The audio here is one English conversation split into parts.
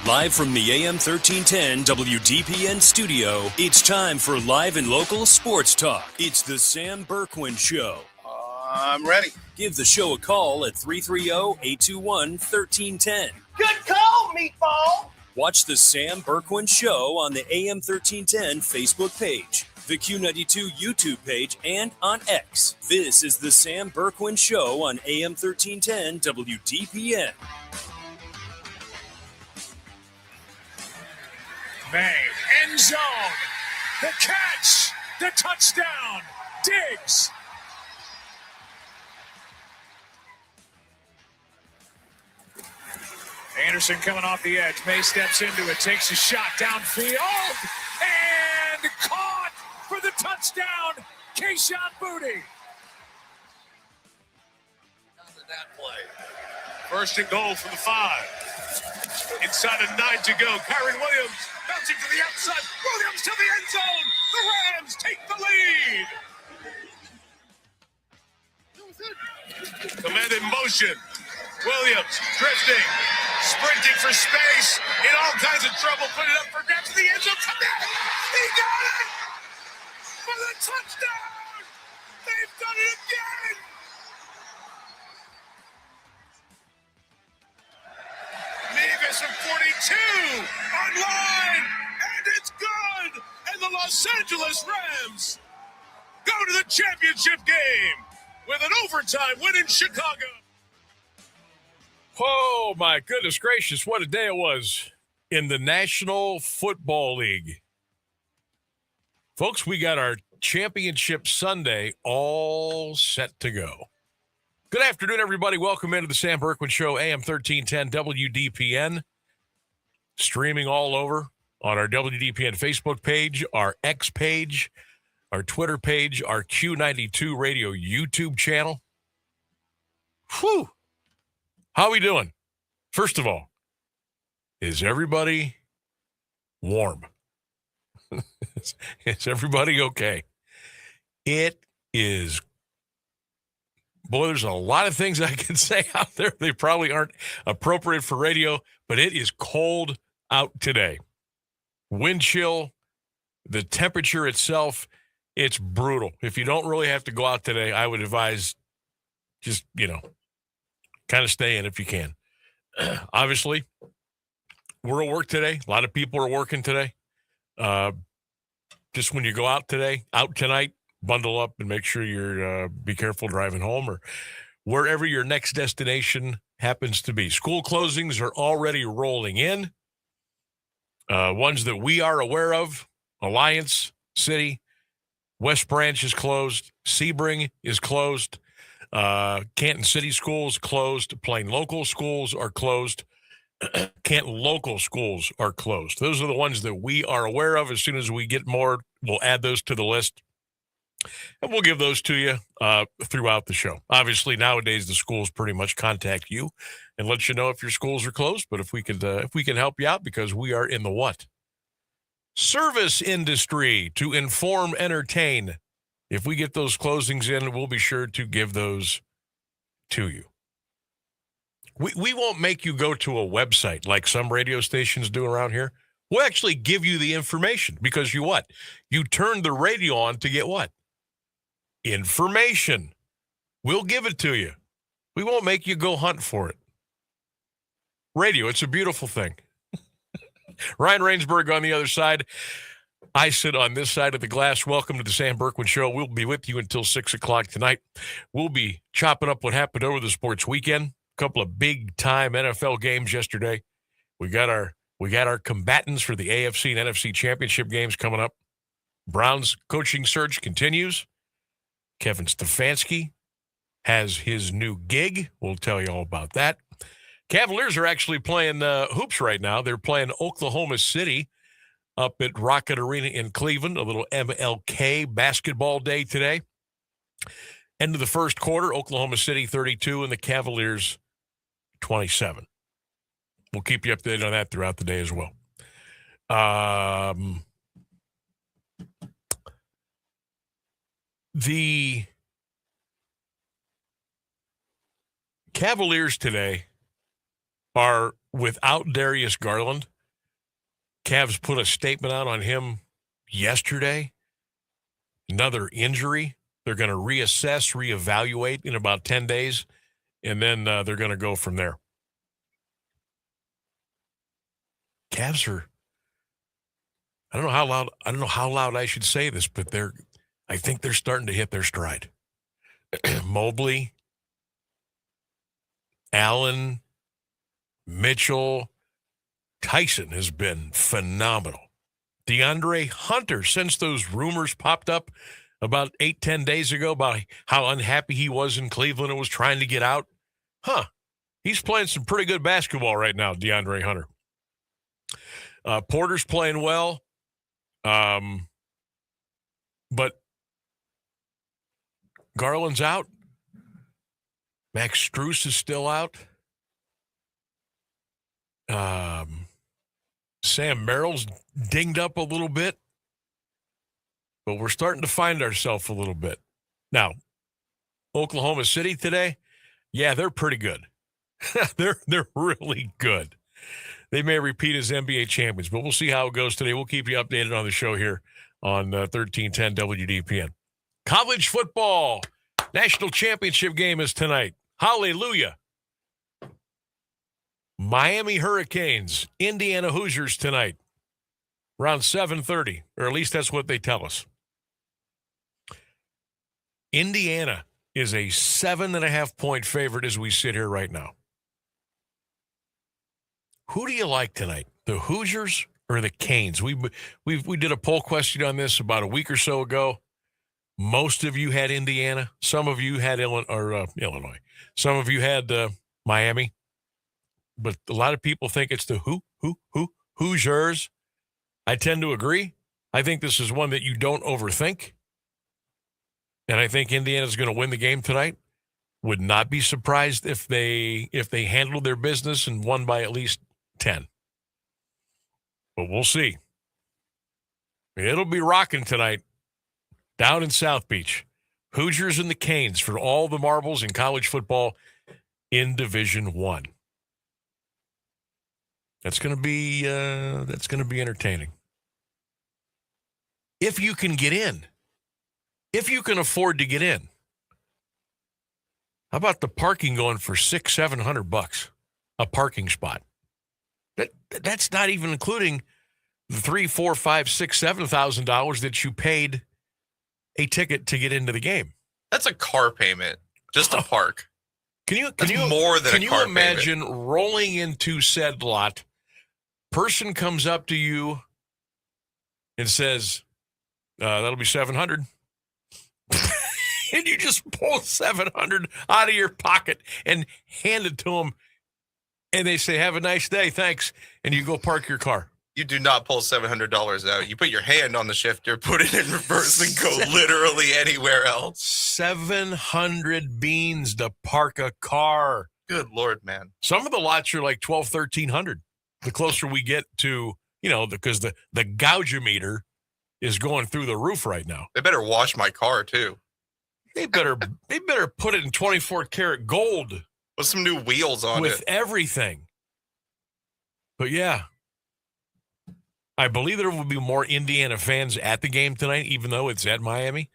Live from the AM1310 WDPN studio, it's time for live and local sports talk. It's the Sam Bourquin Show. I'm ready. Give the show a call at 330-821-1310. Good call, meatball. Watch the Sam Bourquin Show on the AM1310 Facebook page, the Q92 YouTube page, and on X. This is the Sam Bourquin Show on AM1310 WDPN. May, end zone, the catch, the touchdown, Diggs. Anderson coming off the edge. May steps into it, takes a shot downfield, and caught for the touchdown, Kayshon Boutte. That play. First and goal for the 5. Inside of 9 to go. Kyron Williams bouncing to the outside. Williams to the end zone. The Rams take the lead. Command in motion. Williams drifting, sprinting for space, in all kinds of trouble. Put it up for grabs. The end zone. Connect. He got it for the touchdown. They've done it again. Nevis from 42 online, and it's good. And the Los Angeles Rams go to the championship game with an overtime win in Chicago. Oh, my goodness gracious, what a day it was in the National Football League. Folks, we got our championship Sunday all set to go. Good afternoon, everybody. Welcome into the Sam Bourquin Show, AM1310 WDPN. Streaming all over on our WDPN Facebook page, our X page, our Twitter page, our Q92 Radio YouTube channel. Whew. How we doing? First of all, is everybody warm? Is everybody okay? It is. Boy, there's a lot of things I can say out there. They probably aren't appropriate for radio, but it is cold out today. Wind chill, the temperature itself, it's brutal. If you don't really have to go out today, I would advise just, kind of stay in if you can. Obviously, we're at work today. A lot of people are working today. Just when you go out tonight, bundle up and make sure you're be careful driving home or wherever your next destination happens to be. School closings are already rolling in. Ones that we are aware of: Alliance City, West Branch is closed, Sebring is closed, Canton City schools closed, Plain local schools are closed, Canton local schools are closed. Those are the ones that we are aware of. As soon as we get more, we'll add those to the list. And we'll give those to you throughout the show. Obviously, nowadays the schools pretty much contact you and let you know if your schools are closed. But if we can help you out, because we are in the what? Service industry, to inform, entertain. If we get those closings in, we'll be sure to give those to you. We won't make you go to a website like some radio stations do around here. We'll actually give you the information because you turn the radio on to get what? Information. We'll give it to you. We won't make you go hunt for it. Radio, it's a beautiful thing. Ryan Rainsberg on the other side. I sit on this side of the glass. Welcome to the Sam Bourquin Show. We'll be with you until 6 o'clock tonight. We'll be chopping up what happened over the sports weekend. A couple of big-time NFL games yesterday. We got our combatants for the AFC and NFC championship games coming up. Browns coaching search continues. Kevin Stefanski has his new gig. We'll tell you all about that. Cavaliers are actually playing hoops right now. They're playing Oklahoma City up at Rocket Arena in Cleveland, a little MLK basketball day today. End of the first quarter, Oklahoma City 32 and the Cavaliers 27. We'll keep you updated on that throughout the day as well. The Cavaliers today are without Darius Garland. Cavs put a statement out on him yesterday. Another injury. They're going to reassess, reevaluate in about 10 days, and then they're going to go from there. Cavs are, I don't know how loud I should say this, but I think they're starting to hit their stride. Mobley, Allen, Mitchell, Tyson has been phenomenal. DeAndre Hunter, since those rumors popped up about 8-10 days ago about how unhappy he was in Cleveland and was trying to get out, he's playing some pretty good basketball right now, DeAndre Hunter. Porter's playing well, but Garland's out. Max Strus is still out. Sam Merrill's dinged up a little bit, but we're starting to find ourselves a little bit. Now, Oklahoma City today, yeah, they're pretty good. They're really good. They may repeat as NBA champions, but we'll see how it goes today. We'll keep you updated on the show here on 1310 WDPN. College football national championship game is tonight. Hallelujah. Miami Hurricanes, Indiana Hoosiers tonight, around 7:30, or at least that's what they tell us. Indiana is a 7.5-point favorite as we sit here right now. Who do you like tonight, the Hoosiers or the Canes? We did a poll question on this about a week or so ago. Most of you had Indiana. Some of you had Illinois. Some of you had Miami. But a lot of people think it's the Hoosiers. I tend to agree. I think this is one that you don't overthink. And I think Indiana's going to win the game tonight. Would not be surprised if they handled their business and won by at least 10. But we'll see. It'll be rocking tonight down in South Beach. Hoosiers and the Canes for all the marbles in college football in Division I. That's going to be entertaining. If you can get in, if you can afford to get in, how about the parking going for $600-700 a parking spot? That's not even including the $3,000, $4,000, $5,000, $6,000, $7,000 that you paid a ticket to get into the game. That's a car payment just to park. Can you more than a car imagine payment. Rolling into said lot? Person comes up to you and says, that'll be $700. And you just pull $700 out of your pocket and hand it to them. And they say, have a nice day, thanks. And you go park your car. You do not pull $700 out. You put your hand on the shifter, put it in reverse, and go literally anywhere else. 700 beans to park a car. Good Lord, man. Some of the lots are like $1,200-1,300. The closer we get to, because the gouge-o-meter is going through the roof right now. They better wash my car, too. They better put it in 24-karat gold. With some new wheels on it. With everything. But, yeah. I believe there will be more Indiana fans at the game tonight, even though it's at Miami.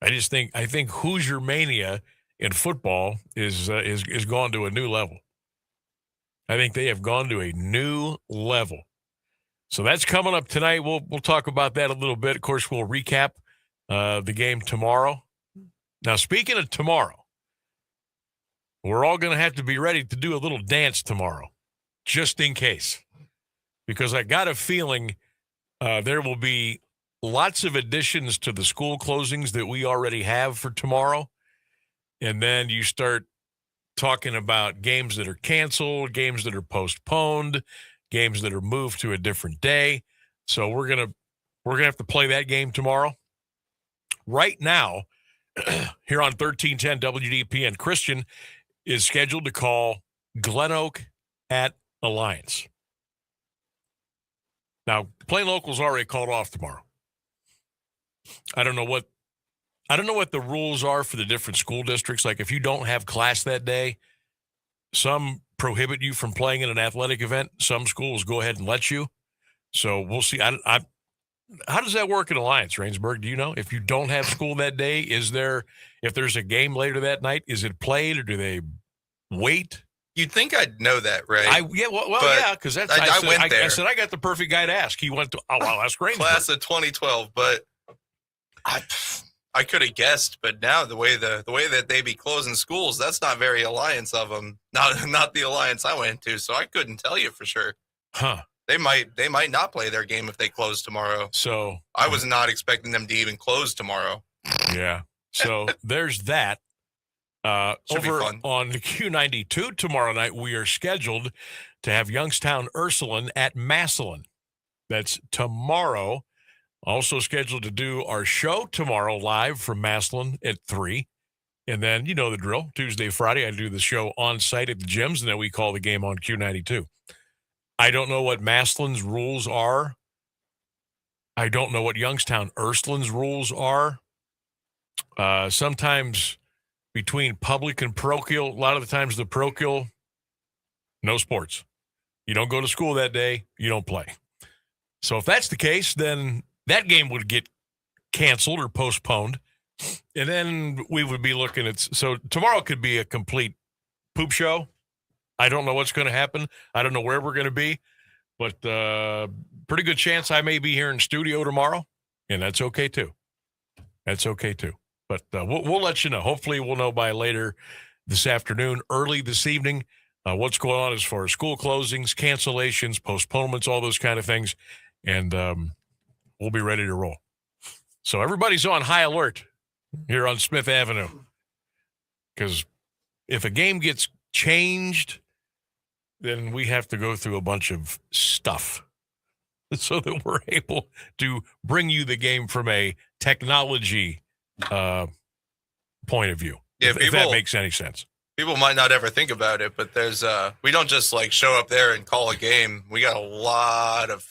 I think Hoosier mania in football is gone to a new level. I think they have gone to a new level. So that's coming up tonight. We'll talk about that a little bit. Of course, we'll recap the game tomorrow. Now, speaking of tomorrow, we're all going to have to be ready to do a little dance tomorrow, just in case. Because I got a feeling there will be lots of additions to the school closings that we already have for tomorrow. And then you start talking about games that are canceled, games that are postponed, games that are moved to a different day. So we're gonna have to play that game tomorrow. Right now, here on 1310 WDPN, Christian is scheduled to call Glen Oak at Alliance. Now, Plain Local's already called off tomorrow. I don't know what the rules are for the different school districts. Like if you don't have class that day, some prohibit you from playing in an athletic event. Some schools go ahead and let you. So we'll see. How does that work in Alliance, Rainsburg? Do you know if you don't have school that day? If there's a game later that night, is it played or do they wait? You'd think I'd know that, right? Yeah, because that's I went there. I said I got the perfect guy to ask. He went to I'll ask Rainsburg. Class of 2012, but I could have guessed, but now the way that they be closing schools, that's not very Alliance of them. Not the Alliance I went to, so I couldn't tell you for sure. Huh. They might not play their game if they close tomorrow. So I was not expecting them to even close tomorrow. Yeah. So there's that. Should be over fun. On the Q92 tomorrow night, we are scheduled to have Youngstown Ursuline at Massillon. That's tomorrow. Also scheduled to do our show tomorrow live from Massillon at 3. And then, you know the drill. Tuesday, Friday, I do the show on site at the gyms, and then we call the game on Q92. I don't know what Massillon's rules are. I don't know what Youngstown Ursuline's rules are. Sometimes between public and parochial, a lot of the times the parochial, no sports. You don't go to school that day, you don't play. So if that's the case, then that game would get canceled or postponed. And then we would be looking at, so tomorrow could be a complete poop show. I don't know what's going to happen. I don't know where we're going to be, but pretty good chance I may be here in studio tomorrow, and that's okay too. That's okay too. But we'll let you know. Hopefully we'll know by later this afternoon, early this evening, what's going on as far as school closings, cancellations, postponements, all those kind of things. And we'll be ready to roll. So everybody's on high alert here on Smith Avenue. Because if a game gets changed, then we have to go through a bunch of stuff so that we're able to bring you the game from a technology point of view. Yeah, if that makes any sense. People might not ever think about it, but there's we don't just like show up there and call a game. We got a lot of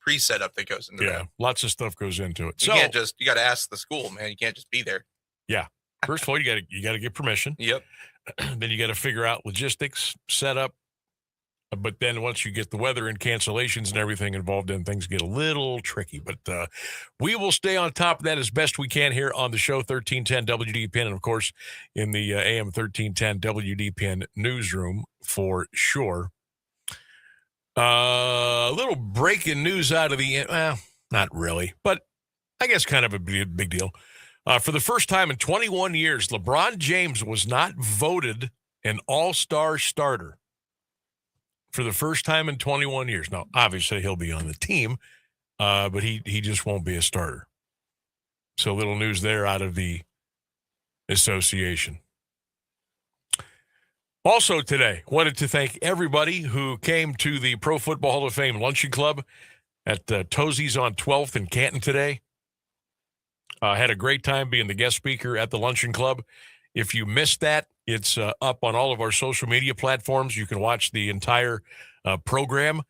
pre-setup that goes into that. Lots of stuff goes into it. You can't just, you got to ask the school, man. You can't just be there. Yeah. First of all, you got to get permission. Yep. Then you got to figure out logistics, setup. But then once you get the weather and cancellations and everything involved, then things get a little tricky. But we will stay on top of that as best we can here on the show, 1310 WDPN, and, of course, in the AM 1310 WDPN newsroom for sure. A little breaking news out of the not really, but I guess kind of a big deal. For the first time in 21 years, LeBron James was not voted an all-star starter. For the first time in 21 years. Now, obviously, he'll be on the team, but he just won't be a starter. So, little news there out of the association. Also today, wanted to thank everybody who came to the Pro Football Hall of Fame Luncheon Club at Tozie's on 12th in Canton today. Had a great time being the guest speaker at the Luncheon Club. If you missed that, it's up on all of our social media platforms. You can watch the entire program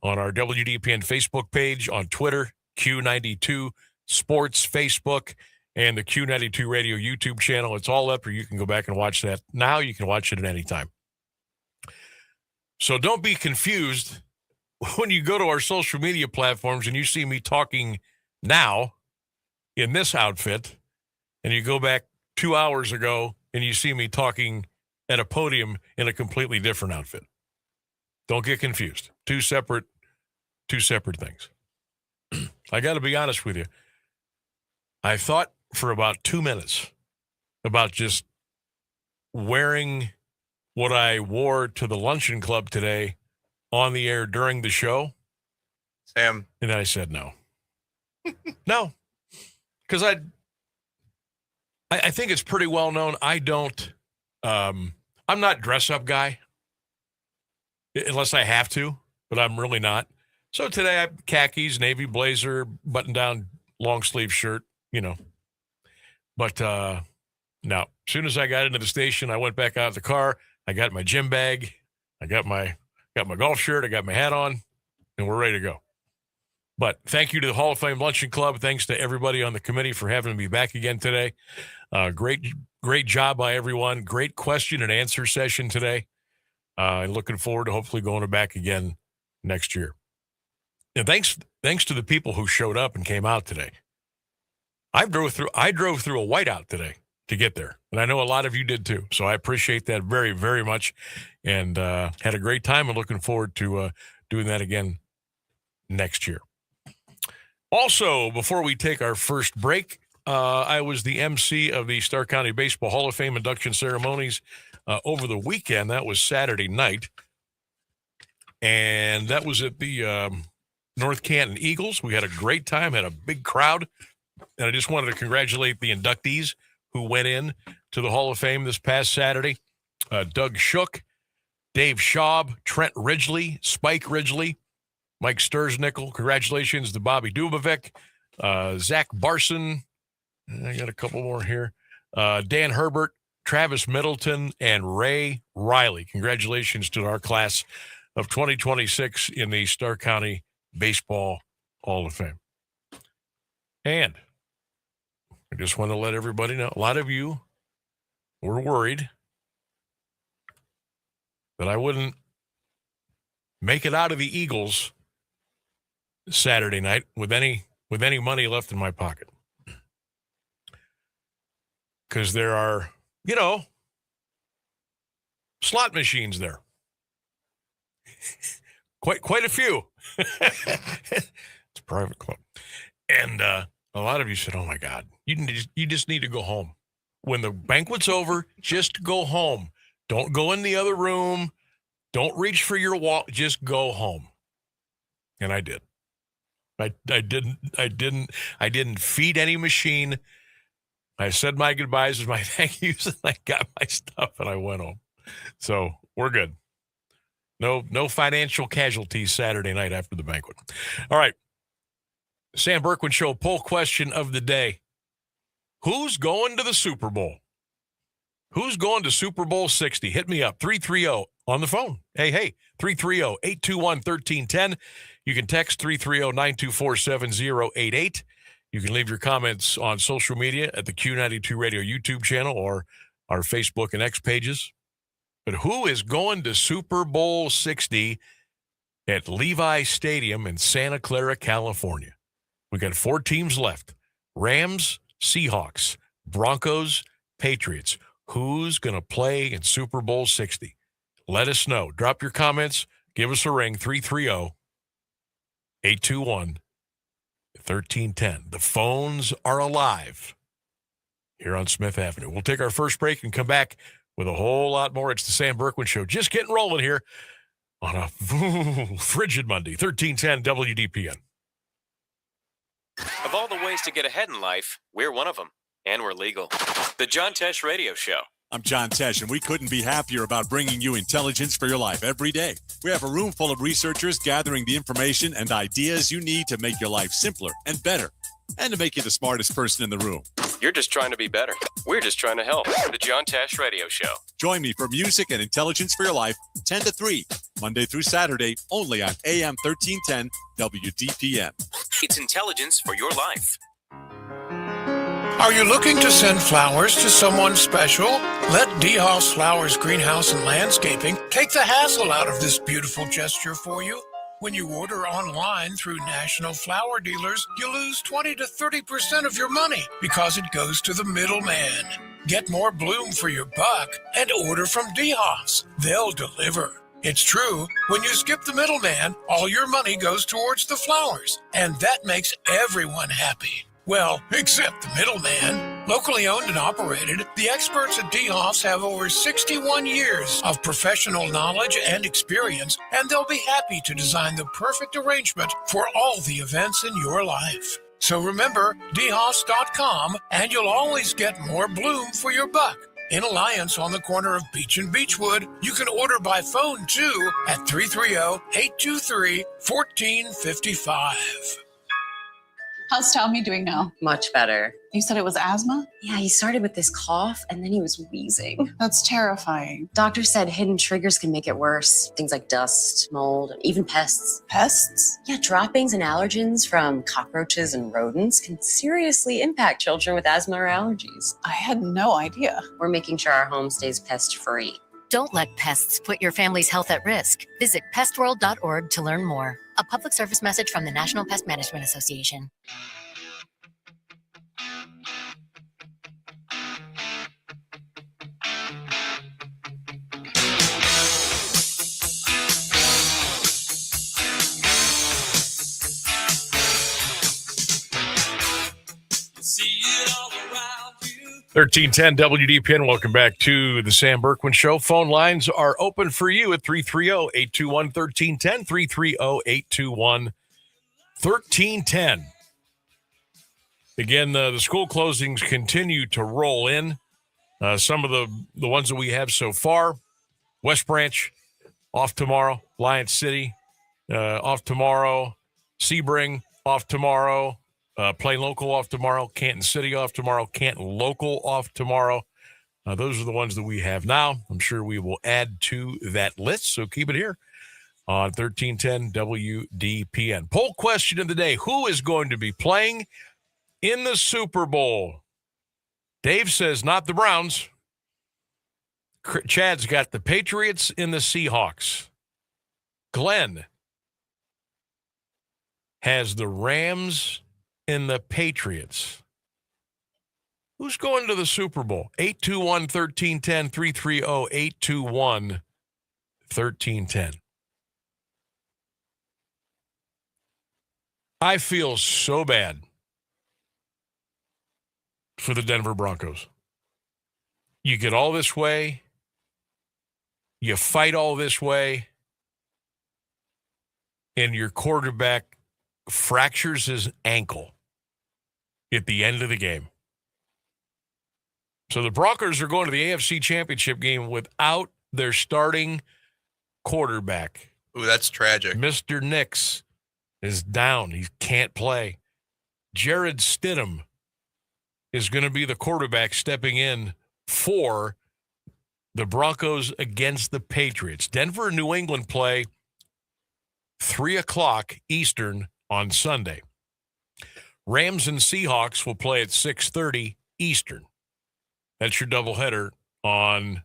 on our WDPN Facebook page, on Twitter, Q92 Sports Facebook, and the Q92 Radio YouTube channel. It's all up, or you can go back and watch that now. You can watch it at any time. So don't be confused when you go to our social media platforms and you see me talking now in this outfit, and you go back 2 hours ago and you see me talking at a podium in a completely different outfit. Don't get confused. Two separate things. I got to be honest with you. I thought for about 2 minutes about just wearing what I wore to the Luncheon Club today on the air during the show. Sam. And then I said no. No. Because I think it's pretty well known. I'm not dress up guy unless I have to, but I'm really not. So today I have khakis, navy blazer, button down, long sleeve shirt, But no, as soon as I got into the station, I went back out of the car. I got my gym bag. I got my golf shirt. I got my hat on, and we're ready to go. But thank you to the Hall of Fame Luncheon Club. Thanks to everybody on the committee for having me back again today. Great job by everyone. Great question and answer session today. Looking forward to hopefully going back again next year. And thanks to the people who showed up and came out today. I drove through a whiteout today to get there, and I know a lot of you did too. So I appreciate that very, very much, and had a great time. And looking forward to doing that again next year. Also, before we take our first break, I was the MC of the Stark County Baseball Hall of Fame induction ceremonies over the weekend. That was Saturday night, and that was at the North Canton Eagles. We had a great time, had a big crowd, and I just wanted to congratulate the inductees who went in to the Hall of Fame this past Saturday. Doug Shook, Dave Schaub, Trent Ridgely, Spike Ridgely, Mike Sturznickel. Congratulations to Bobby Dubovec, Zach Barson. I got a couple more here. Dan Herbert, Travis Middleton, and Ray Riley. Congratulations to our class of 2026 in the Stark County Baseball Hall of Fame. And I just want to let everybody know, a lot of you were worried that I wouldn't make it out of the Eagles Saturday night with any money left in my pocket. Because there are, slot machines there. Quite a few. It's a private club. And a lot of you said, oh, my God, you just need to go home. When the banquet's over, just go home. Don't go in the other room. Don't reach for your wallet. Just go home. And I did. I didn't feed any machine. I said my goodbyes with my thank yous, and I got my stuff, and I went home. So we're good. No financial casualties Saturday night after the banquet. All right. Sam Bourquin Show poll question of the day. Who's going to the Super Bowl? Who's going to Super Bowl 60? Hit me up, 330 on the phone. Hey, 330-821-1310. You can text 330-924-7088. You can leave your comments on social media at the Q92 Radio YouTube channel or our Facebook and X pages. But who is going to Super Bowl 60 at Levi Stadium in Santa Clara, California? We got 4 teams left. Rams, Seahawks, Broncos, Patriots. Who's going to play in Super Bowl 60? Let us know. Drop your comments. Give us a ring, 330-821-1310. The phones are alive here on Smith Avenue. We'll take our first break and come back with a whole lot more. It's the Sam Bourquin Show. Just getting rolling here on a frigid Monday, 1310 WDPN. Of all the ways to get ahead in life, we're one of them, and we're legal. The John Tesh Radio Show. I'm John Tesh, and we couldn't be happier about bringing you intelligence for your life every day. We have a room full of researchers gathering the information and ideas you need to make your life simpler and better, and to make you the smartest person in the room. You're just trying to be better. We're just trying to help. The John Tesh Radio Show. Join me for music and intelligence for your life, 10 to 3, Monday through Saturday, only on AM 1310 WDPN. It's intelligence for your life. Are you looking to send flowers to someone special? Let DeHoff's Flowers Greenhouse and Landscaping take the hassle out of this beautiful gesture for you. When you order online through national flower dealers, you lose 20 to 30% of your money because it goes to the middleman. Get more bloom for your buck and order from DeHoff's. They'll deliver. It's true, when you skip the middleman, all your money goes towards the flowers, and that makes everyone happy. Well, except the middleman. Locally owned and operated, the experts at DeHoff's have over 61 years of professional knowledge and experience, and they'll be happy to design the perfect arrangement for all the events in your life. So remember, DeHoffs.com, and you'll always get more bloom for your buck. In Alliance on the corner of Beach and Beechwood, you can order by phone too at 330-823-1455. How's Tommy doing now? Much better. You said it was asthma? Yeah, he started with this cough and then he was wheezing. That's terrifying. Doctor said hidden triggers can make it worse. Things like dust, mold, even pests. Pests? Yeah, droppings and allergens from cockroaches and rodents can seriously impact children with asthma or allergies. I had no idea. We're making sure our home stays pest-free. Don't let pests put your family's health at risk. Visit pestworld.org to learn more. A public service message from the National Pest Management Association. See it all around you. 1310 WDPN. Welcome back to the Sam Bourquin Show. Phone lines are open for you at 330-821-1310, 330-821-1310. Again, the school closings continue to roll in. Some of the ones that we have so far: West Branch off tomorrow, Lion City off tomorrow, Sebring off tomorrow, Plain Local off tomorrow, Canton City off tomorrow, Canton Local off tomorrow. Those are the ones that we have now. I'm sure we will add to that list, so keep it here on 1310 WDPN. Poll question of the day: who is going to be playing in the Super Bowl? Dave says not the Browns. Chad's got the Patriots and the Seahawks. Glenn has the Rams and the Patriots. Who's going to the Super Bowl? 821-1310, 330-821-1310. I feel so bad for the Denver Broncos. You get all this way. You fight all this way. And your quarterback fractures his ankle at the end of the game. So the Broncos are going to the AFC Championship game without their starting quarterback. Ooh, that's tragic. Mr. Nix is down. He can't play. Jared Stidham is going to be the quarterback stepping in for the Broncos against the Patriots. Denver and New England play 3 o'clock Eastern on Sunday. Rams and Seahawks will play at 6:30 Eastern. That's your doubleheader on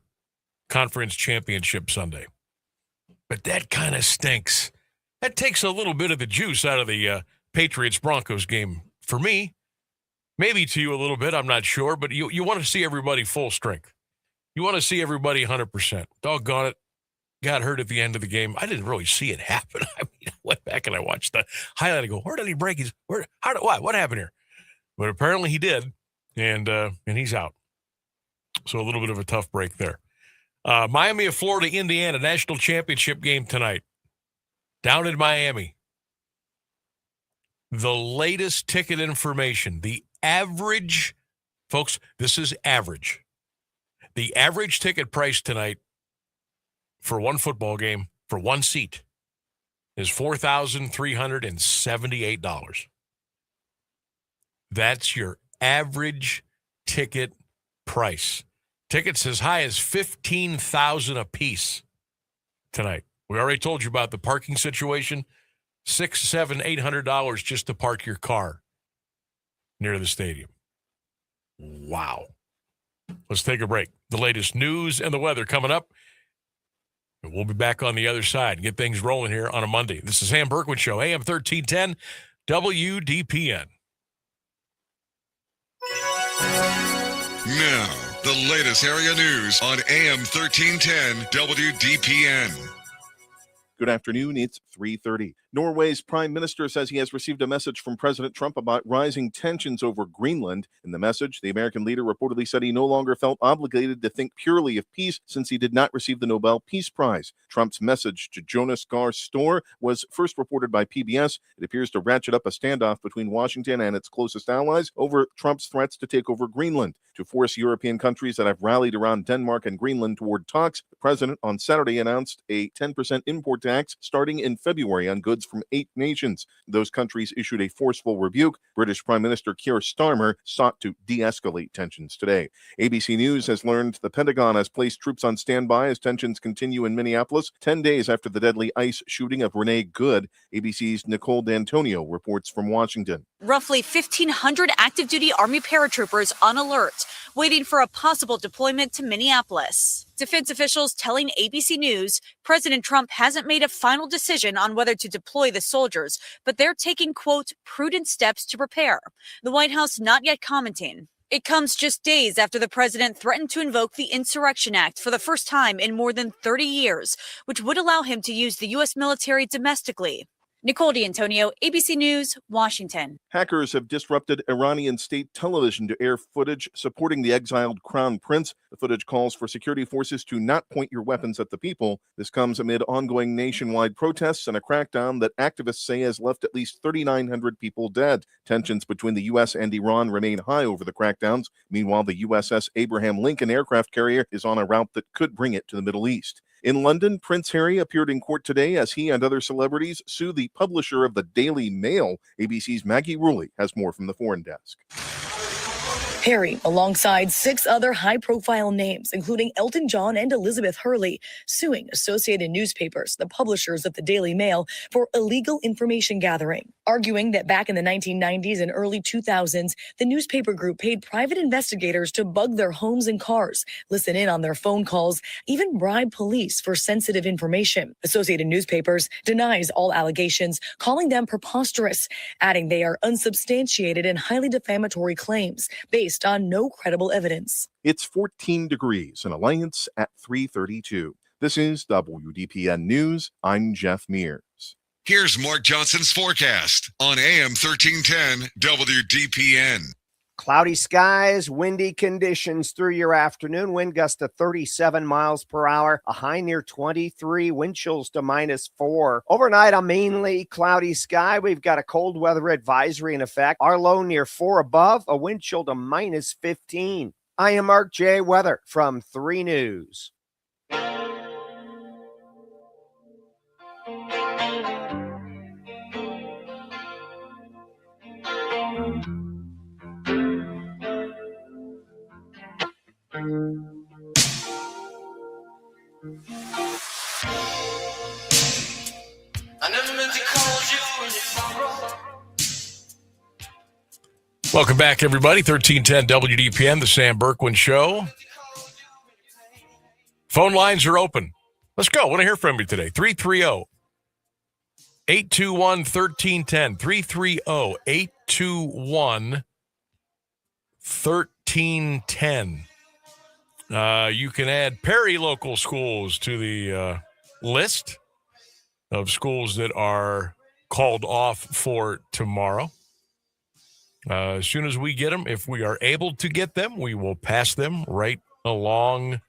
Conference Championship Sunday. But that kind of stinks. That takes a little bit of the juice out of the Patriots-Broncos game for me. Maybe to you a little bit, I'm not sure, but you want to see everybody full strength. You want to see everybody 100%. Doggone it. Got hurt at the end of the game. I didn't really see it happen. I mean, I went back and I watched the highlight. I go, where did he break his? What happened here? But apparently he did, and he's out. So a little bit of a tough break there. Miami of Florida, Indiana, national championship game tonight. Down in Miami. The latest ticket information, the average, folks, this is average. The average ticket price tonight for one football game, for one seat, is $4,378. That's your average ticket price. Tickets as high as $15,000 a piece tonight. We already told you about the parking situation. $600, $700, $800 just to park your car near the stadium. Wow. Let's take a break. The latest news and the weather coming up. And we'll be back on the other side and get things rolling here on a Monday. This is Sam Bourquin Show, AM 1310 WDPN. Now, the latest area news on AM 1310 WDPN. Good afternoon. It's 3:30. Norway's prime minister says he has received a message from President Trump about rising tensions over Greenland. In the message, the American leader reportedly said he no longer felt obligated to think purely of peace since he did not receive the Nobel Peace Prize. Trump's message to Jonas Gahr Store was first reported by PBS. It appears to ratchet up a standoff between Washington and its closest allies over Trump's threats to take over Greenland. To force European countries that have rallied around Denmark and Greenland toward talks, the president on Saturday announced a 10% import tax starting in February on goods from 8 nations. Those countries issued a forceful rebuke. British Prime Minister Keir Starmer sought to de-escalate tensions today. ABC News has learned the Pentagon has placed troops on standby as tensions continue in Minneapolis 10 days after the deadly ICE shooting of Renee Good. ABC's Nicole D'Antonio reports from Washington. Roughly 1,500 active duty Army paratroopers on alert, waiting for a possible deployment to Minneapolis. Defense officials telling ABC News President Trump hasn't made a final decision on whether to deploy the soldiers, but they're taking, quote, prudent steps to prepare. The White House not yet commenting. It comes just days after the president threatened to invoke the Insurrection Act for the first time in more than 30 years, which would allow him to use the U.S. military domestically. Nicole D'Antonio, ABC News, Washington. Hackers have disrupted Iranian state television to air footage supporting the exiled crown prince. The footage calls for security forces to not point your weapons at the people. This comes amid ongoing nationwide protests and a crackdown that activists say has left at least 3,900 people dead. Tensions between the U.S. and Iran remain high over the crackdowns. Meanwhile, the USS Abraham Lincoln aircraft carrier is on a route that could bring it to the Middle East. In London, Prince Harry appeared in court today as he and other celebrities sue the publisher of the Daily Mail. ABC's Maggie Ruley has more from the foreign desk. Harry, alongside 6 other high-profile names, including Elton John and Elizabeth Hurley, suing Associated Newspapers, the publishers of the Daily Mail, for illegal information gathering, arguing that back in the 1990s and early 2000s, the newspaper group paid private investigators to bug their homes and cars, listen in on their phone calls, even bribe police for sensitive information. Associated Newspapers denies all allegations, calling them preposterous, adding they are unsubstantiated and highly defamatory claims based on no credible evidence. It's 14 degrees in Alliance at 3:32. This is WDPN News. I'm Jeff Mears. Here's Mark Johnson's forecast on AM 1310 WDPN. Cloudy skies, windy conditions through your afternoon. Wind gusts to 37 miles per hour, a high near 23, wind chills to -4. Overnight, a mainly cloudy sky. We've got a cold weather advisory in effect. Our low near 4 above, a wind chill to -15. I am Mark J. Weather from 3 News. Welcome back, everybody. 1310 WDPN, the Sam Bourquin Show. Phone lines are open. Let's go. I want to hear from you today. 330-821-1310. 330-821-1310. You can add Perry local schools to the list of schools that are called off for tomorrow. As soon as we get them, if we are able to get them, we will pass them right along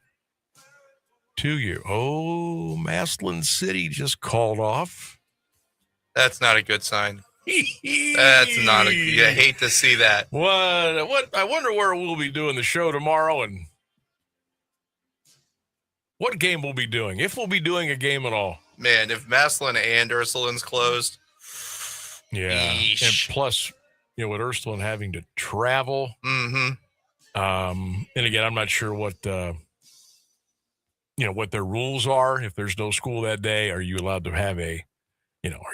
to you. Oh, Maslin City just called off. That's not a good sign. That's not I hate to see that. What? I wonder where we'll be doing the show tomorrow and what game we'll be doing, if we'll be doing a game at all. Man, if Maslin and Ursuline's closed. Yeah. Yeesh. And plus, with Ursuline having to travel. Mm-hmm. And again, I'm not sure what what their rules are. If there's no school that day, are you allowed to have are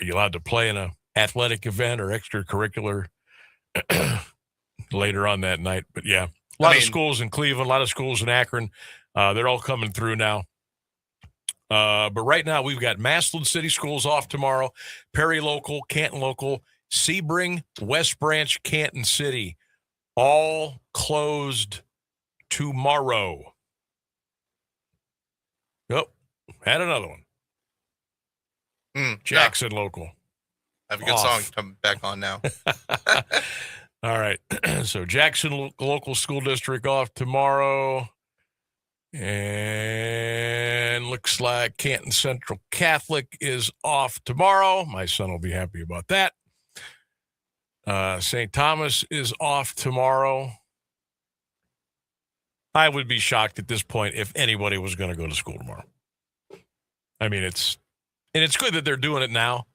you allowed to play in a athletic event or extracurricular later on that night? But yeah, a lot of schools in Cleveland, a lot of schools in Akron. They're all coming through now. But right now we've got Maslin City schools off tomorrow, Perry local, Canton local, Sebring, West Branch, Canton City, all closed tomorrow. Yep. Had another one. Jackson local. I have a good song to come back on now. All right. So Jackson local school district off tomorrow. And looks like Canton Central Catholic is off tomorrow. My son will be happy about that. St. Thomas is off tomorrow. I would be shocked at this point if anybody was going to go to school tomorrow. I mean, it's good that they're doing it now,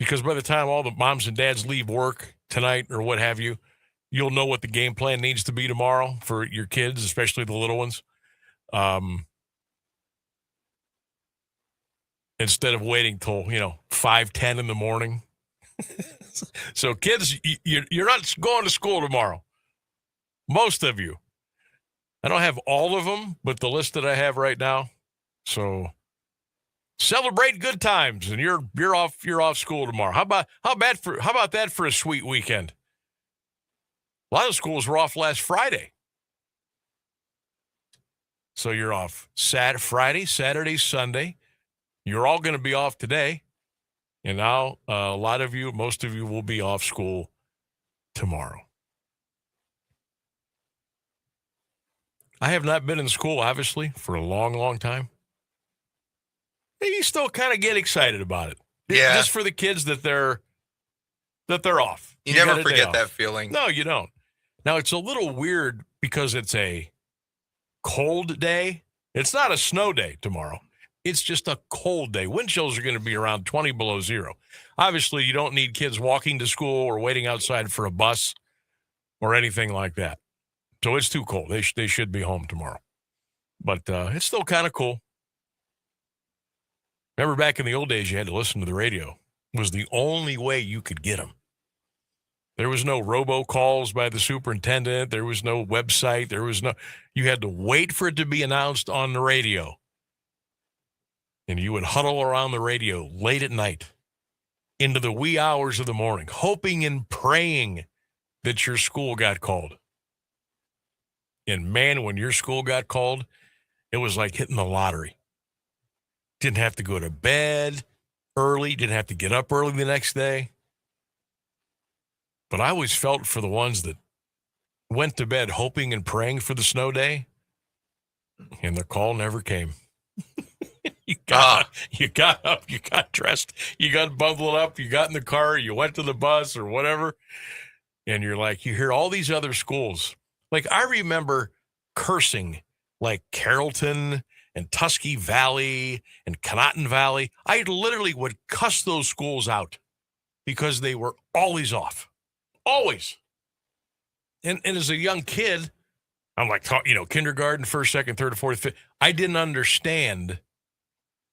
because by the time all the moms and dads leave work tonight or what have you, you'll know what the game plan needs to be tomorrow for your kids, especially the little ones. Instead of waiting till 5:10 in the morning. So kids, you're not going to school tomorrow. Most of you. I don't have all of them, but the list that I have right now. So celebrate good times, and you're off school tomorrow. How about that for a sweet weekend? A lot of schools were off last Friday. So you're off Friday, Saturday, Sunday. You're all going to be off today. And now most of you will be off school tomorrow. I have not been in school, obviously, for a long, long time. And you still kind of get excited about it. Yeah. Just for the kids that they're off. You never forget that feeling. No, you don't. Now, it's a little weird because it's a cold day. It's not a snow day tomorrow. It's just a cold day. Wind chills are going to be around 20 below zero. Obviously, you don't need kids walking to school or waiting outside for a bus or anything like that. So it's too cold. They should be home tomorrow. But it's still kind of cool. Remember back in the old days, you had to listen to the radio. It was the only way you could get them. There was no robocalls by the superintendent. There was no website. You had to wait for it to be announced on the radio. And you would huddle around the radio late at night into the wee hours of the morning, hoping and praying that your school got called. And man, when your school got called, it was like hitting the lottery. Didn't have to go to bed early, didn't have to get up early the next day. But I always felt for the ones that went to bed hoping and praying for the snow day, and the call never came. You got up, you got dressed, you got bundled up, you got in the car, you went to the bus or whatever, and you're like, you hear all these other schools. Like, I remember cursing like Carrollton and Tusky Valley and Conotton Valley. I literally would cuss those schools out because they were always off. Always. And as a young kid, I'm like, kindergarten, first, second, third, fourth, fifth. I didn't understand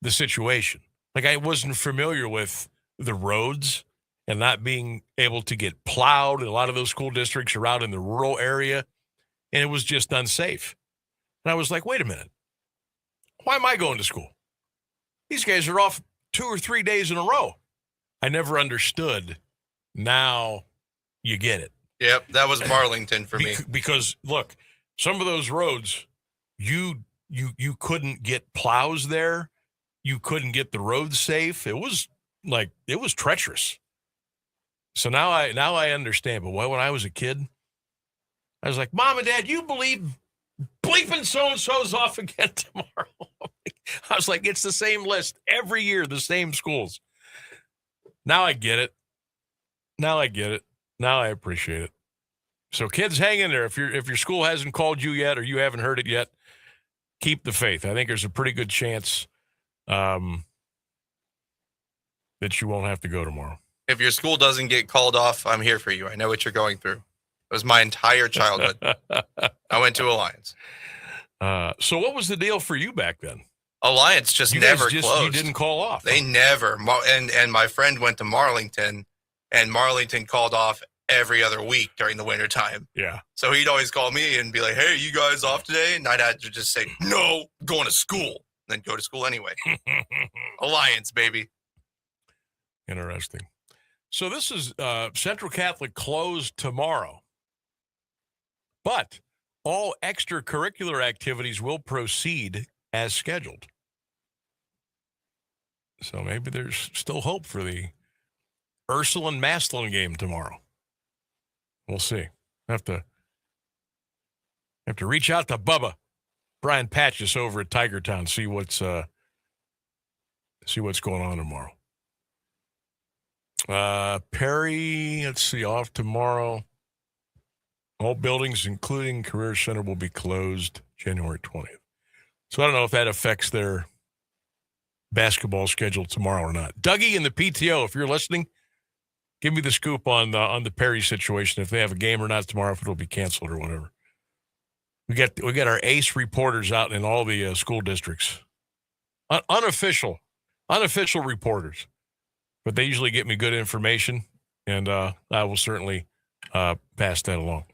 the situation. Like, I wasn't familiar with the roads and not being able to get plowed. A lot of those school districts are out in the rural area, and it was just unsafe. And I was like, wait a minute. Why am I going to school? These guys are off 2 or 3 days in a row. I never understood. Now you get it. Yep, that was Marlington for me. Because, look, some of those roads, you couldn't get plows there. You couldn't get the roads safe. It was treacherous. So now I understand. But when I was a kid, I was like, Mom and Dad, you believe bleeping so-and-so's off again tomorrow? I was like, it's the same list every year, the same schools. Now I get it. Now I appreciate it. So kids, hang in there. If your school hasn't called you yet or you haven't heard it yet, keep the faith. I think there's a pretty good chance that you won't have to go tomorrow. If your school doesn't get called off, I'm here for you. I know what you're going through. It was my entire childhood. I went to Alliance. So what was the deal for you back then? Alliance just never closed. You didn't call off. They never. And my friend went to Marlington, and Marlington called off every other week during the wintertime. Yeah. So he'd always call me and be like, hey, you guys off today? And I'd have to just say, no, going to school. Then go to school anyway. Alliance, baby. Interesting. So this is Central Catholic closed tomorrow. But all extracurricular activities will proceed as scheduled. So maybe there's still hope for the Ursuline Maslin game tomorrow. We'll see. Have to reach out to Bubba, Brian Patches over at Tiger Town, see what's going on tomorrow. Perry, let's see, off tomorrow. All buildings, including Career Center, will be closed January 20th. So I don't know if that affects their basketball schedule tomorrow or not. Dougie and the PTO, if you're listening, give me the scoop on the Perry situation, if they have a game or not tomorrow, if it'll be canceled or whatever. We got our ace reporters out in all the school districts. Unofficial reporters. But they usually get me good information. And I will certainly pass that along.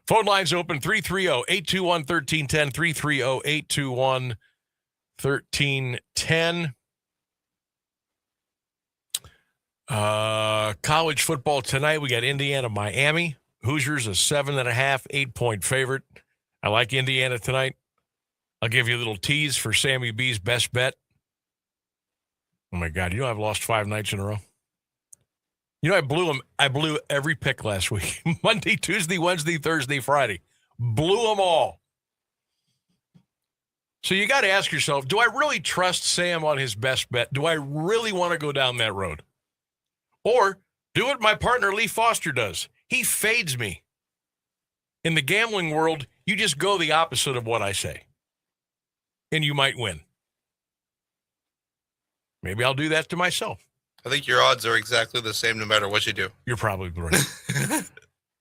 Phone lines open 330-821-1310, 330-821-1310. College football tonight, we got Indiana, Miami. Hoosiers a 7.5, 8-point favorite. I like Indiana tonight. I'll give you a little tease for Sammy B's best bet. Oh my God, I've lost 5 nights in a row. I blew every pick last week. Monday, Tuesday, Wednesday, Thursday, Friday. Blew them all. So you got to ask yourself, do I really trust Sam on his best bet? Do I really want to go down that road? Or do what my partner Lee Foster does. He fades me. In the gambling world, you just go the opposite of what I say. And you might win. Maybe I'll do that to myself. I think your odds are exactly the same no matter what you do. You're probably right.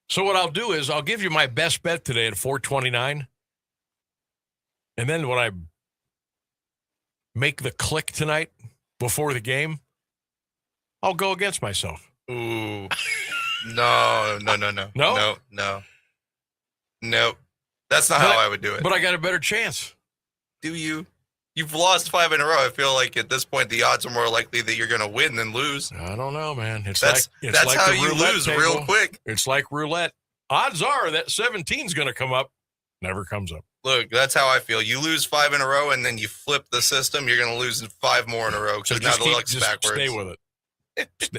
So what I'll do is I'll give you my best bet today at 429. And then when I make the click tonight before the game, I'll go against myself. Ooh. No. That's not how I would do it. But I got a better chance. Do you? You've lost 5 in a row. I feel like at this point, the odds are more likely that you're going to win than lose. I don't know, man. That's how you lose real quick. It's like roulette. Odds are that 17's going to come up. Never comes up. Look, that's how I feel. You lose 5 in a row, and then you flip the system. You're going to lose 5 more in a row because now the luck's backwards. Stay with it.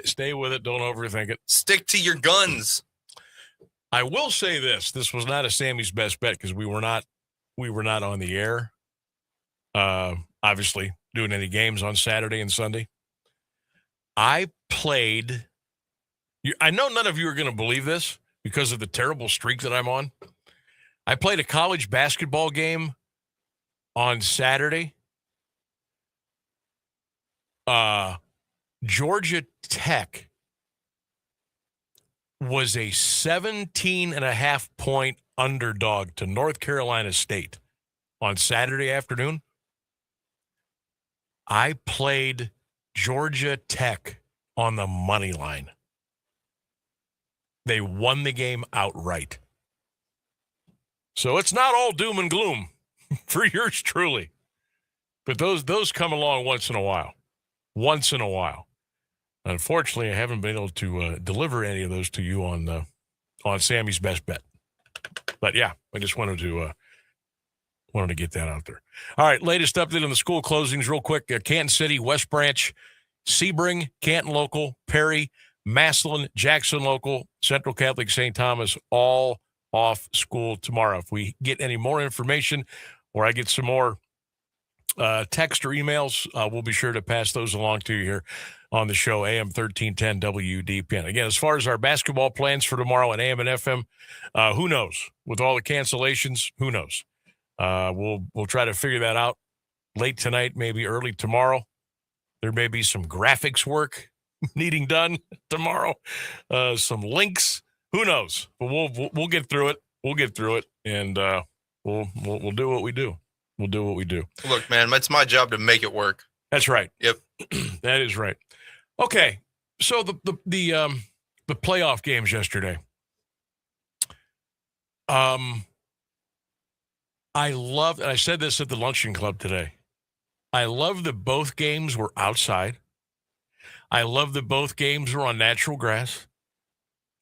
Stay with it. Don't overthink it. Stick to your guns. I will say this. This was not a Sammy's best bet because we were not on the air. Obviously doing any games on Saturday and Sunday. I played, I know none of you are going to believe this because of the terrible streak that I'm on. I played a college basketball game on Saturday. Georgia Tech was a 17.5 point underdog to North Carolina State on Saturday afternoon. I played Georgia Tech on the money line. They won the game outright. So it's not all doom and gloom for yours truly. But those come along once in a while. Once in a while. Unfortunately, I haven't been able to deliver any of those to you on Sammy's best bet. But yeah, I just wanted to get that out there. All right, latest update on the school closings real quick. Canton City, West Branch, Sebring, Canton Local, Perry, Massillon, Jackson Local, Central Catholic St. Thomas, all off school tomorrow. If we get any more information or I get some more text or emails, we'll be sure to pass those along to you here on the show, AM1310 WDPN. Again, as far as our basketball plans for tomorrow at AM and FM, who knows? With all the cancellations, who knows? We'll try to figure that out late tonight, maybe early tomorrow. There may be some graphics work needing done tomorrow, some links. Who knows? But we'll get through it. We'll get through it, and we'll do what we do. We'll do what we do. Look, man, it's my job to make it work. That's right. Yep, that is right. Okay, so the playoff games yesterday. I loved, and I said this at the luncheon club today. I love that both games were outside. I love that both games were on natural grass.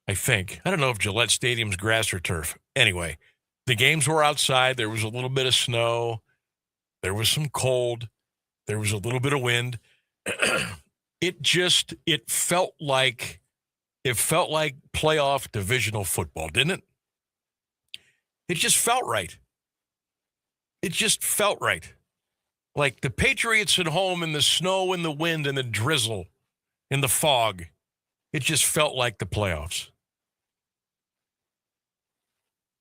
I think. I don't know if Gillette Stadium's grass or turf. Anyway, the games were outside. There was a little bit of snow. There was some cold. There was a little bit of wind. It felt like playoff divisional football, didn't it? It just felt right. It just felt right. Like the Patriots at home in the snow and the wind and the drizzle and the fog. It just felt like the playoffs.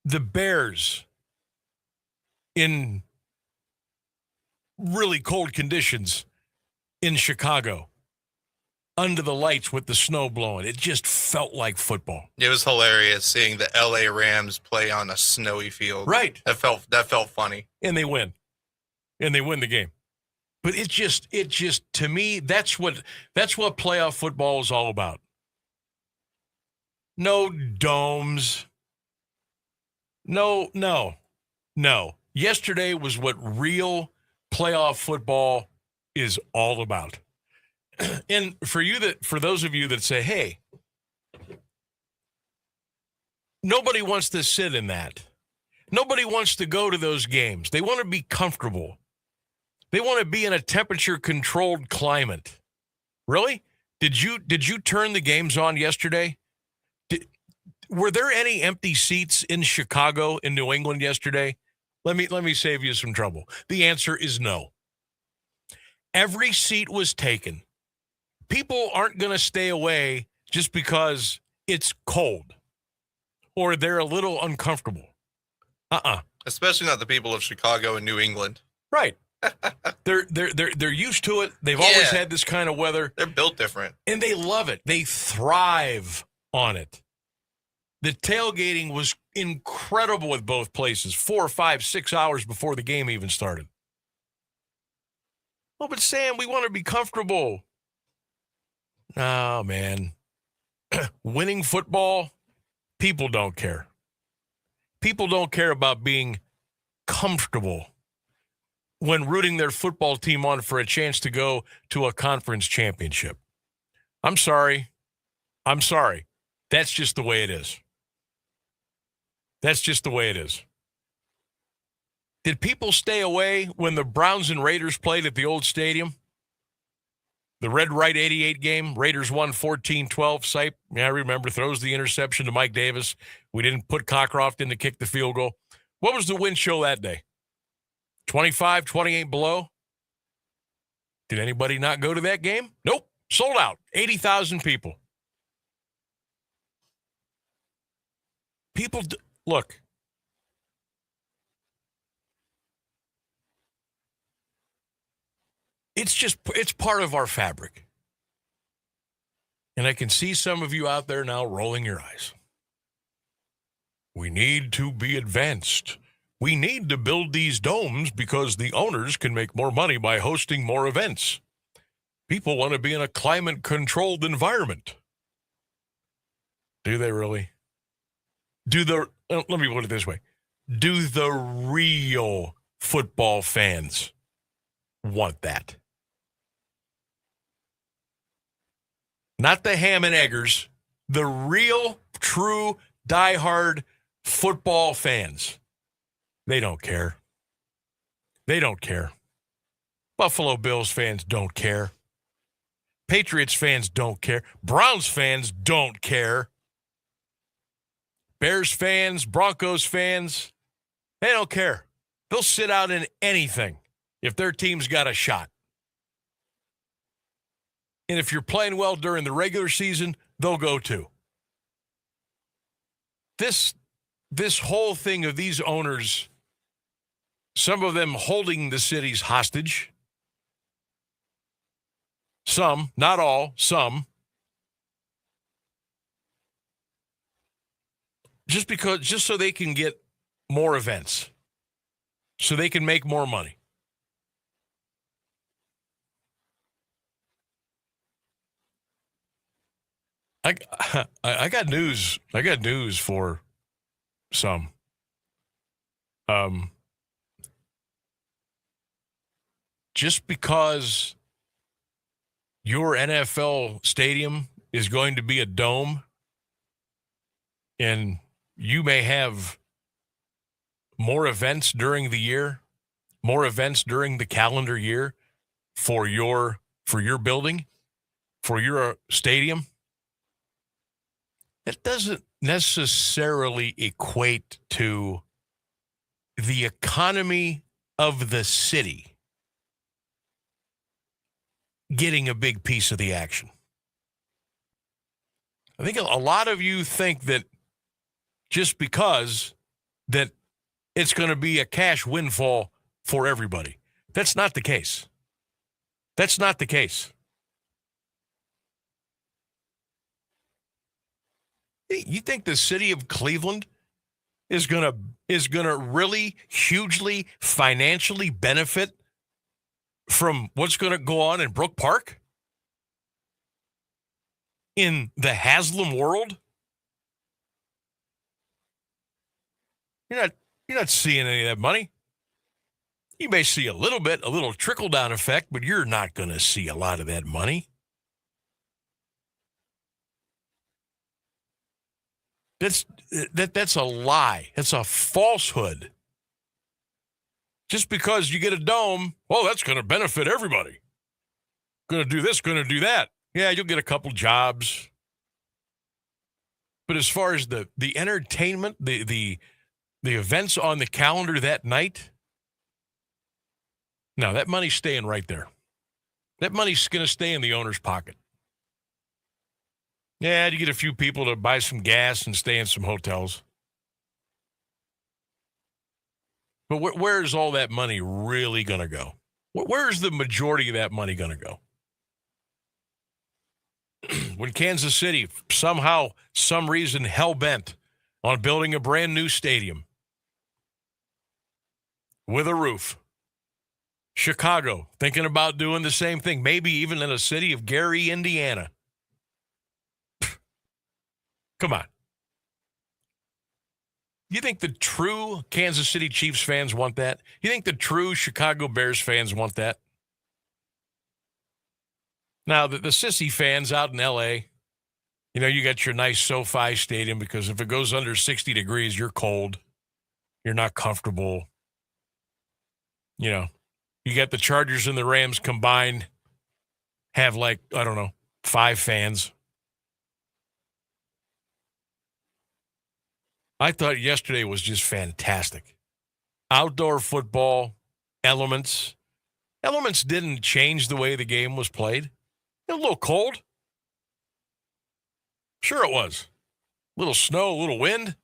The Bears in really cold conditions in Chicago under the lights with the snow blowing. It just felt like football. It was hilarious seeing the LA Rams play on a snowy field. Right. That felt funny. And they win. And they win the game. But it just to me, that's what playoff football is all about. No domes. No. Yesterday was what real playoff football is all about. And for those of you that say, hey, nobody wants to sit in that. Nobody wants to go to those games. They want to be comfortable. They want to be in a temperature-controlled climate. Really? Did you turn the games on yesterday? Were there any empty seats in Chicago, in New England yesterday? Let me save you some trouble. The answer is no. Every seat was taken. People aren't going to stay away just because it's cold or they're a little uncomfortable. Especially not the people of Chicago and New England. Right. They're used to it. They've always had this kind of weather. They're built different. And they love it. They thrive on it. The tailgating was incredible at both places, 4, 5, 6 hours before the game even started. Oh, but Sam, we want to be comfortable. Oh, man. Winning football, people don't care. People don't care about being comfortable when rooting their football team on for a chance to go to a conference championship. I'm sorry. That's just the way it is. That's just the way it is. Did people stay away when the Browns and Raiders played at the old stadium? The Red Right 88 game, Raiders won 14-12. Sipe, I remember, throws the interception to Mike Davis. We didn't put Cockcroft in to kick the field goal. What was the wind chill that day? 25, 28 below? Did anybody not go to that game? Nope. Sold out. 80,000 people. Look. It's part of our fabric. And I can see some of you out there now rolling your eyes. We need to be advanced. We need to build these domes because the owners can make more money by hosting more events. People want to be in a climate-controlled environment. Do they really? Let me put it this way. Do the real football fans want that? Not the ham and eggers. The real, true, diehard football fans. They don't care. They don't care. Buffalo Bills fans don't care. Patriots fans don't care. Browns fans don't care. Bears fans, Broncos fans, they don't care. They'll sit out in anything if their team's got a shot. And if you're playing well during the regular season, they'll go too. This whole thing of these owners, some of them holding the cities hostage. Some, not all, some. Just so they can get more events. So they can make more money. I got news. I got news for some. Just because your NFL stadium is going to be a dome and you may have more events during the year, more events during the calendar year for your building, for your stadium, that doesn't necessarily equate to the economy of the city getting a big piece of the action. I think a lot of you think that just because that it's going to be a cash windfall for everybody. That's not the case. That's not the case. You think the city of Cleveland is going to really hugely financially benefit from what's going to go on in Brook Park? In the Haslam world? You're not seeing any of that money. You may see a little bit, a little trickle-down effect, but you're not going to see a lot of that money. That's a lie. That's a falsehood. Just because you get a dome, well, that's going to benefit everybody. Going to do this, going to do that. Yeah, you'll get a couple jobs. But as far as the entertainment, the events on the calendar that night, no, that money's staying right there. That money's going to stay in the owner's pocket. Yeah, you get a few people to buy some gas and stay in some hotels. But where's all that money really going to go? Where's the majority of that money going to go? When Kansas City, somehow, some reason, hell-bent on building a brand new stadium with a roof. Chicago, thinking about doing the same thing, maybe even in a city of Gary, Indiana. Come on. You think the true Kansas City Chiefs fans want that? You think the true Chicago Bears fans want that? Now, the sissy fans out in L.A., you got your nice SoFi Stadium because if it goes under 60 degrees, you're cold. You're not comfortable. You got the Chargers and the Rams combined have 5 fans. I thought yesterday was just fantastic. Outdoor football, elements. Elements didn't change the way the game was played. A little cold. Sure it was. A little snow, a little wind,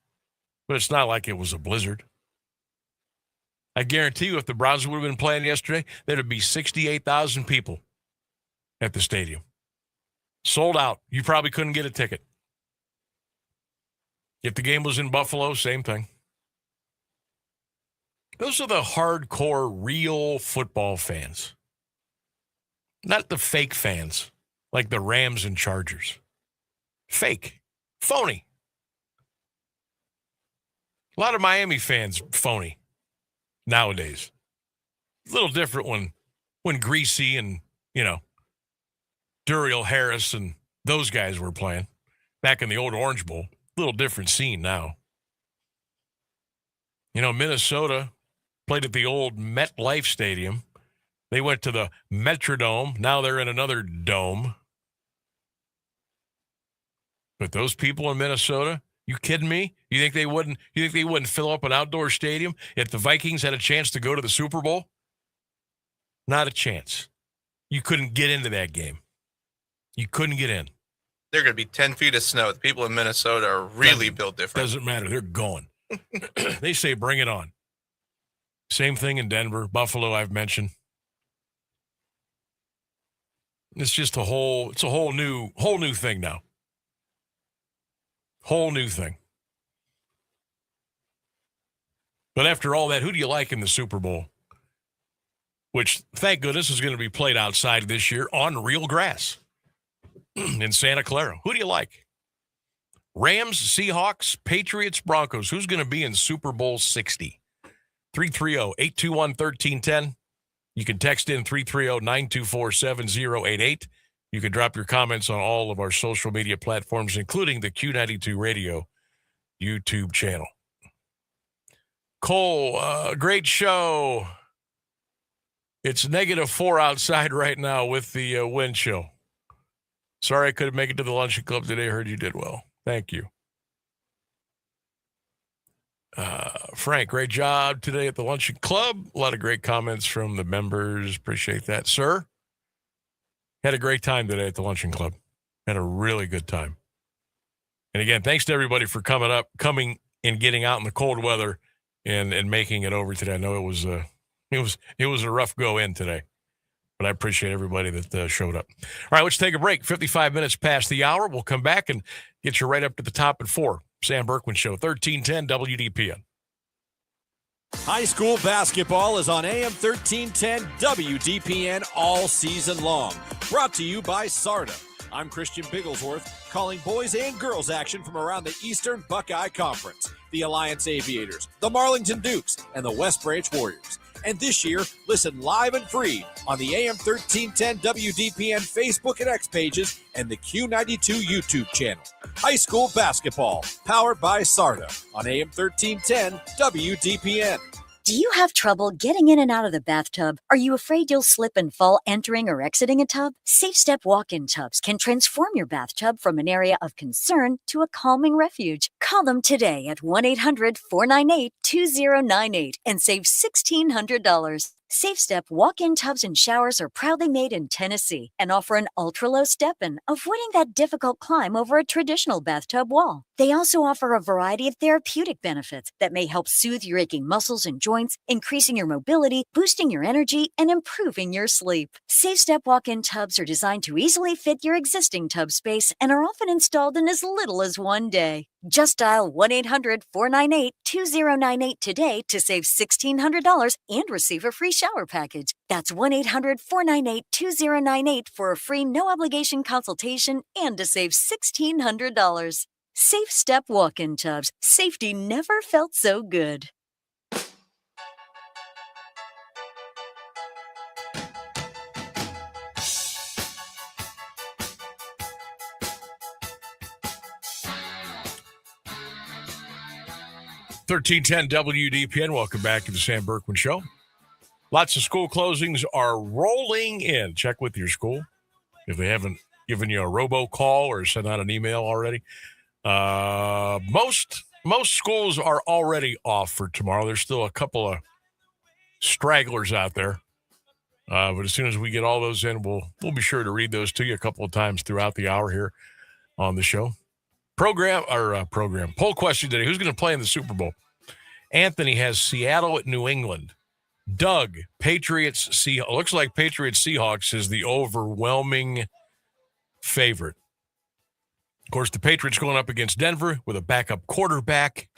but it's not like it was a blizzard. I guarantee you if the Browns would have been playing yesterday, there'd be 68,000 people at the stadium. Sold out. You probably couldn't get a ticket. If the game was in Buffalo, same thing. Those are the hardcore, real football fans. Not the fake fans like the Rams and Chargers. Fake. Phony. A lot of Miami fans, phony nowadays. A little different when Greasy and, Duriel Harris and those guys were playing back in the old Orange Bowl. A little different scene now. Minnesota played at the old MetLife Stadium. They went to the Metrodome. Now they're in another dome. But those people in Minnesota, you kidding me? You think they wouldn't fill up an outdoor stadium if the Vikings had a chance to go to the Super Bowl? Not a chance. You couldn't get into that game. You couldn't get in. They're going to be 10 feet of snow. The people in Minnesota are really built different. Doesn't matter. They're going. They say bring it on. Same thing in Denver. Buffalo, I've mentioned. It's just a whole new thing now. Whole new thing. But after all that, who do you like in the Super Bowl? Which, thank goodness, is going to be played outside this year on real grass in Santa Clara. Who do you like? Rams, Seahawks, Patriots, Broncos. Who's going to be in Super Bowl 60? 330-821-1310. You can text in 330-924-7088. You can drop your comments on all of our social media platforms, including the Q92 Radio YouTube channel. Cole, great show. It's -4 outside right now with the wind chill. Sorry I couldn't make it to the luncheon club today. Heard you did well. Thank you. Frank, great job today at the luncheon club. A lot of great comments from the members. Appreciate that, sir. Had a great time today at the luncheon club. Had a really good time. And again, thanks to everybody for coming and getting out in the cold weather and making it over today. I know it was a rough go in today, but I appreciate everybody that showed up. All right, let's take a break. 55 minutes past the hour. We'll come back and get you right up to the top at 4. Sam Bourquin Show, 1310 WDPN. High school basketball is on AM 1310 WDPN all season long. Brought to you by SARTA. I'm Christian Bigglesworth, calling boys and girls action from around the Eastern Buckeye Conference. the Alliance Aviators, the Marlington Dukes, and the West Branch Warriors. And this year, listen live and free on the AM1310 WDPN Facebook and X pages and the Q92 YouTube channel. High school basketball, powered by SARTA on AM1310 WDPN. Do you have trouble getting in and out of the bathtub? Are you afraid you'll slip and fall entering or exiting a tub? Safe Step walk-in tubs can transform your bathtub from an area of concern to a calming refuge. Call them today at 1-800-498-2098 and save $1,600. Safe Step walk-in tubs and showers are proudly made in Tennessee and offer an ultra-low step-in, avoiding that difficult climb over a traditional bathtub wall. They also offer a variety of therapeutic benefits that may help soothe your aching muscles and joints, increasing your mobility, boosting your energy, and improving your sleep. Safe Step walk-in tubs are designed to easily fit your existing tub space and are often installed in as little as one day. Just dial 1-800-498-2098 today to save $1,600 and receive a free shower package. That's 1-800-498-2098 for a free no-obligation consultation and to save $1,600. Safe Step walk-in tubs. Safety never felt so good. $1310 WDPN. Welcome back to the Sam Bourquin Show. Lots of school closings are rolling in. Check with your school if they haven't given you a robocall or sent out an email already. Most schools are already off for tomorrow. There's still a couple of stragglers out there. But as soon as we get all those in, we'll be sure to read those to you a couple of times throughout the hour here on the show. Poll question today. Who's going to play in the Super Bowl? Anthony has Seattle at New England. Doug, Patriots, Seahawks. Looks like Patriots Seahawks is the overwhelming favorite. Of course, the Patriots going up against Denver with a backup quarterback.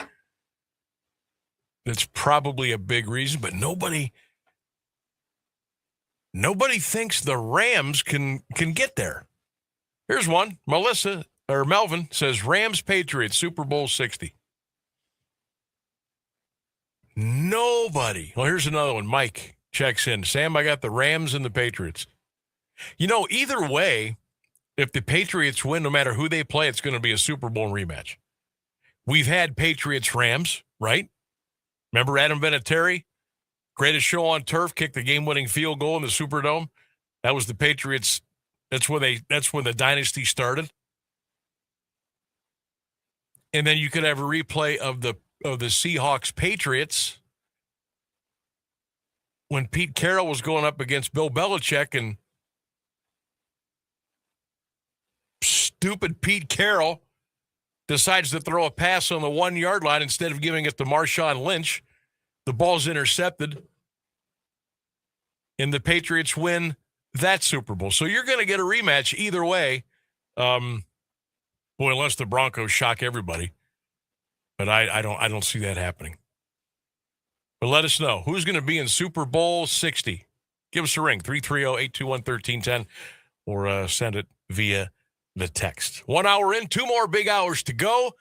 That's probably a big reason, but nobody thinks the Rams can get there. Here's one. Melvin says Rams Patriots Super Bowl 60. Nobody. Well, here's another one. Mike checks in. Sam, I got the Rams and the Patriots. Either way, if the Patriots win, no matter who they play, it's going to be a Super Bowl rematch. We've had Patriots-Rams, right? Remember Adam Vinatieri? Greatest show on turf, kicked the game-winning field goal in the Superdome. That was the Patriots. That's when the dynasty started. And then you could have a replay of the Seahawks Patriots when Pete Carroll was going up against Bill Belichick, and stupid Pete Carroll decides to throw a pass on the 1-yard line instead of giving it to Marshawn Lynch. The ball's intercepted, and the Patriots win that Super Bowl. So you're going to get a rematch either way. Unless the Broncos shock everybody. But I don't see that happening. But let us know. Who's going to be in Super Bowl 60? Give us a ring, 330-821-1310, or send it via the text. 1 hour in, 2 more big hours to go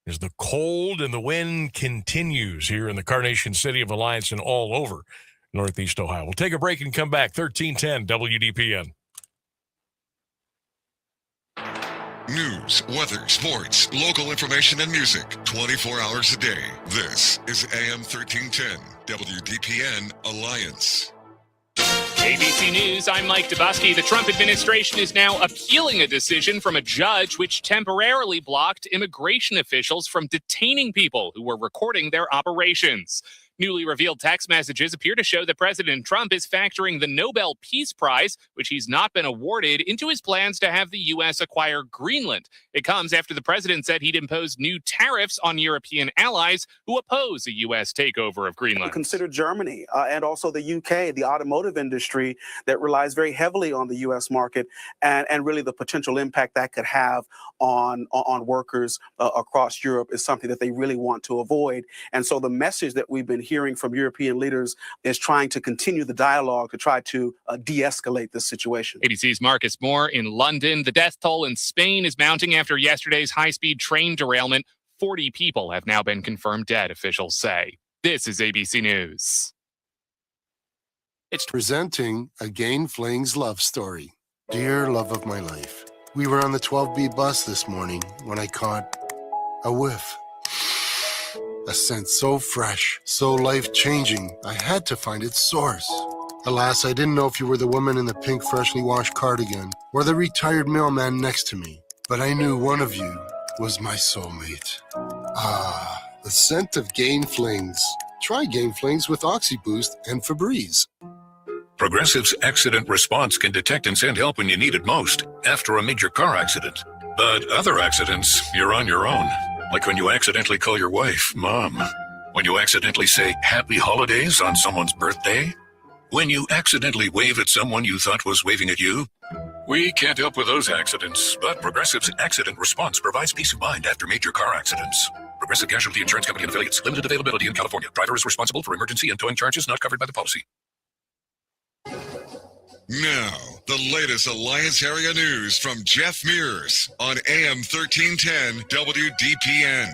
as the cold and the wind continues here in the Carnation City of Alliance and all over Northeast Ohio. We'll take a break and come back. 1310 WDPN. News, weather, sports, local information, and music 24 hours a day. This is AM 1310 WDPN Alliance. ABC News, I'm Mike Dubusky. The Trump administration is now appealing a decision from a judge which temporarily blocked immigration officials from detaining people who were recording their operations. Newly revealed text messages appear to show that President Trump is factoring the Nobel Peace Prize, which he's not been awarded, into his plans to have the U.S. acquire Greenland. It comes after the president said he'd impose new tariffs on European allies who oppose a U.S. takeover of Greenland. Consider Germany and also the UK, the automotive industry that relies very heavily on the U.S. market, and really the potential impact that could have on workers across Europe is something that they really want to avoid. And so the message that we've been hearing from European leaders is trying to continue the dialogue to try to de-escalate this situation. ABC's Marcus Moore in London. The death toll in Spain is mounting after yesterday's high-speed train derailment. 40 people have now been confirmed dead, officials say. This is ABC News. It's presenting a Gain Flings love story. Dear love of my life, we were on the 12B bus this morning when I caught a whiff. A scent so fresh, so life-changing, I had to find its source. Alas, I didn't know if you were the woman in the pink freshly washed cardigan or the retired mailman next to me, but I knew one of you was my soulmate. Ah, the scent of Gain Flings. Try Gain Flings with OxyBoost and Febreze. Progressive's accident response can detect and send help when you need it most, after a major car accident. But other accidents, you're on your own. Like when you accidentally call your wife Mom. When you accidentally say Happy Holidays on someone's birthday. When you accidentally wave at someone you thought was waving at you. We can't help with those accidents, but Progressive's accident response provides peace of mind after major car accidents. Progressive Casualty Insurance Company and Affiliates. Limited availability in California. Driver is responsible for emergency and towing charges not covered by the policy. Now, the latest Alliance area news from Jeff Mears on AM 1310 WDPN.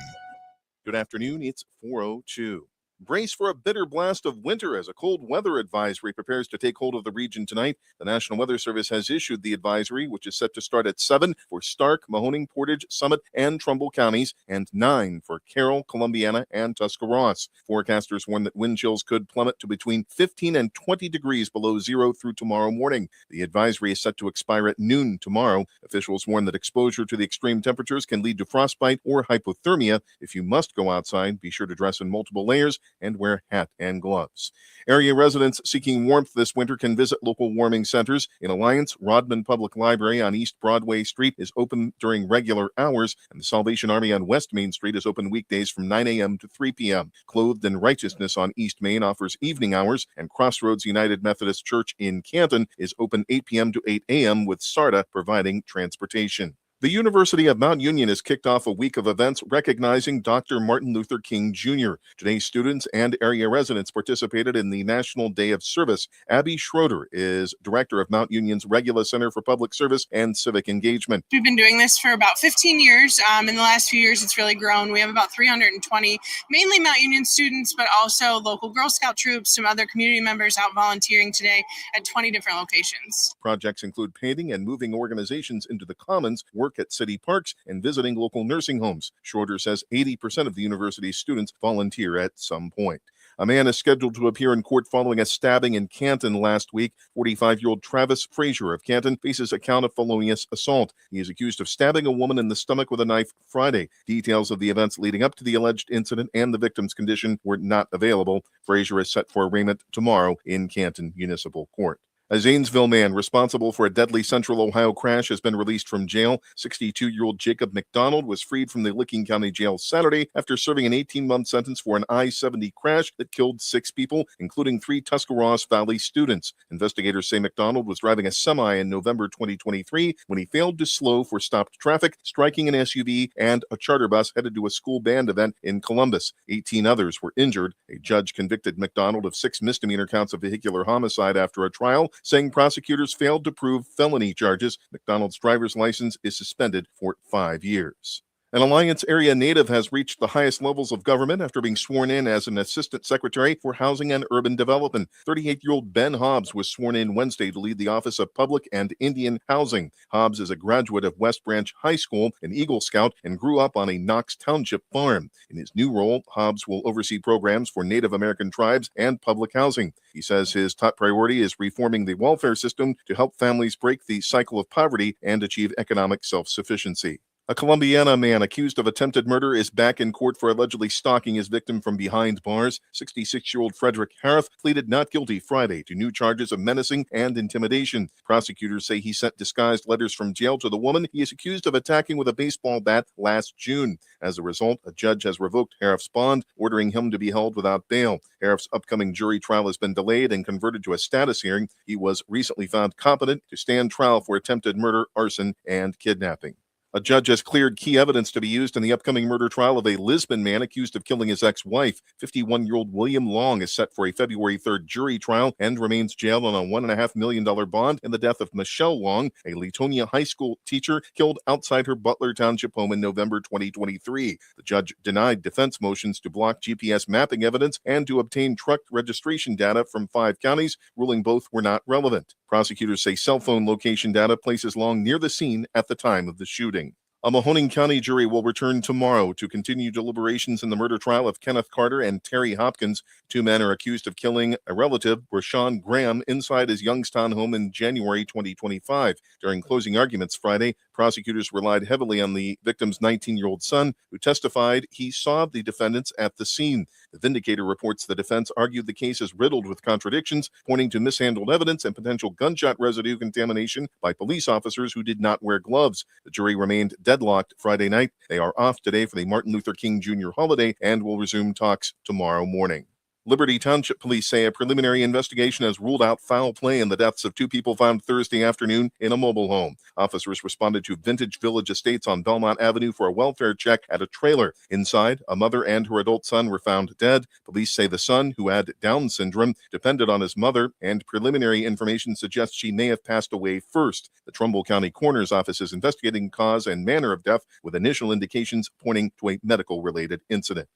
Good afternoon. It's 4:02. Brace for a bitter blast of winter as a cold weather advisory prepares to take hold of the region tonight. The National Weather Service has issued the advisory, which is set to start at 7 for Stark, Mahoning, Portage, Summit, and Trumbull counties, and 9 for Carroll, Columbiana, and Tuscarawas. Forecasters warn that wind chills could plummet to between 15 and 20 degrees below zero through tomorrow morning. The advisory is set to expire at noon tomorrow. Officials warn that exposure to the extreme temperatures can lead to frostbite or hypothermia. If you must go outside, be sure to dress in multiple layers and wear hat and gloves. Area residents seeking warmth this winter can visit local warming centers. In Alliance, Rodman Public Library on East Broadway Street is open during regular hours, and the Salvation Army on West Main Street is open weekdays from 9 a.m. to 3 p.m. Clothed in Righteousness on East Main offers evening hours, and Crossroads United Methodist Church in Canton is open 8 p.m. to 8 a.m. with SARTA providing transportation. The University of Mount Union has kicked off a week of events recognizing Dr. Martin Luther King Jr. Today's students and area residents participated in the National Day of Service. Abby Schroeder is director of Mount Union's Regula Center for Public Service and Civic Engagement. We've been doing this for about 15 years. In the last few years, it's really grown. We have about 320, mainly Mount Union students, but also local Girl Scout troops, some other community members out volunteering today at 20 different locations. Projects include painting and moving organizations into the commons, work at city parks, and visiting local nursing homes. Schroeder says 80% of the university's students volunteer at some point. A man is scheduled to appear in court following a stabbing in Canton last week. 45-year-old Travis Frazier of Canton faces a count of felonious assault. He is accused of stabbing a woman in the stomach with a knife Friday. Details of the events leading up to the alleged incident and the victim's condition were not available. Frazier is set for arraignment tomorrow in Canton Municipal Court. A Zanesville man responsible for a deadly Central Ohio crash has been released from jail. 62-year-old Jacob McDonald was freed from the Licking County Jail Saturday after serving an 18-month sentence for an I-70 crash that killed 6 people, including 3 Tuscarawas Valley students. Investigators say McDonald was driving a semi in November 2023 when he failed to slow for stopped traffic, striking an SUV and a charter bus headed to a school band event in Columbus. 18 others were injured. A judge convicted McDonald of 6 misdemeanor counts of vehicular homicide after a trial, saying prosecutors failed to prove felony charges. McDonald's driver's license is suspended for 5 years. An Alliance area native has reached the highest levels of government after being sworn in as an assistant secretary for housing and urban development. 38-year-old Ben Hobbs was sworn in Wednesday to lead the Office of Public and Indian Housing. Hobbs is a graduate of West Branch High School, an Eagle Scout, and grew up on a Knox Township farm. In his new role, Hobbs will oversee programs for Native American tribes and public housing. He says his top priority is reforming the welfare system to help families break the cycle of poverty and achieve economic self-sufficiency. A Columbiana man accused of attempted murder is back in court for allegedly stalking his victim from behind bars. 66-year-old Frederick Harith pleaded not guilty Friday to new charges of menacing and intimidation. Prosecutors say he sent disguised letters from jail to the woman he is accused of attacking with a baseball bat last June. As a result, a judge has revoked Harith's bond, ordering him to be held without bail. Harith's upcoming jury trial has been delayed and converted to a status hearing. He was recently found competent to stand trial for attempted murder, arson, and kidnapping. A judge has cleared key evidence to be used in the upcoming murder trial of a Lisbon man accused of killing his ex-wife. 51-year-old William Long is set for a February 3rd jury trial and remains jailed on a $1.5 million bond in the death of Michelle Long, a Latonia high school teacher killed outside her Butler Township home in November 2023. The judge denied defense motions to block GPS mapping evidence and to obtain truck registration data from 5 counties, ruling both were not relevant. Prosecutors say cell phone location data places Long near the scene at the time of the shooting. A Mahoning County jury will return tomorrow to continue deliberations in the murder trial of Kenneth Carter and Terry Hopkins. 2 men are accused of killing a relative, Rashawn Graham, inside his Youngstown home in January 2025. During closing arguments Friday, prosecutors relied heavily on the victim's 19-year-old son, who testified he saw the defendants at the scene. The Vindicator reports the defense argued the case is riddled with contradictions, pointing to mishandled evidence and potential gunshot residue contamination by police officers who did not wear gloves. The jury remained deadlocked Friday night. They are off today for the Martin Luther King Jr. holiday and will resume talks tomorrow morning. Liberty Township Police say a preliminary investigation has ruled out foul play in the deaths of 2 people found Thursday afternoon in a mobile home. Officers responded to Vintage Village Estates on Belmont Avenue for a welfare check at a trailer. Inside, a mother and her adult son were found dead. Police say the son, who had Down syndrome, depended on his mother, and preliminary information suggests she may have passed away first. The Trumbull County Coroner's Office is investigating cause and manner of death, with initial indications pointing to a medical-related incident.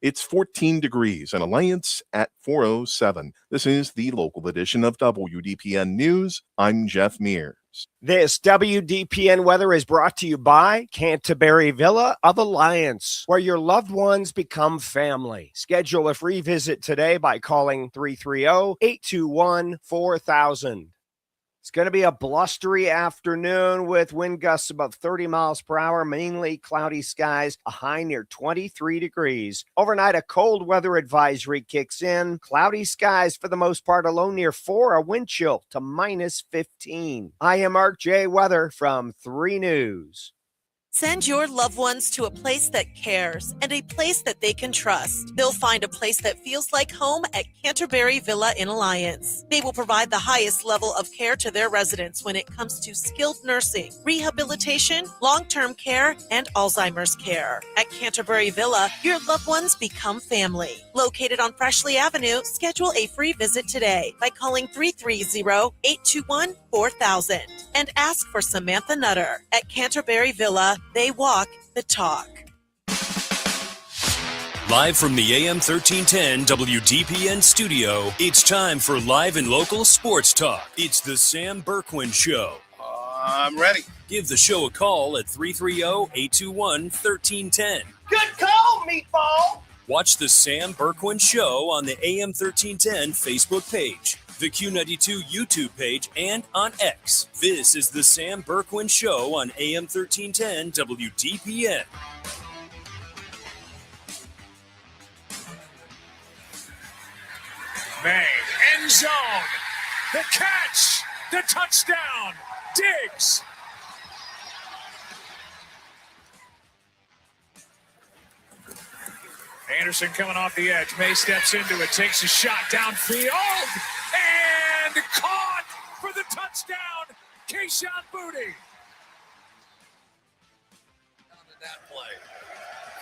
It's 14 degrees and Alliance at 4:07. This is the local edition of WDPN News. I'm Jeff Mears. This WDPN weather is brought to you by Canterbury Villa of Alliance, where your loved ones become family. Schedule a free visit today by calling 330-821-4000. It's going to be a blustery afternoon with wind gusts above 30 miles per hour, mainly cloudy skies, a high near 23 degrees. Overnight, a cold weather advisory kicks in. Cloudy skies for the most part, a low near 4, a wind chill to minus 15. I am Mark J. Weather from 3 News. Send your loved ones to a place that cares and a place that they can trust. They'll find a place that feels like home at Canterbury Villa in Alliance. They will provide the highest level of care to their residents when it comes to skilled nursing, rehabilitation, long-term care, and Alzheimer's care. At Canterbury Villa, your loved ones become family. Located on Freshley Avenue, schedule a free visit today by calling 330-821-4000 and ask for Samantha Nutter. At Canterbury Villa, they walk the talk. Live from the AM1310 WDPN studio, it's time for live and local sports talk. It's the Sam Bourquin Show. I'm ready. Give the show a call at 330-821-1310. Good call, meatball. Watch the Sam Bourquin Show on the AM1310 Facebook page, the Q92 YouTube page, and on X. This is the Sam Bourquin Show on AM1310 WDPN. May, end zone, the catch, the touchdown, Diggs. Anderson coming off the edge. May steps into it, takes a shot downfield, and caught for the touchdown, Kayshon Boutte. That play.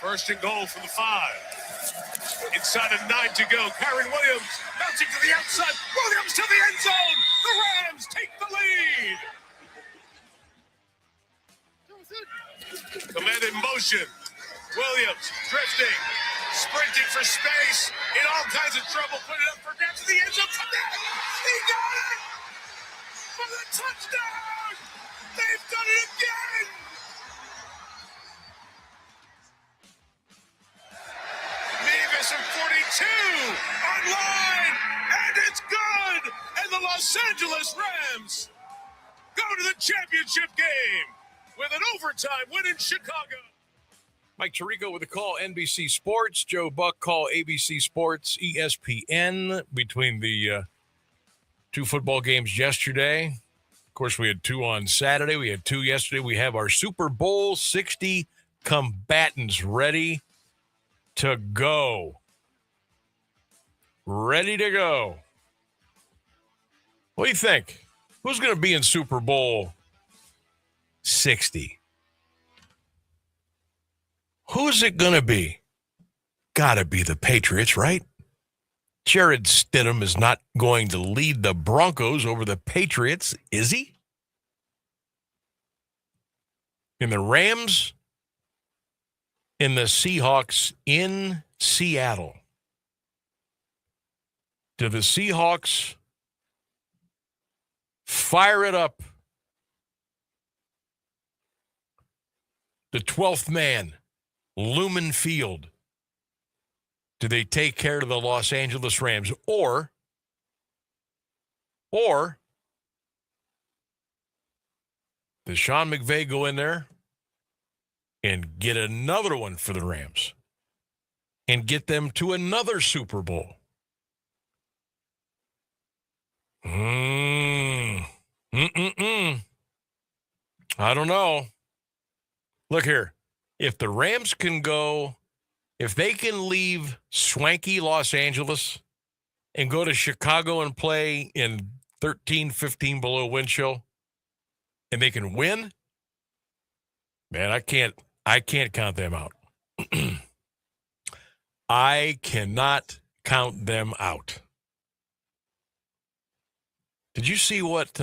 First and goal for the 5. Inside of 9 to go. Kyron Williams bouncing to the outside. Williams to the end zone. The Rams take the lead. Command in motion. Williams drifting, sprinting for space, in all kinds of trouble. Put it up for grabs to the end zone. He got it for the touchdown. They've done it again. Nevis and 42 online, and it's good. And the Los Angeles Rams go to the championship game with an overtime win in Chicago. Mike Tirico with a call, NBC Sports. Joe Buck call, ABC Sports, ESPN, between the 2 football games yesterday. Of course, we had 2 on Saturday. We had 2 yesterday. We have our Super Bowl 60 combatants ready to go. Ready to go. What do you think? Who's going to be in Super Bowl 60? Who's it going to be? Gotta be the Patriots, right? Jared Stidham is not going to lead the Broncos over the Patriots, is he? In the Rams, in the Seahawks in Seattle. Do the Seahawks fire it up? The 12th man, Lumen Field. Do they take care of the Los Angeles Rams? Or does Sean McVay go in there and get another one for the Rams and get them to another Super Bowl? I don't know. Look here. If the Rams can go, if they can leave swanky Los Angeles and go to Chicago and play in 13, 15 below wind chill, and they can win, man, I can't count them out. I cannot count them out. Did you see what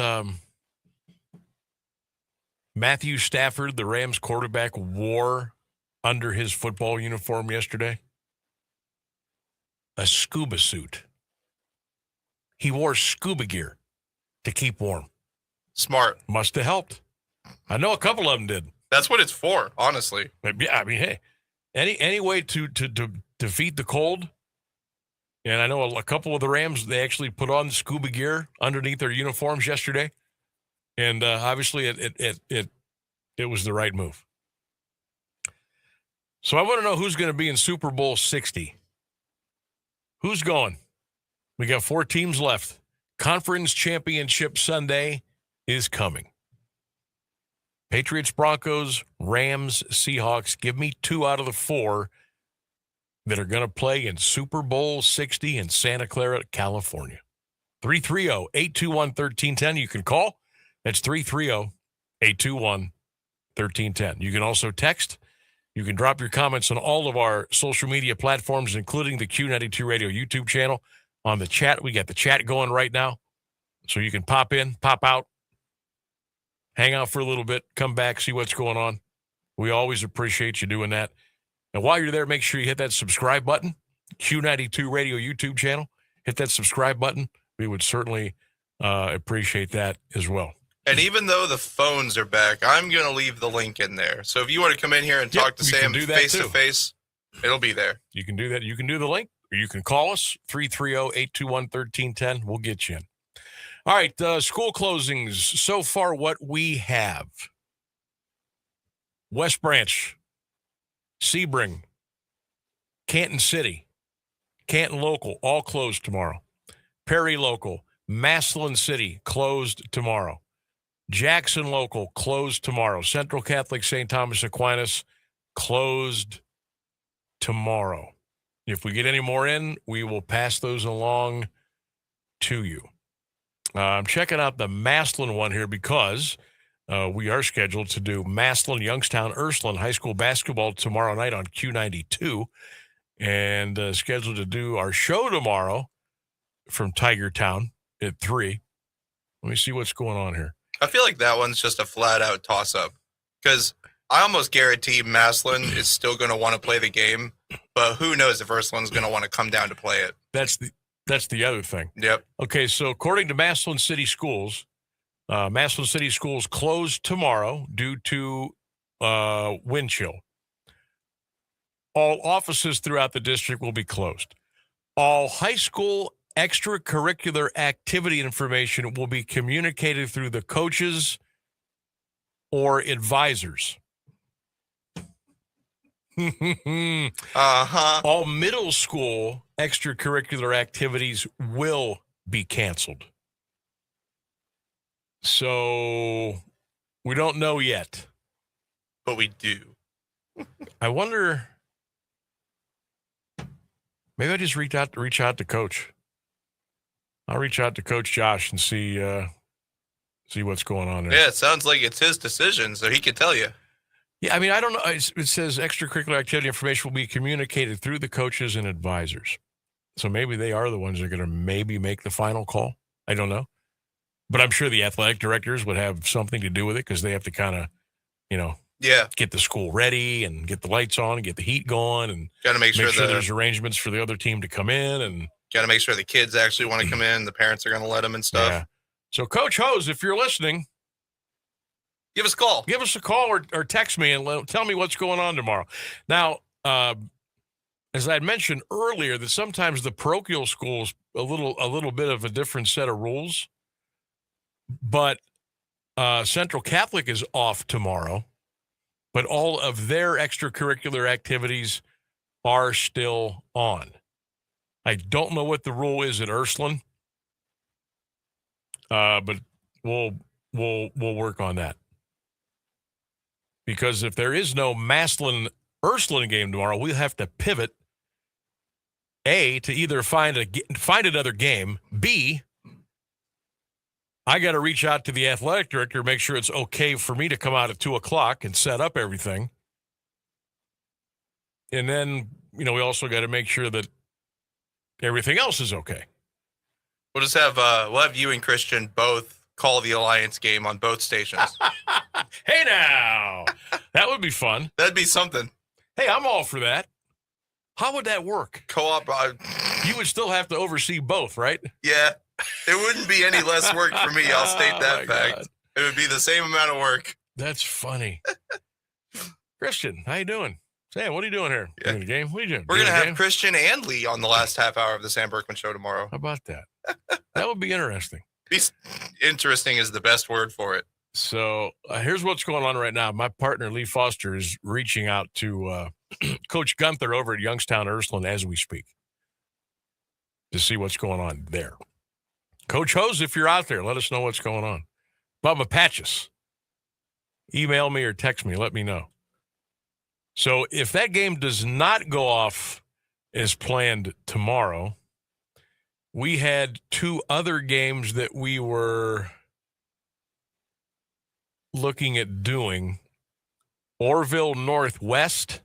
Matthew Stafford, the Rams quarterback, wore under his football uniform yesterday? A scuba suit. He wore scuba gear to keep warm. Smart. Must have helped. I know a couple of them did. That's what it's for, honestly. Yeah, I mean, hey, any way to defeat the cold. And I know a couple of the Rams, they actually put on scuba gear underneath their uniforms yesterday. And obviously it was the right move. So I want to know who's going to be in Super Bowl 60. Who's going? We got 4 teams left. Conference Championship Sunday is coming. Patriots, Broncos, Rams, Seahawks. Give me 2 out of the 4 that are going to play in Super Bowl 60 in Santa Clara, California. 330-821-1310. You can call. That's 330-821-1310. You can also text. You can drop your comments on all of our social media platforms, including the Q92 Radio YouTube channel. On the chat, we got the chat going right now. So you can pop in, pop out, hang out for a little bit, come back, see what's going on. We always appreciate you doing that. And while you're there, make sure you hit that subscribe button, Q92 Radio YouTube channel. Hit that subscribe button. We would certainly appreciate that as well. And even though the phones are back, I'm going to leave the link in there. So if you want to come in here and talk to Sam face-to-face, it'll be there. You can do that. You can do the link, or you can call us, 330-821-1310. We'll get you in. All right, school closings. So far, what we have. West Branch, Sebring, Canton City, Canton Local, all closed tomorrow. Perry Local, Massillon City, closed tomorrow. Jackson Local, closed tomorrow. Central Catholic St. Thomas Aquinas, closed tomorrow. If we get any more in, we will pass those along to you. I'm checking out the Massillon one here because we are scheduled to do Massillon, Youngstown, Ursuline High School basketball tomorrow night on Q92, and scheduled to do our show tomorrow from Tiger Town at 3. Let me see what's going on here. I feel like that one's just a flat-out toss-up because I almost guarantee Massillon is still going to want to play the game, but who knows if Ursuline's going to want to come down to play it. That's the other thing. Yep. Okay, so according to Massillon City Schools closed tomorrow due to wind chill. All offices throughout the district will be closed. All high school extracurricular activity information will be communicated through the coaches or advisors. All middle school extracurricular activities will be canceled. So we don't know yet. But we do. I wonder, maybe I just reach out to Coach. I'll reach out to Coach Josh and see what's going on there. Yeah, it sounds like it's his decision, so he can tell you. Yeah, I mean, I don't know. It says extracurricular activity information will be communicated through the coaches and advisors. So maybe they are the ones that are going to maybe make the final call. I don't know. But I'm sure the athletic directors would have something to do with it because they have to kind of, get the school ready and get the lights on and get the heat going and got to make sure there's arrangements for the other team to come in and got to make sure the kids actually want to come in. The parents are going to let them and stuff. Yeah. So Coach Hose, if you're listening, give us a call. Give us a call or text me and tell me what's going on tomorrow. Now, as I had mentioned earlier, that sometimes the parochial schools a little bit of a different set of rules, but Central Catholic is off tomorrow, but all of their extracurricular activities are still on. I don't know what the rule is at Ursuline, but we'll work on that. Because if there is no Maslin-Ursuline game tomorrow, we'll have to pivot, A, to either find another game, B, I got to reach out to the athletic director, make sure it's okay for me to come out at 2 o'clock and set up everything. And then, we also got to make sure that everything else is okay. We'll just have we'll have you and Christian both call the Alliance game on both stations. Hey now, that would be fun. That'd be something. Hey, I'm all for that. How would that work? Co-op. You would still have to oversee both, right? Yeah, it wouldn't be any less work for me. I'll state that fact. God. It would be the same amount of work. That's funny. Christian, how you doing? Sam, what are you doing here? Yeah. You in the game? What are you doing? We're going to have Christian and Lee on the last half hour of the Sam Bourquin Show tomorrow. How about that? That would be interesting. Interesting is the best word for it. So here's what's going on right now. My partner, Lee Foster, is reaching out to Coach Gunther over at Youngstown Ursuline as we speak to see what's going on there. Coach Hose, if you're out there, let us know what's going on. Bubba Patches, email me or text me. Let me know. So if that game does not go off as planned tomorrow, we had 2 other games that we were looking at doing. Orville Northwest,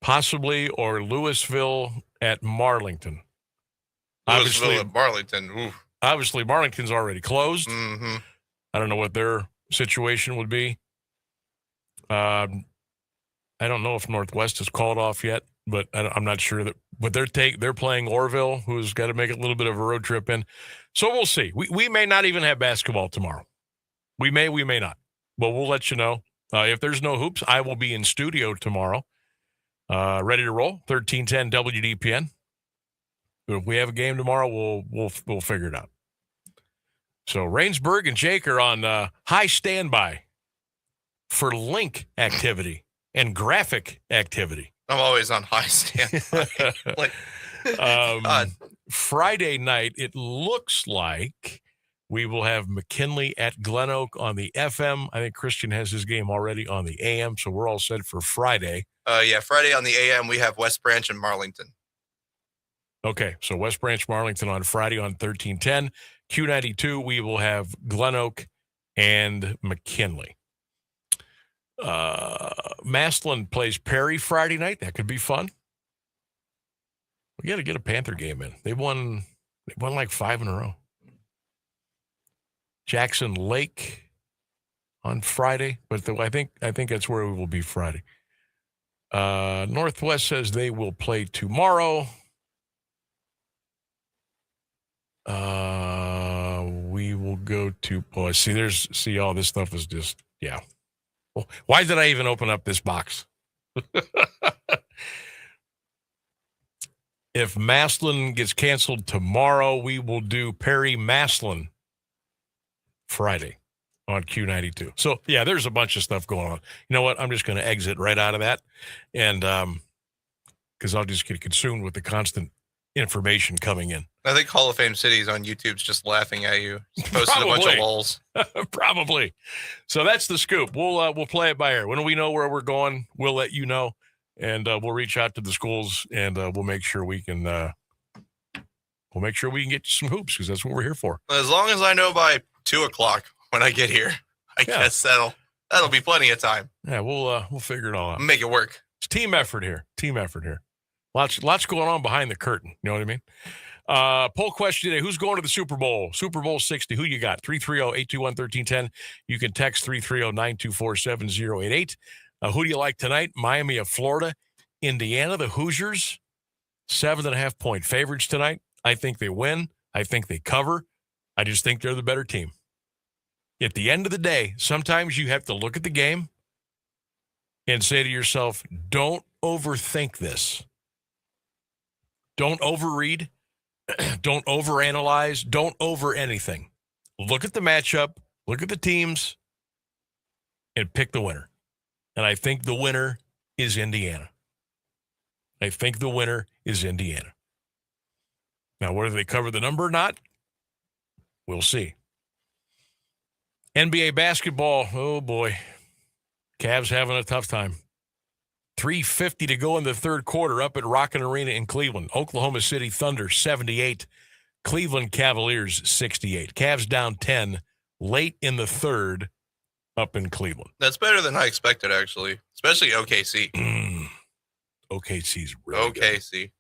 possibly, or Louisville at Marlington. Louisville at Marlington. Ooh. Obviously, Marlington's already closed. Mm-hmm. I don't know what their situation would be. I don't know if Northwest has called off yet, but I'm not sure that. But they're playing Orville, who's got to make a little bit of a road trip in. So we'll see. We may not even have basketball tomorrow. We may not. But we'll let you know. If there's no hoops, I will be in studio tomorrow, ready to roll. 1310 WDPN. If we have a game tomorrow, we'll figure it out. So Rainsburg and Jake are on high standby for link activity and graphic activity. I'm always on high standby. Friday night, it looks like we will have McKinley at Glen Oak on the FM. I think Christian has his game already on the AM, so we're all set for Friday. Friday on the AM, we have West Branch and Marlington. Okay, so West Branch, Marlington on Friday on 1310. Q92, we will have Glen Oak and McKinley. Maslin plays Perry Friday night. That could be fun. We got to get a Panther game in. They won like 5 in a row. Jackson Lake on Friday, but I think that's where we will be Friday. Northwest says they will play tomorrow. We will go to see all this stuff is just, yeah. Well, why did I even open up this box? If Maslin gets canceled tomorrow, we will do Perry Maslin Friday on Q92. So, yeah, there's a bunch of stuff going on. You know what? I'm just going to exit right out of that. And because I'll just get consumed with the constant information coming in. I think Hall of Fame Cities on YouTube's just laughing at you. He's posted a bunch of lulls. Probably. So that's the scoop. We'll play it by ear. When we know where we're going, we'll let you know, and we'll reach out to the schools, and we'll make sure we can get you some hoops, because that's what we're here for. As long as I know by 2 o'clock when I get here, I guess that'll That'll be plenty of time. Yeah, we'll figure it all out. Make it work. It's team effort here. Lots going on behind the curtain. You know what I mean? Poll question today: who's going to the Super Bowl? Super Bowl 60. Who you got? 330-821-1310. You can text 330-924-7088. Who do you like tonight? Miami of Florida, Indiana, the Hoosiers, 7.5-point favorites tonight. I think they win. I think they cover. I just think they're the better team. At the end of the day, sometimes you have to look at the game and say to yourself, don't overthink this. Don't overread. Don't overanalyze. Don't over anything. Look at the matchup. Look at the teams and pick the winner. And I think the winner is Indiana. Now, whether they cover the number or not, we'll see. NBA basketball, oh boy. Cavs having a tough time. 3:50 to go in the third quarter up at Rocket Arena in Cleveland. Oklahoma City Thunder, 78. Cleveland Cavaliers, 68. Cavs down 10 late in the third up in Cleveland. That's better than I expected, actually, especially OKC. OKC's really OKC.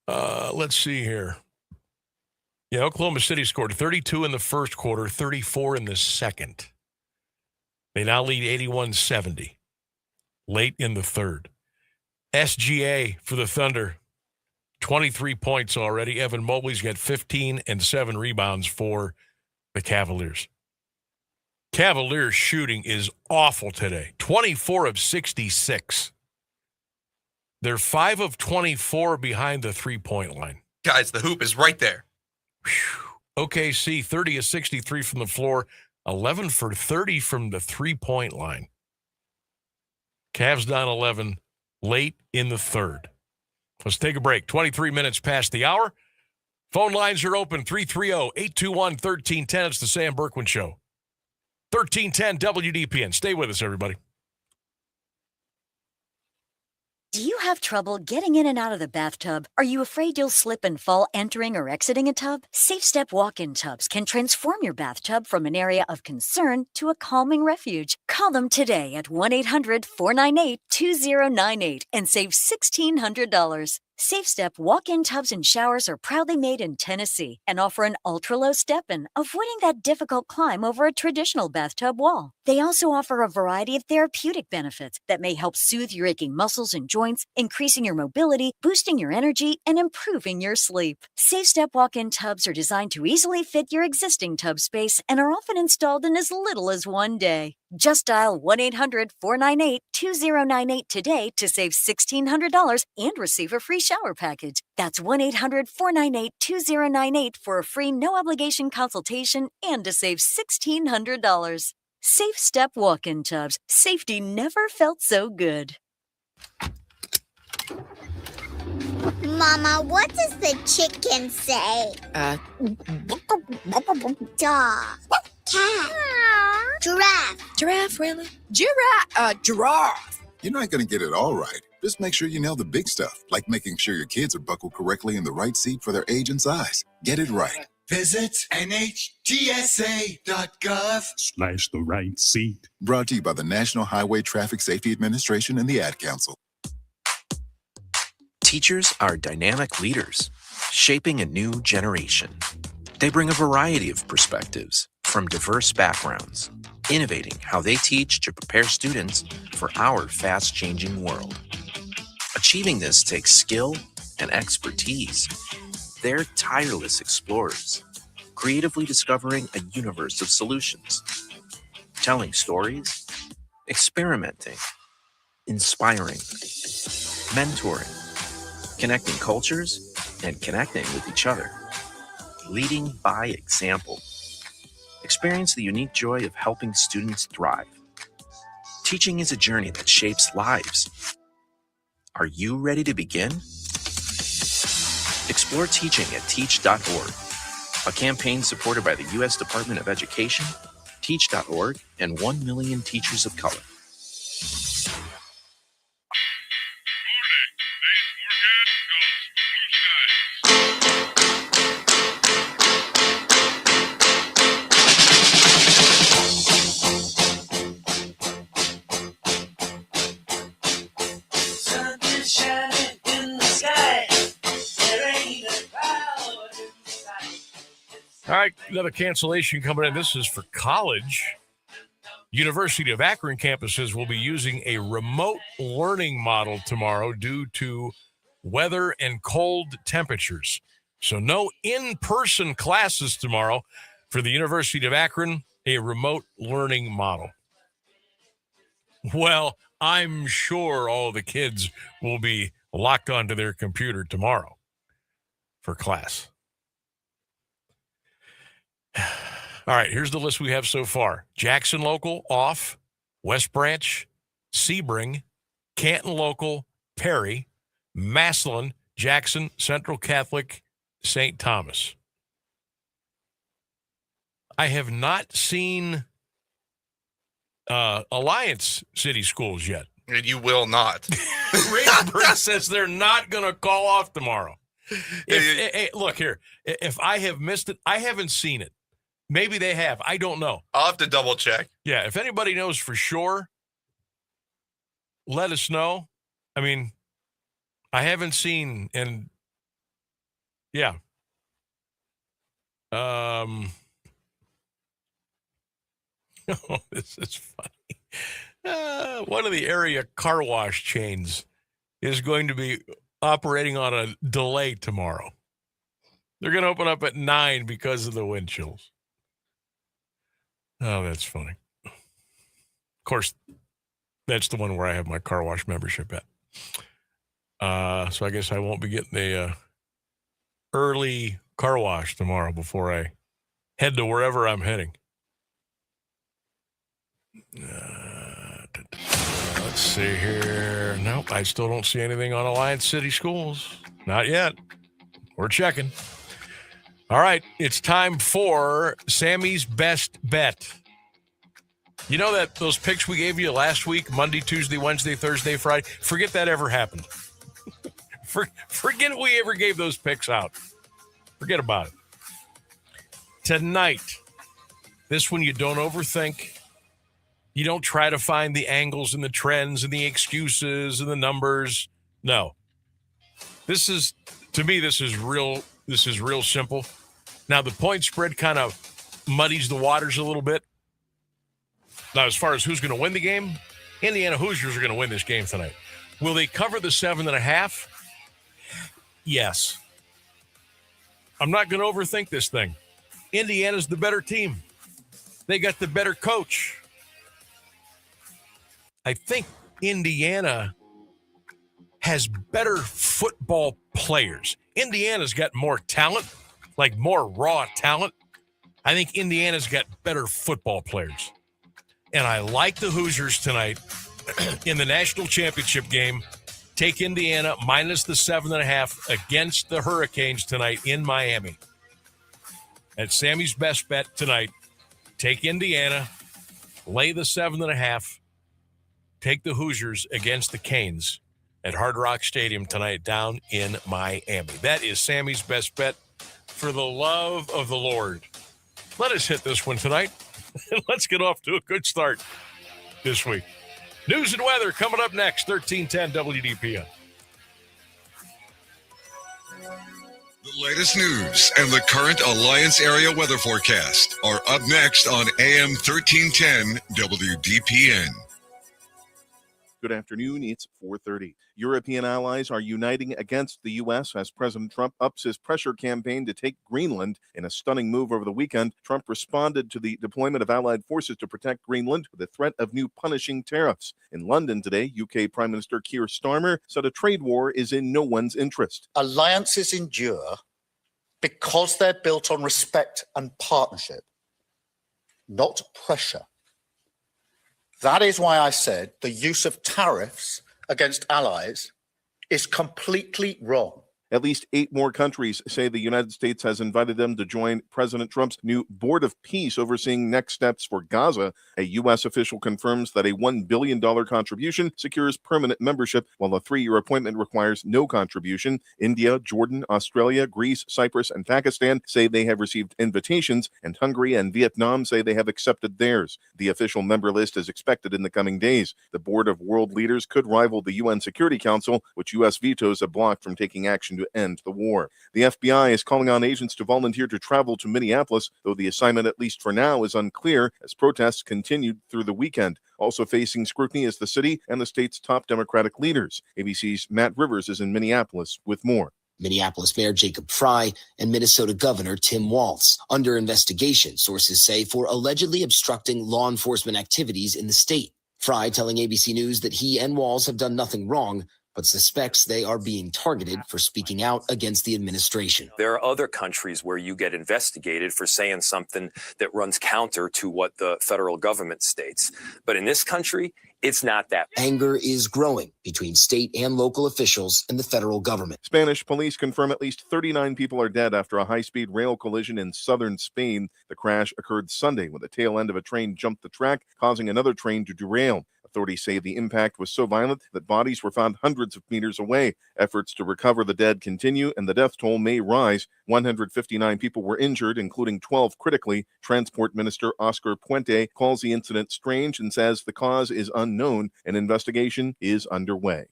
Good. Let's see here. Yeah, Oklahoma City scored 32 in the first quarter, 34 in the second. They now lead 81-70 late in the third. SGA for the Thunder, 23 points already. Evan Mobley's got 15 and 7 rebounds for the Cavaliers. Cavaliers shooting is awful today. 24 of 66. They're 5 of 24 behind the three-point line. Guys, the hoop is right there. OKC, 30 of 63 from the floor, 11 for 30 from the three-point line. Cavs down 11 late in the third. Let's take a break. 23 minutes past the hour. Phone lines are open, 330-821-1310. It's the Sam Bourquin Show. 1310 WDPN. Stay with us, everybody. Do you have trouble getting in and out of the bathtub? Are you afraid you'll slip and fall entering or exiting a tub? Safe Step walk-in tubs can transform your bathtub from an area of concern to a calming refuge. Call them today at 1-800-498-2098 and save $1,600. Safe Step walk-in tubs and showers are proudly made in Tennessee and offer an ultra-low step-in, avoiding that difficult climb over a traditional bathtub wall. They also offer a variety of therapeutic benefits that may help soothe your aching muscles and joints, increasing your mobility, boosting your energy, and improving your sleep. Safe Step walk-in tubs are designed to easily fit your existing tub space and are often installed in as little as one day. Just dial 1-800-498-2098 today to save $1,600 and receive a free shower package. That's 1-800-498-2098 for a free no-obligation consultation and to save $1,600. Safe Step walk-in tubs. Safety never felt so good. Mama, what does the chicken say? Dog. Cat. Giraffe. Giraffe, really? Giraffe. You're not going to get it all right. Just make sure you nail the big stuff, like making sure your kids are buckled correctly in the right seat for their age and size. Get it right. Visit NHTSA.gov/the right seat. Brought to you by the National Highway Traffic Safety Administration and the Ad Council. Teachers are dynamic leaders, shaping a new generation. They bring a variety of perspectives from diverse backgrounds, innovating how they teach to prepare students for our fast-changing world. Achieving this takes skill and expertise. They're tireless explorers, creatively discovering a universe of solutions, telling stories, experimenting, inspiring, mentoring, connecting cultures, and connecting with each other, leading by example. Experience the unique joy of helping students thrive. Teaching is a journey that shapes lives. Are you ready to begin? Explore teaching at teach.org, a campaign supported by the U.S. Department of Education, teach.org, and 1 million teachers of color. All right, another cancellation coming in. This is for college. University of Akron campuses will be using a remote learning model tomorrow due to weather and cold temperatures. So no in-person classes tomorrow for the University of Akron, a remote learning model. Well, I'm sure all the kids will be locked onto their computer tomorrow for class. All right, here's the list we have so far. Jackson Local, off. West Branch, Sebring, Canton Local, Perry, Massillon, Jackson, Central Catholic, St. Thomas. I have not seen Alliance City Schools yet. And you will not. Ravenburg says they're not going to call off tomorrow. Hey, look here. If I have missed it, I haven't seen it. Maybe they have. I don't know. I'll have to double check. Yeah, if anybody knows for sure, let us know. I mean, I haven't seen, and yeah. Oh, this is funny. One of the area car wash chains is going to be operating on a delay tomorrow. They're going to open up at 9 because of the wind chills. Oh, that's funny. Of course, that's the one where I have my car wash membership at. So I guess I won't be getting a early car wash tomorrow before I head to wherever I'm heading. Let's see here. Nope, I still don't see anything on Alliance City Schools. Not yet. We're checking. All right, it's time for Sammy's Best Bet. You know that those picks we gave you last week, Monday, Tuesday, Wednesday, Thursday, Friday? Forget that ever happened. Forget we ever gave those picks out. Forget about it. Tonight, this one you don't overthink. You don't try to find the angles and the trends and the excuses and the numbers. No. This is, to me, this is real simple. Now, the point spread kind of muddies the waters a little bit. Now, as far as who's going to win the game, Indiana Hoosiers are going to win this game tonight. Will they cover the 7.5? Yes. I'm not going to overthink this thing. Indiana's the better team. They got the better coach. I think Indiana has better football players. Indiana's got more talent, like more raw talent. I think Indiana's got better football players. And I like the Hoosiers tonight in the national championship game. Take Indiana minus the 7.5 against the Hurricanes tonight in Miami. That's Sammy's Best Bet tonight. Take Indiana, lay the 7.5, take the Hoosiers against the Canes at Hard Rock Stadium tonight down in Miami. That is Sammy's Best Bet. For the love of the Lord, let us hit this one tonight. Let's get off to a good start this week. News and weather coming up next, 1310 WDPN. The latest news and the current Alliance area weather forecast are up next on AM 1310 WDPN. Good afternoon. It's 4:30. European allies are uniting against the U.S. as President Trump ups his pressure campaign to take Greenland. In a stunning move over the weekend, Trump responded to the deployment of allied forces to protect Greenland with the threat of new punishing tariffs. In London today, UK Prime Minister Keir Starmer said a trade war is in no one's interest. Alliances endure because they're built on respect and partnership, not pressure. That is why I said the use of tariffs against allies is completely wrong. At least 8 more countries say the United States has invited them to join President Trump's new Board of Peace overseeing next steps for Gaza. A U.S. official confirms that a $1 billion contribution secures permanent membership, while a 3-year appointment requires no contribution. India, Jordan, Australia, Greece, Cyprus, and Pakistan say they have received invitations, and Hungary and Vietnam say they have accepted theirs. The official member list is expected in the coming days. The Board of World Leaders could rival the UN Security Council, which U.S. vetoes have blocked from taking action to end the war. The FBI is calling on agents to volunteer to travel to Minneapolis, though the assignment, at least for now, is unclear as protests continued through the weekend. Also facing scrutiny is the city and the state's top Democratic leaders. ABC's Matt Rivers is in Minneapolis with more. Minneapolis Mayor Jacob Fry and Minnesota Governor Tim Walz under investigation, sources say, for allegedly obstructing law enforcement activities in the state. Fry telling ABC News that he and Walz have done nothing wrong, but suspects they are being targeted for speaking out against the administration. There are other countries where you get investigated for saying something that runs counter to what the federal government states. But in this country, it's not that. Anger is growing between state and local officials and the federal government. Spanish police confirm at least 39 people are dead after a high-speed rail collision in southern Spain. The crash occurred Sunday when the tail end of a train jumped the track, causing another train to derail. Authorities say the impact was so violent that bodies were found hundreds of meters away. Efforts to recover the dead continue, and the death toll may rise. 159 people were injured, including 12 critically. Transport Minister Oscar Puente calls the incident strange and says the cause is unknown. An investigation is underway.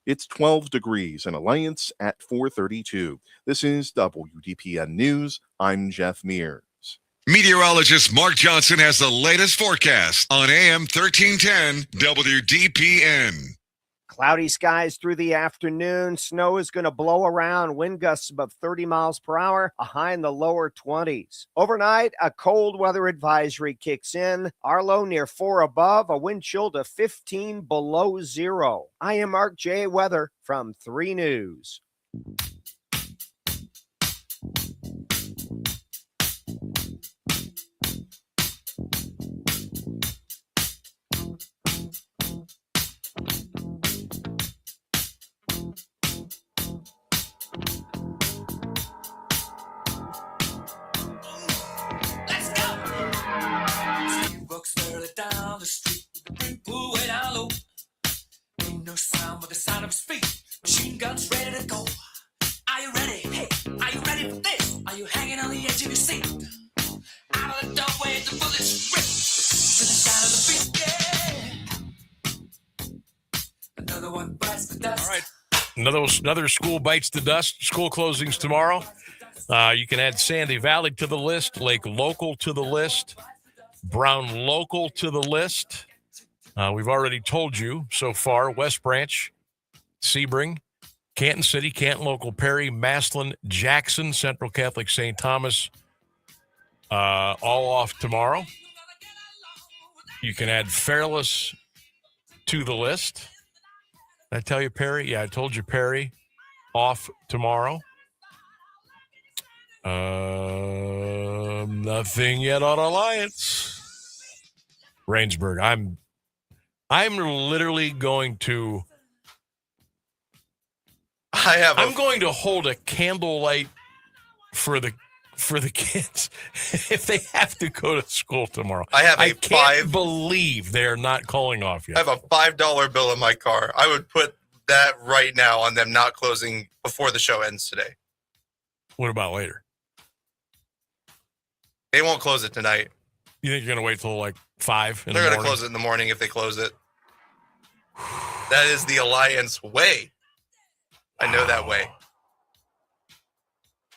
It's 12 degrees in Alliance at 4:32. This is WDPN News. I'm Jeff Mears. Meteorologist Mark Johnson has the latest forecast on AM 1310 WDPN. Cloudy skies through the afternoon. Snow is going to blow around. Wind gusts above 30 miles per hour, a high in the lower 20s. Overnight, a cold weather advisory kicks in. Our low near 4 above, a wind chill to 15 below zero. I am Mark J. Weather from 3 News. Down the street with the brim pulled way down low. Ain't no sound but the sound of his feet. Machine guns ready to go. Are you ready? Hey, are you ready for this? Are you hanging on the edge of your seat? Out of the doorway, the bullets rip to the sound of the beat. Yeah. Another one bites the dust. All right. Another school bites the dust. School closings tomorrow. You can add Sandy Valley to the list, Lake Local to the list, Brown Local to the list. We've already told you so far, West Branch, Sebring, Canton City, Canton Local, Perry, Maslin, Jackson, Central Catholic, St. Thomas, all off tomorrow. You can add Fairless to the list. Did I tell you Perry? Yeah, I told you Perry, off tomorrow. Nothing yet on Alliance. Rainsburg. I'm literally going to. I'm going to hold a candlelight for the kids if they have to go to school tomorrow. I can't believe they're not calling off yet. I have a $5 bill in my car. I would put that right now on them not closing before the show ends today. What about later? They won't close it tonight. You think you're going to wait till like 5 in the morning? They're going to close it in the morning if they close it. That is the Alliance way. I know that way.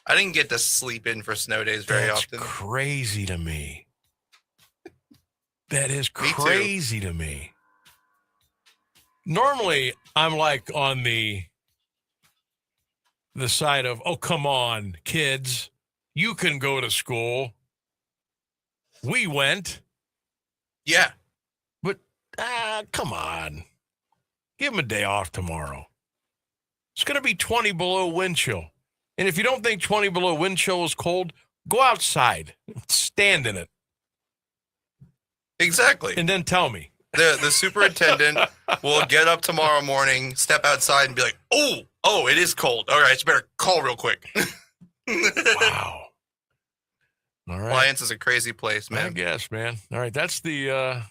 I didn't get to sleep in for snow days very often. That's crazy to me. That is crazy to me. Normally, I'm like on the side of, oh, come on, kids. You can go to school. We went. Yeah. But, come on. Give them a day off tomorrow. It's going to be 20 below wind chill. And if you don't think 20 below wind chill is cold, go outside. Stand in it. Exactly. And then tell me. The superintendent will get up tomorrow morning, step outside, and be like, oh, it is cold. All right, you better call real quick. Wow. All right. Alliance is a crazy place, man. I guess, man. All right, that's the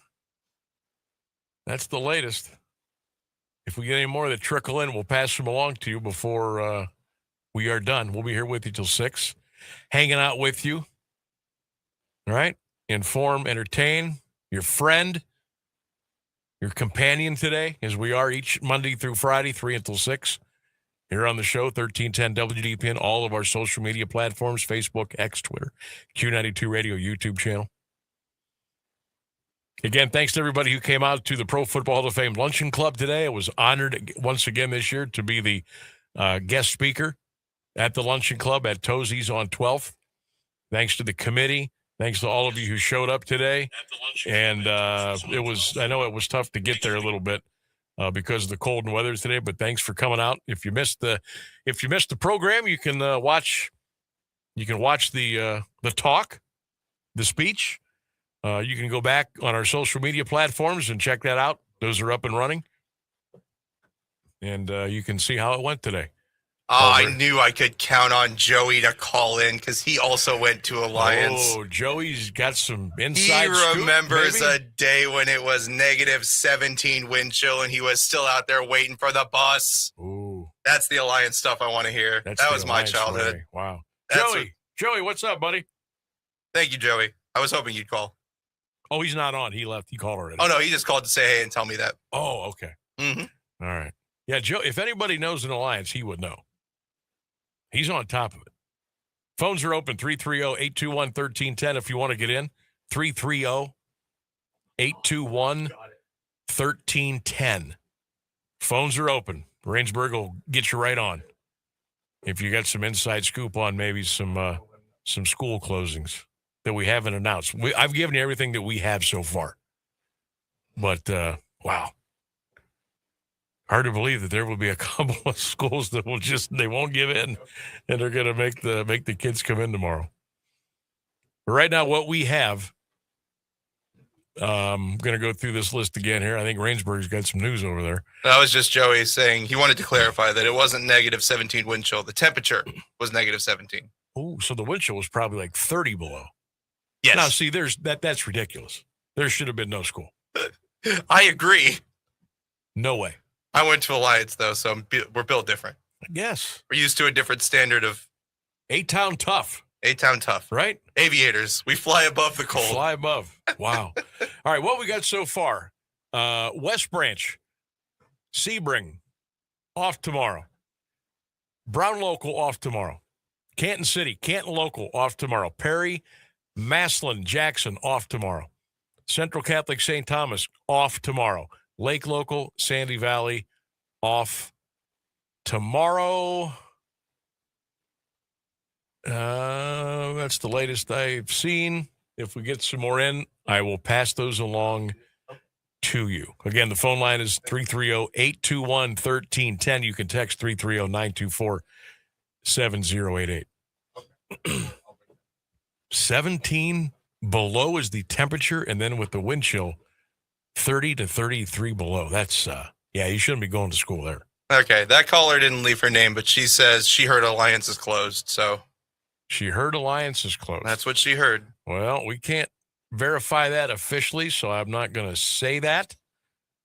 latest. If we get any more that trickle in, we'll pass them along to you before we are done. We'll be here with you till 6, hanging out with you. All right? Inform, entertain, your friend, your companion today, as we are each Monday through Friday, 3 until 6. here on the show, 1310 WDPN, all of our social media platforms, Facebook, X, Twitter, Q92 Radio, YouTube channel. Again, thanks to everybody who came out to the Pro Football Hall of Fame Luncheon Club today. I was honored once again this year to be the guest speaker at the Luncheon Club at Tozzi's on 12th. Thanks to the committee. Thanks to all of you who showed up today. And I know it was tough to get there a little bit because of the cold and weather today, but thanks for coming out. If you missed the program, you can watch the talk, the speech. You can go back on our social media platforms and check that out. Those are up and running. And you can see how it went today. I knew I could count on Joey to call in because he also went to Alliance. Oh, Joey's got some inside scoop, He remembers maybe? a day when it was negative 17 wind chill and he was still out there waiting for the bus. Ooh. That's the Alliance stuff I want to hear. That was my childhood. Way. Wow. That's Joey, what's up, buddy? Thank you, Joey. I was hoping you'd call. Oh, he's not on. He left. He called already. Oh, no, he just called to say hey and tell me that. Oh, okay. Mm-hmm. All right. Yeah, Joe, if anybody knows an Alliance, he would know. He's on top of it. Phones are open, 330-821-1310 if you want to get in. 330-821-1310. Phones are open. Rainsburg will get you right on. If you got some inside scoop on maybe some school closings that we haven't announced. I've given you everything that we have so far. But, wow. Hard to believe that there will be a couple of schools that they won't give in, and they're going to make the kids come in tomorrow. But right now, what we have, I'm going to go through this list again here. I think Rainsburg's got some news over there. That was just Joey saying he wanted to clarify that it wasn't negative 17 wind chill. The temperature was negative 17. Oh, so the wind chill was probably like 30 below. Yes. Now, see, that's ridiculous. There should have been no school. I agree. No way. I went to Alliance, though, so we're built different. Yes. We're used to a different standard of... A-Town tough. A-Town tough. Right? Aviators. We fly above the cold. Fly above. Wow. All right, what we got so far? West Branch, Sebring, off tomorrow. Brown Local, off tomorrow. Canton City, Canton Local, off tomorrow. Perry, Maslin, Jackson, off tomorrow. Central Catholic St. Thomas, off tomorrow. Lake Local, Sandy Valley, off tomorrow. That's the latest I've seen. If we get some more in, I will pass those along to you. Again, the phone line is 330-821-1310. You can text 330-924-7088. 17 below is the temperature, and then with the wind chill, 30 to 33 below. That's, you shouldn't be going to school there. Okay, that caller didn't leave her name, but she says she heard Alliance is closed, so. She heard Alliance is closed. That's what she heard. Well, we can't verify that officially, so I'm not going to say that.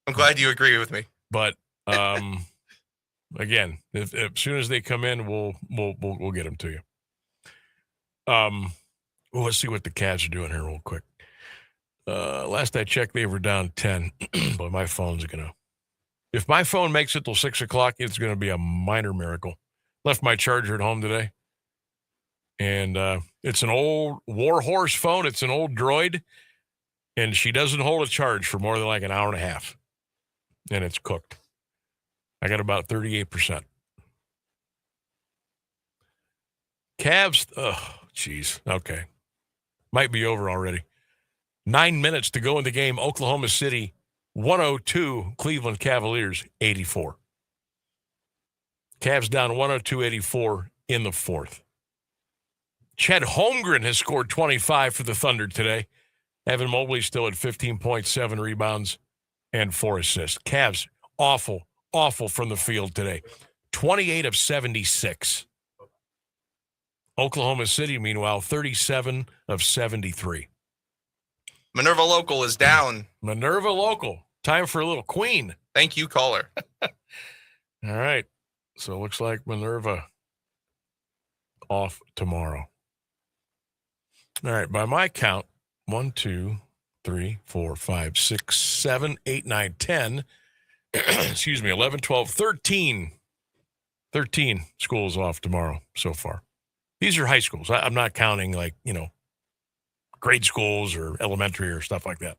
I'm glad you agree with me. But, again, if as soon as they come in, we'll get them to you. Let's see what the Cavs are doing here real quick. Last I checked, they were down 10, but my phone's if my phone makes it till 6 o'clock, it's going to be a minor miracle. Left my charger at home today, and it's an old Warhorse phone. It's an old Droid, and she doesn't hold a charge for more than like an hour and a half, and it's cooked. I got about 38%. Cavs, jeez, okay. Might be over already. 9 minutes to go in the game. Oklahoma City, 102. Cleveland Cavaliers, 84. Cavs down 102-84 in the fourth. Chet Holmgren has scored 25 for the Thunder today. Evan Mobley still at 15.7 rebounds and 4 assists. Cavs, awful from the field today. 28 of 76. Oklahoma City, meanwhile, 37 of 73. Minerva Local is down. Minerva Local. Time for a little Queen. Thank you, caller. All right. So it looks like Minerva off tomorrow. All right. By my count, 1, 2, 3, 4, 5, 6, 7, 8, 9, 10. Excuse me, 11, 12, 13 13 schools off tomorrow so far. These are high schools. I'm not counting grade schools or elementary or stuff like that.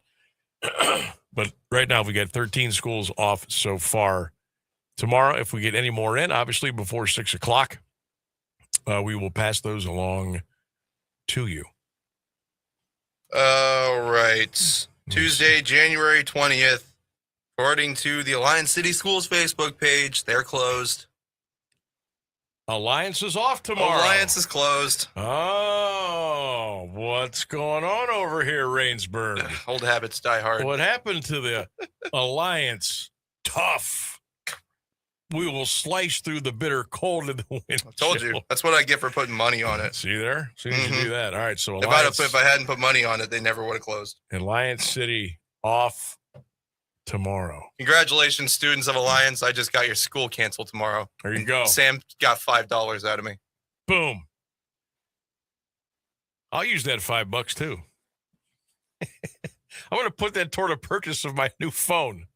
But right now we got 13 schools off so far. Tomorrow, if we get any more in, obviously before 6 o'clock, we will pass those along to you. All right. Tuesday, January 20th. According to the Alliance City Schools Facebook page, they're closed. Alliance is off tomorrow. Alliance is closed. Oh, what's going on over here, Rainsburg? Old habits die hard. What happened to the Alliance? Tough. We will slice through the bitter cold in the wind. I told you. That's what I get for putting money on it. See there? As soon as you do that. All right, so if I hadn't put money on it, they never would have closed. Alliance City off tomorrow. Congratulations, students of Alliance. I just got your school canceled tomorrow. There you go. Sam got $5 out of me. Boom. I'll use that $5 too. I'm going to put that toward a purchase of my new phone.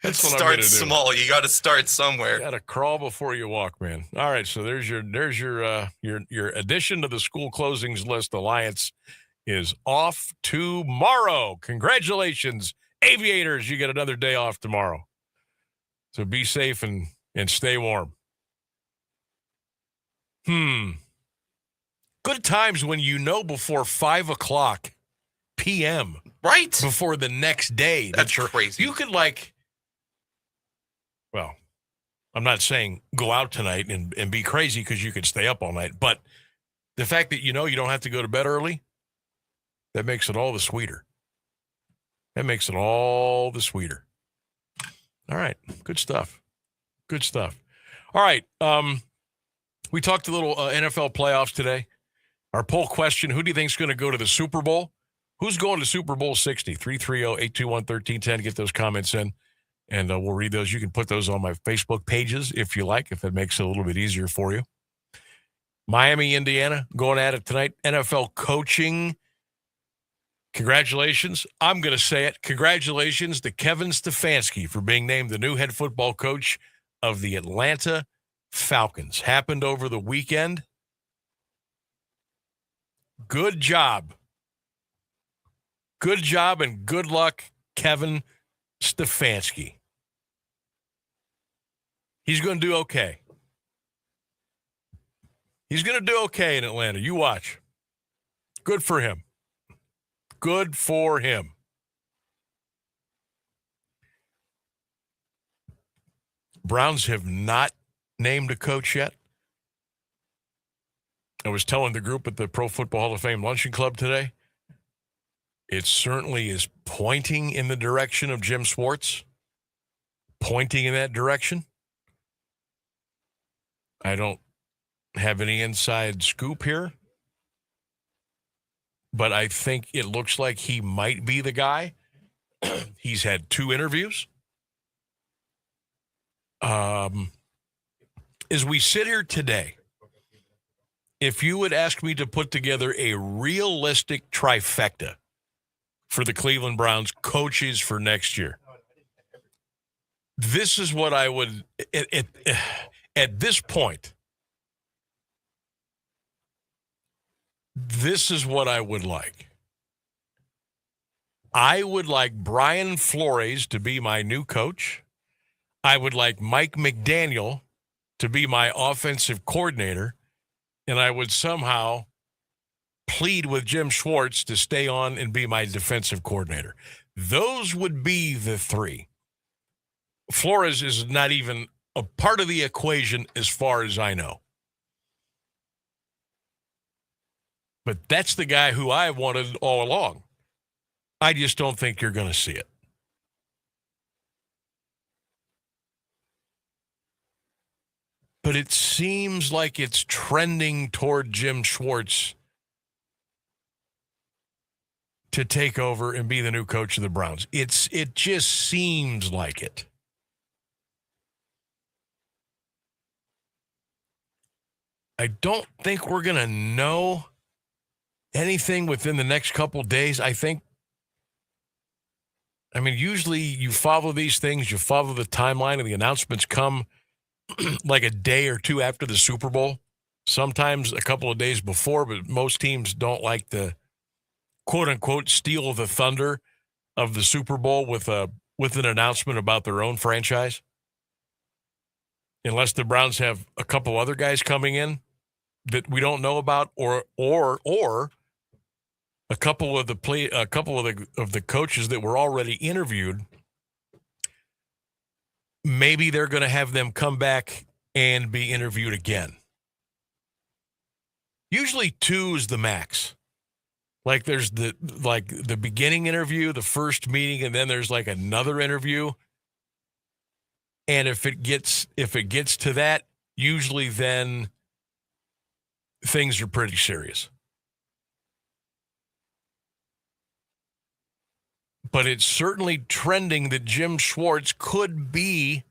That's what I'm going to do. Start small. You got to start somewhere. You got to crawl before you walk, man. All right, so there's your addition to the school closings list. Alliance is off tomorrow. Congratulations, Aviators. You get another day off tomorrow. So be safe and stay warm. Good times when before 5 o'clock p.m. Right. Before the next day. That's crazy. You could well, I'm not saying go out tonight and be crazy because you could stay up all night. But the fact that you don't have to go to bed early, that makes it all the sweeter. That makes it all the sweeter. All right. Good stuff. Good stuff. All right. We talked a little NFL playoffs today. Our poll question, who do you think is going to go to the Super Bowl? Who's going to Super Bowl 60? 330-821-1310. Get those comments in, and we'll read those. You can put those on my Facebook pages if you like, if it makes it a little bit easier for you. Miami, Indiana, going at it tonight. NFL coaching. Congratulations. I'm going to say it. Congratulations to Kevin Stefanski for being named the new head football coach of the Atlanta Falcons. Happened over the weekend. Good job. Good job and good luck, Kevin Stefanski. He's going to do okay. He's going to do okay in Atlanta. You watch. Good for him. Good for him. Browns have not named a coach yet. I was telling the group at the Pro Football Hall of Fame Luncheon Club today, it certainly is pointing in the direction of Jim Schwartz, pointing in that direction. I don't have any inside scoop here, but I think it looks like he might be the guy. He's had 2 interviews. As we sit here today, if you would ask me to put together a realistic trifecta for the Cleveland Browns coaches for next year, this is what I would, at this point, this is what I would like. I would like Brian Flores to be my new coach. I would like Mike McDaniel to be my offensive coordinator. And I would somehow plead with Jim Schwartz to stay on and be my defensive coordinator. Those would be the 3. Flores is not even a part of the equation as far as I know. But that's the guy who I wanted all along. I just don't think you're going to see it. But it seems like it's trending toward Jim Schwartz to take over and be the new coach of the Browns. It just seems like it. I don't think we're going to know anything within the next couple days. Usually you follow these things, you follow the timeline, and the announcements come like a day or two after the Super Bowl, sometimes a couple of days before, but most teams don't like to, quote-unquote, steal the thunder of the Super Bowl with an announcement about their own franchise. Unless the Browns have a couple other guys coming in that we don't know about, or a couple of the coaches that were already interviewed. Maybe they're going to have them come back and be interviewed again. Usually 2 is the max. Like there's the beginning interview, the first meeting, and then there's like another interview. And if it gets to that, usually then things are pretty serious. But it's certainly trending that Jim Schwartz could be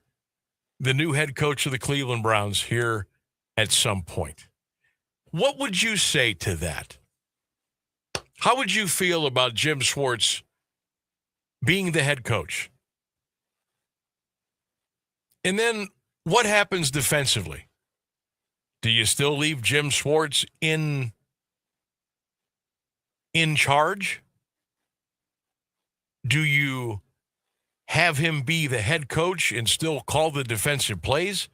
the new head coach of the Cleveland Browns here at some point. What would you say to that? How would you feel about Jim Schwartz being the head coach? And then what happens defensively? Do you still leave Jim Schwartz in charge? Do you have him be the head coach and still call the defensive plays,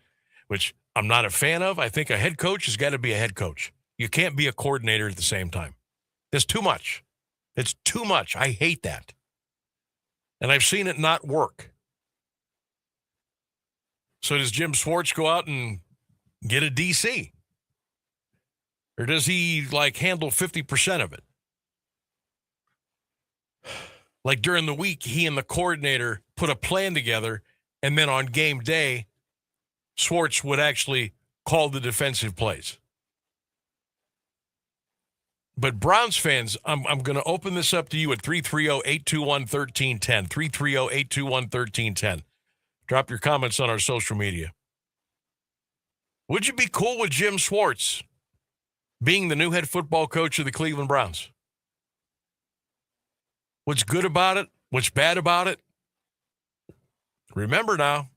which I'm not a fan of? I think a head coach has got to be a head coach. You can't be a coordinator at the same time. That's too much. It's too much. I hate that. And I've seen it not work. So does Jim Schwartz go out and get a DC? Or does he handle 50% of it? Like during the week, he and the coordinator put a plan together, and then on game day, Schwartz would actually call the defensive plays. But Browns fans, I'm going to open this up to you at 330-821-1310, 330-821-1310. Drop your comments on our social media. Would you be cool with Jim Schwartz being the new head football coach of the Cleveland Browns? What's good about it? What's bad about it? Remember now,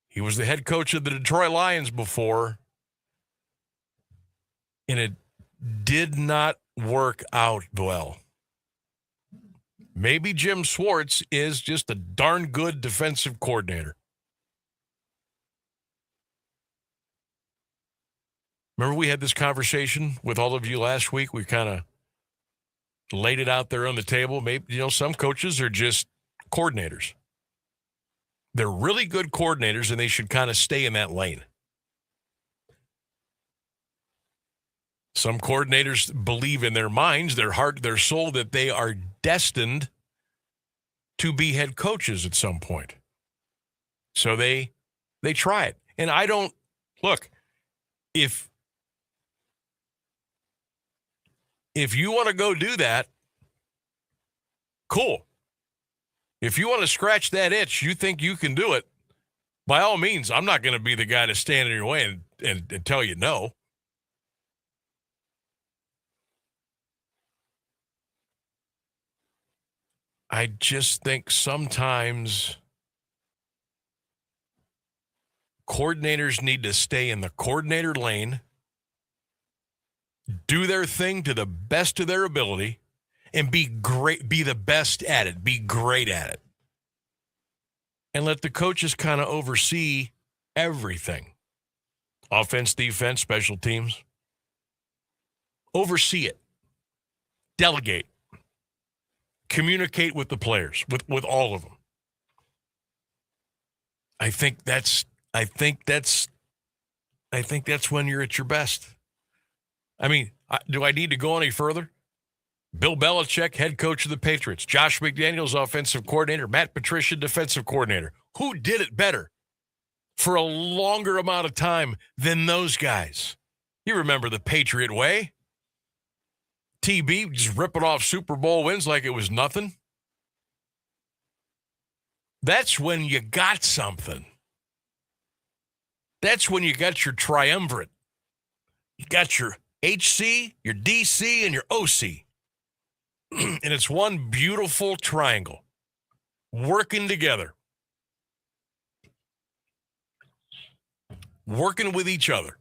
he was the head coach of the Detroit Lions before, and it did not work out well. Maybe Jim Schwartz is just a darn good defensive coordinator. Remember we had this conversation with all of you last week? We kind of laid it out there on the table. Maybe, some coaches are just coordinators. They're really good coordinators, and they should kind of stay in that lane. Some coordinators believe in their minds, their heart, their soul, that they are destined to be head coaches at some point. So they try it. And I don't, look, if you want to go do that, cool. If you want to scratch that itch, you think you can do it, by all means, I'm not going to be the guy to stand in your way and tell you no. I just think sometimes coordinators need to stay in the coordinator lane, do their thing to the best of their ability, and be the best at it, be great at it. And let the coaches kind of oversee everything. Offense, defense, special teams. Oversee it. Delegate. Communicate with the players, with all of them. I think that's when you're at your best. I mean, do I need to go any further? Bill Belichick, head coach of the Patriots. Josh McDaniels, offensive coordinator. Matt Patricia, defensive coordinator. Who did it better for a longer amount of time than those guys? You remember the Patriot way. TB just ripping off Super Bowl wins like it was nothing. That's when you got something. That's when you got your triumvirate. You got your HC, your DC, and your OC. And it's one beautiful triangle working together. working with each other,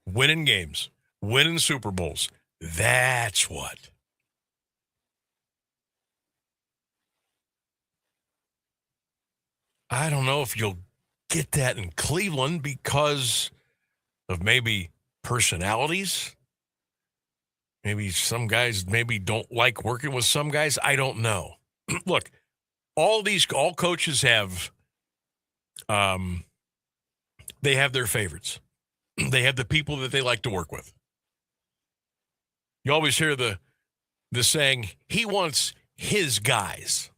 winning games, winning Super Bowls. That's what. I don't know if you'll get that in Cleveland because of maybe personalities. Maybe some guys maybe don't like working with some guys. I don't know. Look, all coaches have, they have their favorites. They have the people that they like to work with. You always hear the saying, he wants his guys.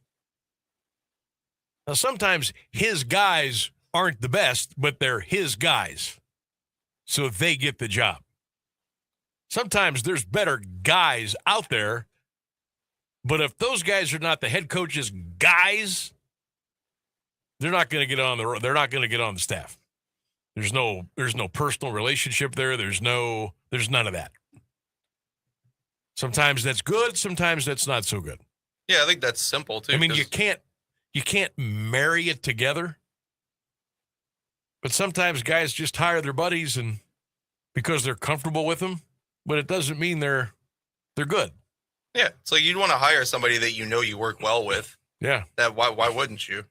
Now, sometimes his guys aren't the best, but they're his guys. So they get the job. Sometimes there's better guys out there, but if those guys are not the head coach's guys, they're not going to get on the staff. There's no personal relationship there. There's none of that. Sometimes that's good, sometimes that's not so good. Yeah, I think that's simple too. I mean, you can't marry it together. But sometimes guys just hire their buddies and because they're comfortable with them, but it doesn't mean they're good. Yeah, so you'd want to hire somebody that you know you work well with. Yeah. Why wouldn't you?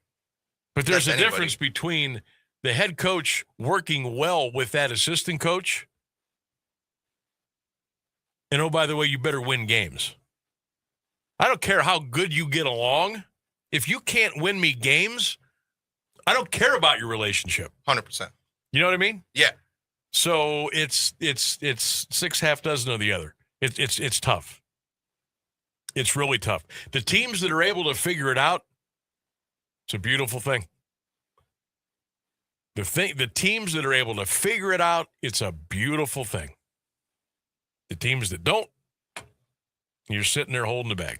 But there's a difference between the head coach working well with that assistant coach and, oh, by the way, you better win games. I don't care how good you get along. If you can't win me games, I don't care about your relationship. 100%. You know what I mean? Yeah. So it's six half dozen of the other. It's tough. It's really tough. The teams that are able to figure it out, it's a beautiful thing. The teams that are able to figure it out, it's a beautiful thing. The teams that don't, you're sitting there holding the bag.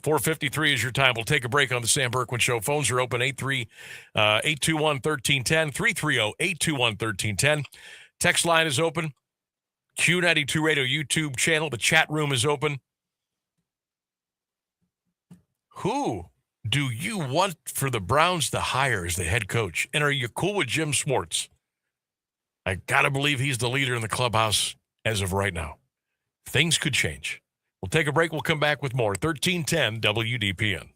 4:53 is your time. We'll take a break on the Sam Bourquin Show. Phones are open, 821-1310, 330-821-1310. Text line is open. Q92 Radio YouTube channel. The chat room is open. Who do you want for the Browns to hire as the head coach? And are you cool with Jim Schwartz? I got to believe he's the leader in the clubhouse as of right now. Things could change. We'll take a break. We'll come back with more. 1310 WDPN.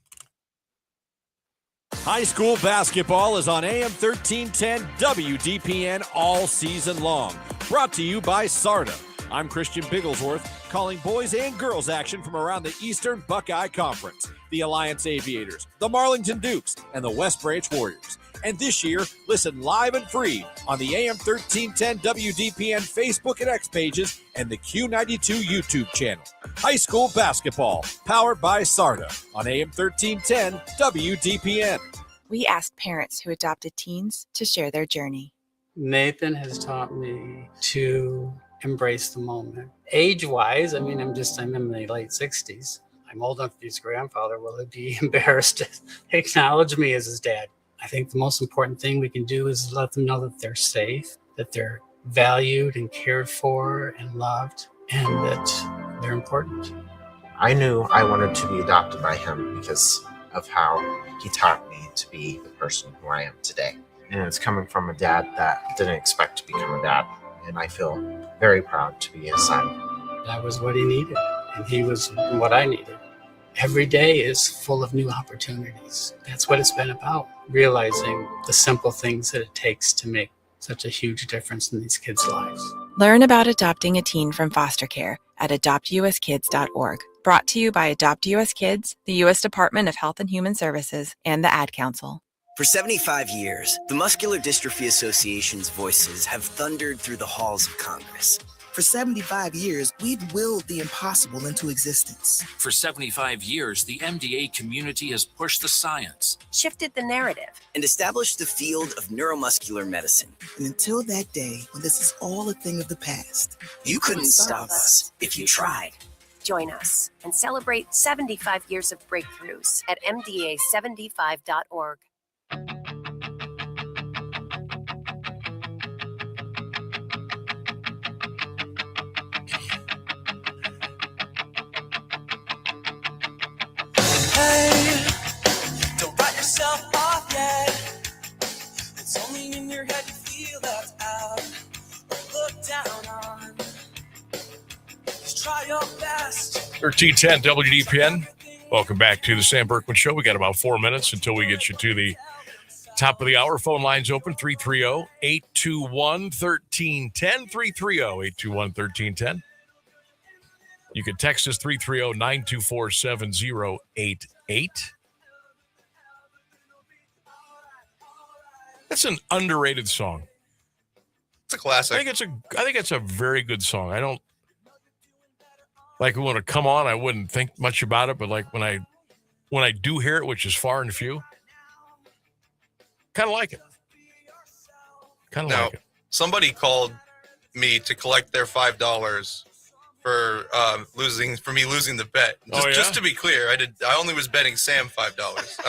High school basketball is on AM 1310 WDPN all season long. Brought to you by SARTA. I'm Christian Bigglesworth, calling boys and girls action from around the Eastern Buckeye Conference, the Alliance Aviators, the Marlington Dukes, and the West Branch Warriors. And this year, listen live and free on the AM 1310 WDPN Facebook and X pages and the Q92 YouTube channel. High school basketball, powered by SARTA on AM 1310 WDPN. We asked parents who adopted teens to share their journey. Nathan has taught me to embrace the moment. Age-wise, I'm in my late 60s. I'm old enough to be his grandfather. Will he be embarrassed to acknowledge me as his dad? I think the most important thing we can do is let them know that they're safe, that they're valued and cared for and loved, and that they're important. I knew I wanted to be adopted by him because of how he taught me to be the person who I am today. And it's coming from a dad that didn't expect to become a dad. And I feel very proud to be his son. That was what he needed, and he was what I needed. Every day is full of new opportunities. That's what it's been about, realizing the simple things that it takes to make such a huge difference in these kids' lives. Learn about adopting a teen from foster care at adoptuskids.org. Brought to you by Adopt US Kids, the U.S. Department of Health and Human Services, and the Ad Council. For 75 years, the Muscular Dystrophy Association's voices have thundered through the halls of Congress. For 75 years, we've willed the impossible into existence. For 75 years, the MDA community has pushed the science, shifted the narrative, and established the field of neuromuscular medicine. And until that day, when this is all a thing of the past, you couldn't stop us if you tried. Join us and celebrate 75 years of breakthroughs at MDA75.org. Hey, don't write yourself off yet. It's only in your head you feel. feel left out or looked down on. Just try your best. 1310 WDPN. Welcome back to the Sam Bourquin Show. We got about 4 minutes until we get you to the top of the hour. Phone lines open 330-821-1310. 330-821-1310. You can text us 330-924-7088. That's an underrated song. It's a classic. I think it's a very good song. I don't like when it come on, I wouldn't think much about it, but like when I do hear it, which is far and few, kind of like it. Kind of Now, like it. somebody called me to collect their $5 for me losing the bet. Just to be clear, I only was betting Sam $5. I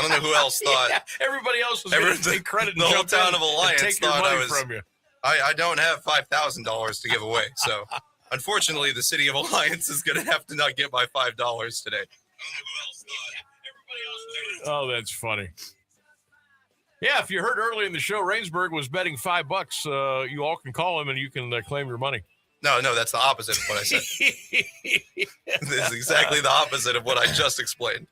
don't know who else thought. Yeah, everybody else was going to take credit. The whole town of Alliance take your thought money I was. from you. I don't have $5,000 to give away, so unfortunately, the city of Alliance is going to have to not get my $5 today. Oh, that's funny. Yeah, if you heard early in the show, Rainsburg was betting $5. You all can call him and you can claim your money. No, that's the opposite of what I said. This is exactly the opposite of what I just explained.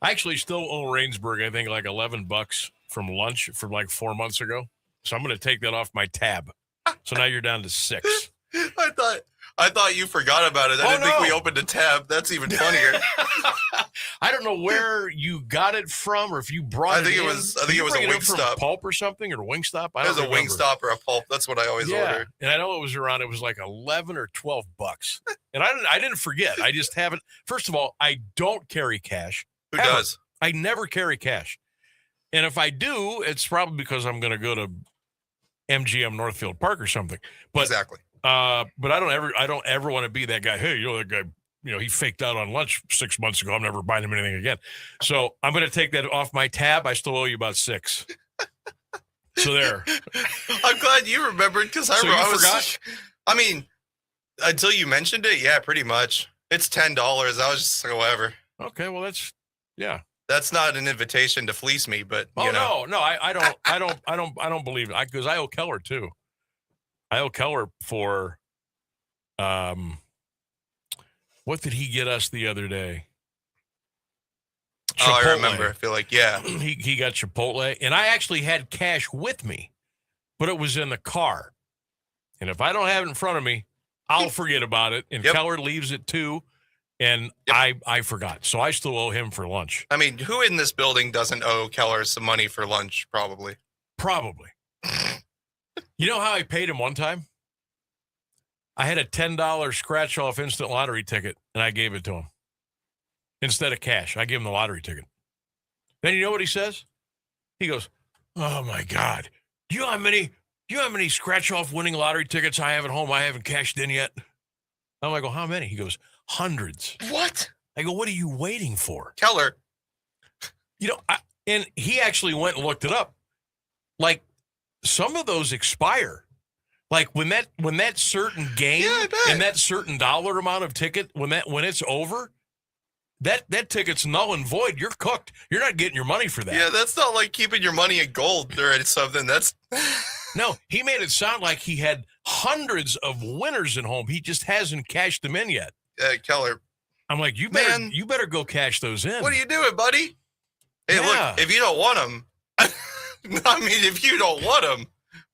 I actually still owe Rainsburg, I think, like $11 from lunch from like 4 months ago. So I'm going to take that off my tab. So now you're down to 6. I thought you forgot about it. I didn't think we opened a tab. That's even funnier. I don't know where you got it from, or if you brought it. I think it was a Wingstop. Pulp or something, or Wingstop. It was a Wingstop or a Pulp. That's what I always order. And I know it was like $11 or $12, and I didn't forget. I just haven't. First of all, I don't carry cash. Who does? I never carry cash, and if I do, it's probably because I'm going to go to MGM Northfield Park or something. But exactly. But I don't ever want to be that guy. Hey, that guy, he faked out on lunch 6 months ago. I'm never buying him anything again. So I'm going to take that off my tab. I still owe you about 6. So there. I'm glad you remembered because I forgot. I mean, until you mentioned it, yeah, pretty much. It's $10. I was just like, whatever. Okay, well yeah. That's not an invitation to fleece me, but no, I don't believe it because I owe Keller too. I owe Keller for, what did he get us the other day? Chipotle. Oh, I remember. I feel like, yeah. He got Chipotle, and I actually had cash with me, but it was in the car. And if I don't have it in front of me, I'll forget about it. And Keller leaves it too, and I forgot. So I still owe him for lunch. I mean, who in this building doesn't owe Keller some money for lunch? Probably. You know how I paid him one time? I had a $10 scratch-off instant lottery ticket, and I gave it to him. Instead of cash, I gave him the lottery ticket. Then you know what he says? He goes, "Oh, my God. Do you know how many scratch-off winning lottery tickets I have at home I haven't cashed in yet?" I'm like, "Well, how many?" He goes, "Hundreds." What? I go, "What are you waiting for?" Keller. And he actually went and looked it up. Like, some of those expire. Like when that certain game and that certain dollar amount of ticket, when it's over, that ticket's null and void. You're cooked. You're not getting your money for that. Yeah, that's not like keeping your money in gold or something. That's no. He made it sound like he had hundreds of winners at home. He just hasn't cashed them in yet. Keller. I'm like, you better go cash those in. What are you doing, buddy? Hey, look, if you don't want them. I mean, if you don't want them,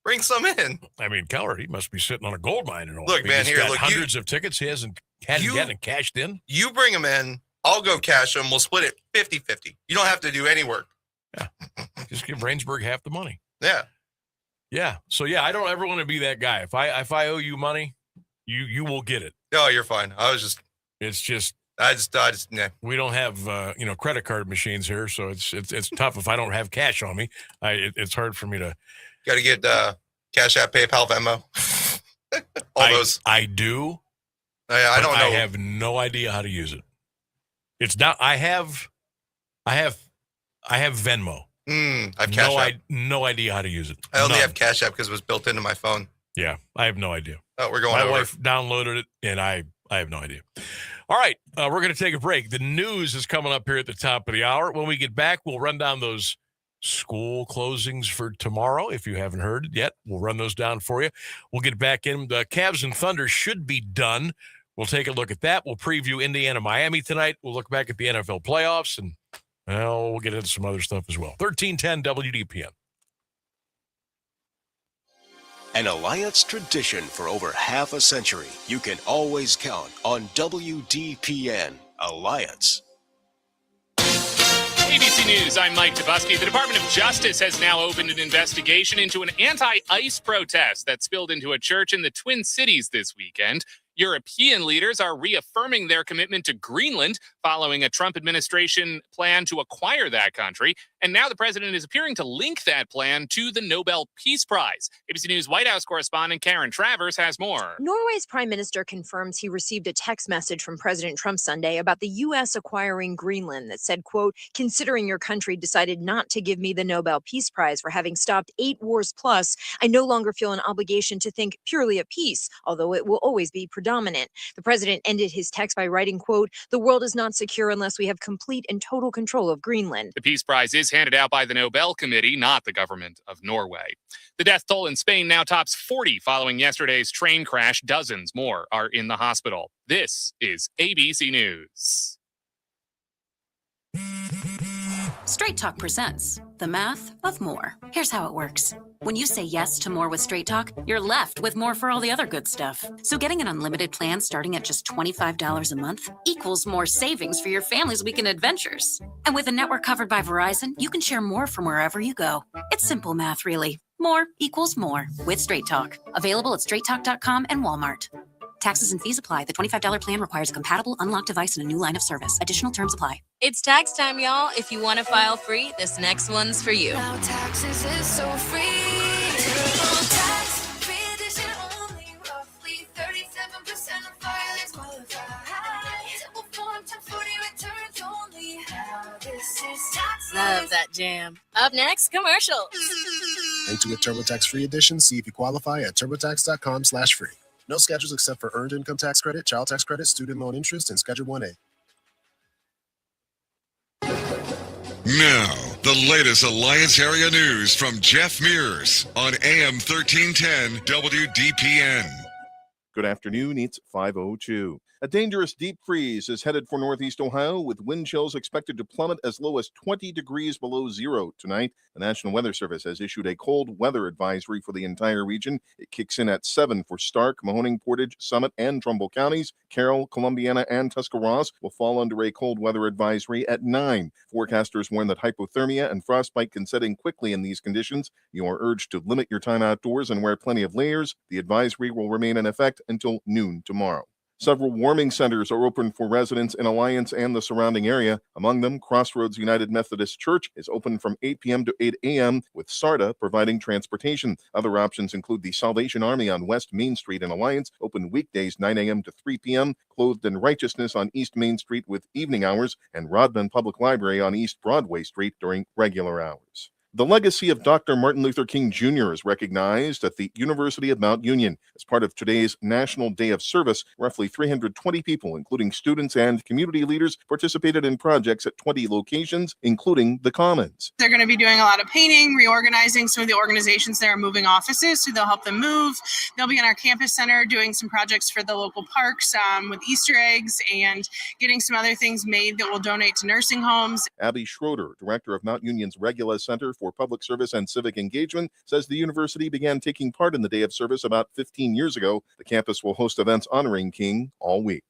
bring some in. I mean, Keller, he must be sitting on a gold mine and all. Look, man, hundreds of tickets he hadn't cashed in. You bring them in, I'll go cash them. We'll split it 50-50. You don't have to do any work. Yeah, just give Rainsburg half the money. Yeah. So I don't ever want to be that guy. If I owe you money, you will get it. No, you're fine. Yeah. We don't have credit card machines here, so it's tough if I don't have cash on me. It's hard for me to. Got to get Cash App, PayPal, Venmo. Those. I do. I don't know. I have no idea how to use it. It's not. I have Venmo. I've Cash App. No idea how to use it. I only have Cash App because it was built into my phone. Yeah, I have no idea. Oh, we're going. My wife downloaded it, and I have no idea. All right, we're going to take a break. The news is coming up here at the top of the hour. When we get back, we'll run down those school closings for tomorrow. If you haven't heard yet, we'll run those down for you. We'll get back in. The Cavs and Thunder should be done. We'll take a look at that. We'll preview Indiana, Miami tonight. We'll look back at the NFL playoffs, and well, we'll get into some other stuff as well. 1310 WDPN. An Alliance tradition for over half a century. You can always count on WDPN Alliance. ABC News, I'm Mike Tabusky. The Department of Justice has now opened an investigation into an anti-ICE protest that spilled into a church in the Twin Cities this weekend. European leaders are reaffirming their commitment to Greenland following a Trump administration plan to acquire that country. And now the president is appearing to link that plan to the Nobel Peace Prize. ABC News White House correspondent Karen Travers has more. Norway's prime minister confirms he received a text message from President Trump Sunday about the U.S. acquiring Greenland that said, quote, considering your country decided not to give me the Nobel Peace Prize for having stopped 8 wars plus, I no longer feel an obligation to think purely of peace, although it will always be predominant. The president ended his text by writing, quote, the world is not secure unless we have complete and total control of Greenland. The Peace Prize is handed out by the Nobel Committee, not the government of Norway. The death toll in Spain now tops 40 following yesterday's train crash. Dozens more are in the hospital. This is ABC News. Straight Talk presents The Math of More. Here's how it works. When you say yes to more with Straight Talk, you're left with more for all the other good stuff. So getting an unlimited plan starting at just $25 a month equals more savings for your family's weekend adventures. And with a network covered by Verizon, you can share more from wherever you go. It's simple math, really. More equals more with Straight Talk. Available at straighttalk.com and Walmart. Taxes and fees apply. The $25 plan requires a compatible unlocked device and a new line of service. Additional terms apply. It's tax time, y'all. If you want to file free, this next one's for you. Now taxes is so free. Tax-free edition only. Roughly 37% of filings qualify. Simple form 1040 returns only. Now this is tax. Love that jam. Up next, commercials. And to get TurboTax free edition, see if you qualify at turbotax.com/free. No schedules except for earned income tax credit, child tax credit, student loan interest, and Schedule 1A. Now, the latest Alliance area news from Jeff Mears on AM 1310 WDPN. Good afternoon. It's 5:02. A dangerous deep freeze is headed for northeast Ohio, with wind chills expected to plummet as low as 20 degrees below zero tonight. The National Weather Service has issued a cold weather advisory for the entire region. It kicks in at 7 for Stark, Mahoning, Portage, Summit, and Trumbull counties. Carroll, Columbiana, and Tuscarawas will fall under a cold weather advisory at 9. Forecasters warn that hypothermia and frostbite can set in quickly in these conditions. You are urged to limit your time outdoors and wear plenty of layers. The advisory will remain in effect until noon tomorrow. Several warming centers are open for residents in Alliance and the surrounding area. Among them, Crossroads United Methodist Church is open from 8 p.m. to 8 a.m., with SARTA providing transportation. Other options include the Salvation Army on West Main Street in Alliance, open weekdays 9 a.m. to 3 p.m., Clothed in Righteousness on East Main Street with evening hours, and Rodman Public Library on East Broadway Street during regular hours. The legacy of Dr. Martin Luther King Jr. is recognized at the University of Mount Union. As part of today's National Day of Service, roughly 320 people, including students and community leaders, participated in projects at 20 locations, including the Commons. They're going to be doing a lot of painting, reorganizing some of the organizations that are moving offices, so they'll help them move. They'll be in our campus center doing some projects for the local parks with Easter eggs and getting some other things made that we'll donate to nursing homes. Abby Schroeder, director of Mount Union's Regula Center for Public Service and Civic Engagement, says the university began taking part in the Day of Service about 15 years ago. The campus will host events honoring King all week.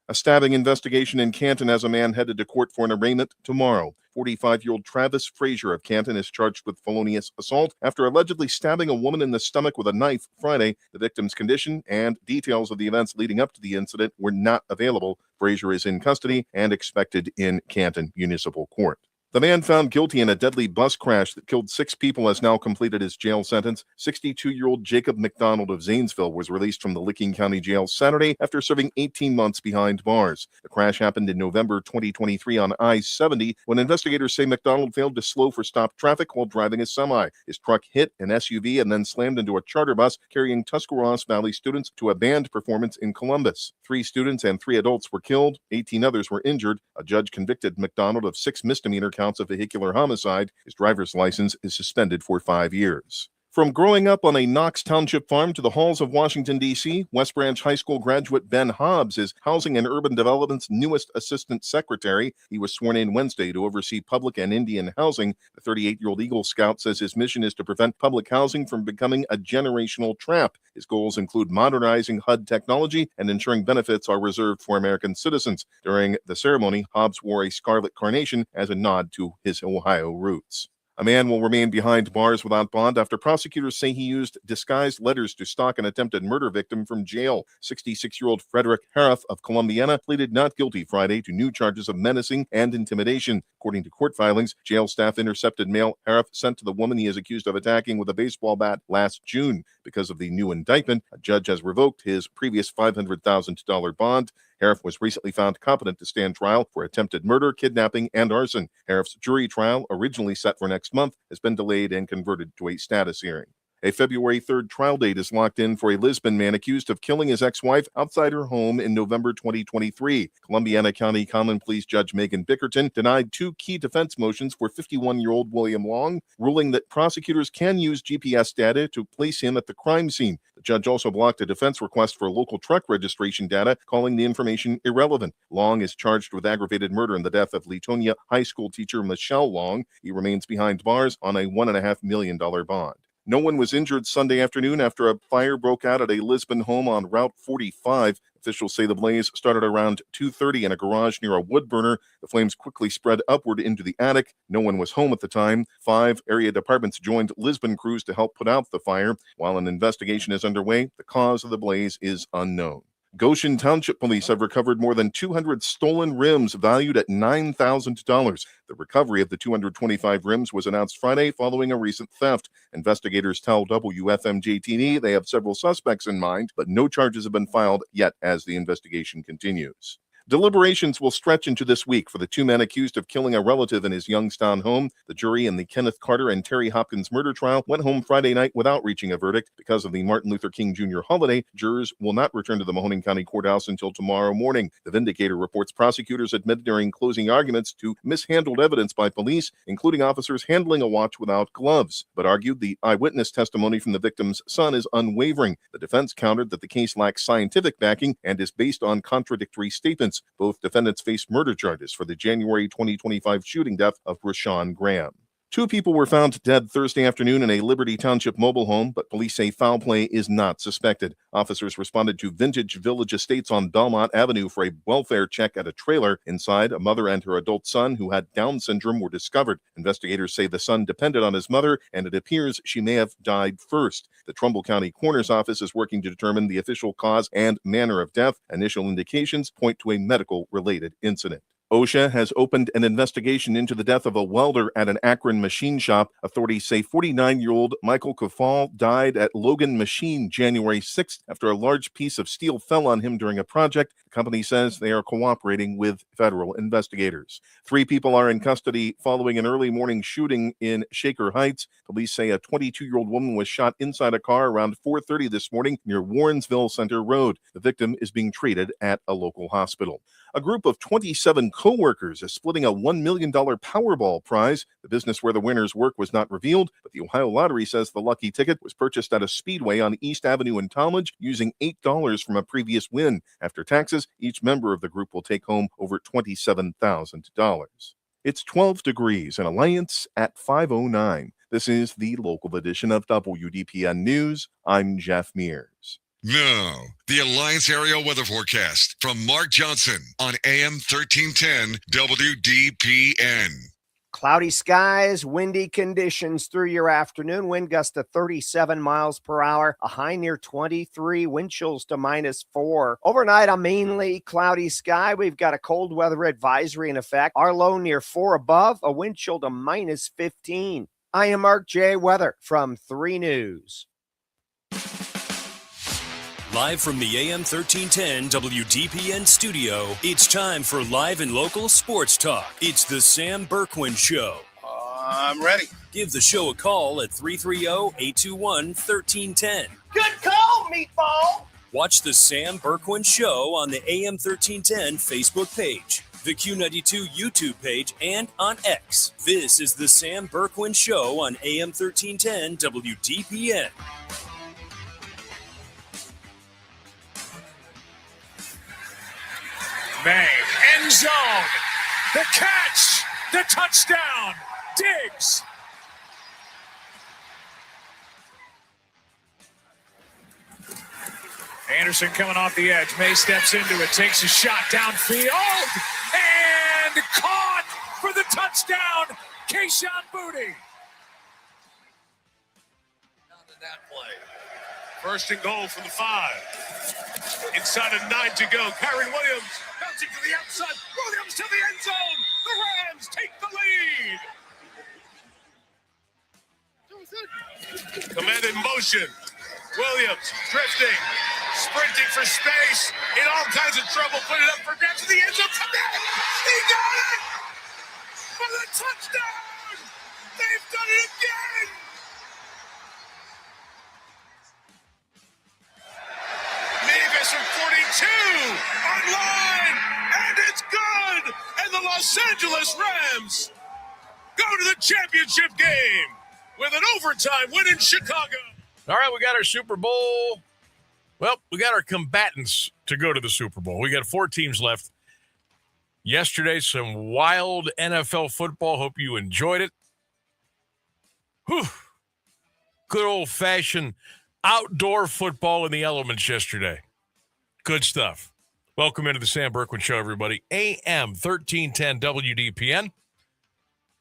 A stabbing investigation in Canton has a man headed to court for an arraignment tomorrow. 45-year-old Travis Frazier of Canton is charged with felonious assault after allegedly stabbing a woman in the stomach with a knife Friday. The victim's condition and details of the events leading up to the incident were not available. Frazier is in custody and expected in Canton Municipal Court. The man found guilty in a deadly bus crash that killed 6 people has now completed his jail sentence. 62-year-old Jacob McDonald of Zanesville was released from the Licking County Jail Saturday after serving 18 months behind bars. The crash happened in November 2023 on I-70 when investigators say McDonald failed to slow for stopped traffic while driving a semi. His truck hit an SUV and then slammed into a charter bus carrying Tuscarawas Valley students to a band performance in Columbus. 3 students and 3 adults were killed. 18 others were injured. A judge convicted McDonald of 6 misdemeanor counts counts of vehicular homicide. His driver's license is suspended for 5 years. From growing up on a Knox Township farm to the halls of Washington, D.C., West Branch High School graduate Ben Hobbs is Housing and Urban Development's newest assistant secretary. He was sworn in Wednesday to oversee public and Indian housing. The 38-year-old Eagle Scout says his mission is to prevent public housing from becoming a generational trap. His goals include modernizing HUD technology and ensuring benefits are reserved for American citizens. During the ceremony, Hobbs wore a scarlet carnation as a nod to his Ohio roots. A man will remain behind bars without bond after prosecutors say he used disguised letters to stalk an attempted murder victim from jail. 66-year-old Frederick Hariff of Columbiana pleaded not guilty Friday to new charges of menacing and intimidation. According to court filings, jail staff intercepted mail Hariff sent to the woman he is accused of attacking with a baseball bat last June. Because of the new indictment, a judge has revoked his previous $500,000 bond. Hariff was recently found competent to stand trial for attempted murder, kidnapping, and arson. Hariff's jury trial, originally set for next month, has been delayed and converted to a status hearing. A February 3rd trial date is locked in for a Lisbon man accused of killing his ex-wife outside her home in November 2023. Columbiana County Common Pleas Judge Megan Bickerton denied 2 key defense motions for 51-year-old William Long, ruling that prosecutors can use GPS data to place him at the crime scene. The judge also blocked a defense request for local truck registration data, calling the information irrelevant. Long is charged with aggravated murder in the death of Latonia High School teacher Michelle Long. He remains behind bars on a $1.5 million bond. No one was injured Sunday afternoon after a fire broke out at a Lisbon home on Route 45. Officials say the blaze started around 2:30 in a garage near a wood burner. The flames quickly spread upward into the attic. No one was home at the time. 5 area departments joined Lisbon crews to help put out the fire. While an investigation is underway, the cause of the blaze is unknown. Goshen Township Police have recovered more than 200 stolen rims valued at $9,000. The recovery of the 225 rims was announced Friday following a recent theft. Investigators tell WFMJ-TV they have several suspects in mind, but no charges have been filed yet as the investigation continues. Deliberations will stretch into this week for the 2 men accused of killing a relative in his Youngstown home. The jury in the Kenneth Carter and Terry Hopkins murder trial went home Friday night without reaching a verdict. Because of the Martin Luther King Jr. holiday, jurors will not return to the Mahoning County Courthouse until tomorrow morning. The Vindicator reports prosecutors admitted during closing arguments to mishandled evidence by police, including officers handling a watch without gloves, but argued the eyewitness testimony from the victim's son is unwavering. The defense countered that the case lacks scientific backing and is based on contradictory statements. Both defendants face murder charges for the January 2025 shooting death of Rashawn Graham. 2 people were found dead Thursday afternoon in a Liberty Township mobile home, but police say foul play is not suspected. Officers responded to Vintage Village Estates on Belmont Avenue for a welfare check at a trailer. Inside, a mother and her adult son who had Down syndrome were discovered. Investigators say the son depended on his mother, and it appears she may have died first. The Trumbull County Coroner's Office is working to determine the official cause and manner of death. Initial indications point to a medical-related incident. OSHA has opened an investigation into the death of a welder at an Akron machine shop. Authorities say 49-year-old Michael Kafal died at Logan Machine January 6th after a large piece of steel fell on him during a project. The company says they are cooperating with federal investigators. 3 people are in custody following an early morning shooting in Shaker Heights. Police say a 22-year-old woman was shot inside a car around 4:30 this morning near Warrensville Center Road. The victim is being treated at a local hospital. A group of 27 co-workers is splitting a $1 million Powerball prize. The business where the winners work was not revealed, but the Ohio Lottery says the lucky ticket was purchased at a speedway on East Avenue in Talmadge using $8 from a previous win. After taxes, each member of the group will take home over $27,000. It's 12 degrees in Alliance at 5:09. This is the local edition of WDPN News. I'm Jeff Mears. Now, the Alliance Area Weather Forecast from Mark Johnson on AM 1310 WDPN. Cloudy skies, windy conditions through your afternoon. Wind gusts to 37 miles per hour, a high near 23, wind chills to -4. Overnight, a mainly cloudy sky. We've got a cold weather advisory in effect. Our low near 4 above, a wind chill to -15. I am Mark J. Weather from 3 News. Live from the AM 1310 WDPN studio, it's time for live and local sports talk. It's the Sam Bourquin Show. I'm ready. Give the show a call at 330-821-1310. Good call, meatball. Watch the Sam Bourquin Show on the AM 1310 Facebook page. the Q92 YouTube page, and on X. This is the Sam Bourquin Show on AM1310 WDPN. May, end zone, the catch, the touchdown, Diggs. Anderson coming off the edge. May steps into it, takes a shot downfield, and caught for the touchdown, Kayshon Boutte. Down to that play. First and goal from the 5. Inside of 9 to go. Kyron Williams bouncing to the outside. Williams to the end zone. The Rams take the lead. Command in motion. Williams drifting, sprinting for space, in all kinds of trouble. Put it up for grabs to the end zone. He got it for the touchdown. They've done it again. Nevis from 42 online, and it's good. And the Los Angeles Rams go to the championship game with an overtime win in Chicago. All right, we got our Super Bowl. Well, we got our combatants to go to the Super Bowl. We got 4 teams left. Yesterday, some wild NFL football. Hope you enjoyed it. Whew. Good old-fashioned outdoor football in the elements yesterday. Good stuff. Welcome into the Sam Bourquin Show, everybody. AM 1310 WDPN.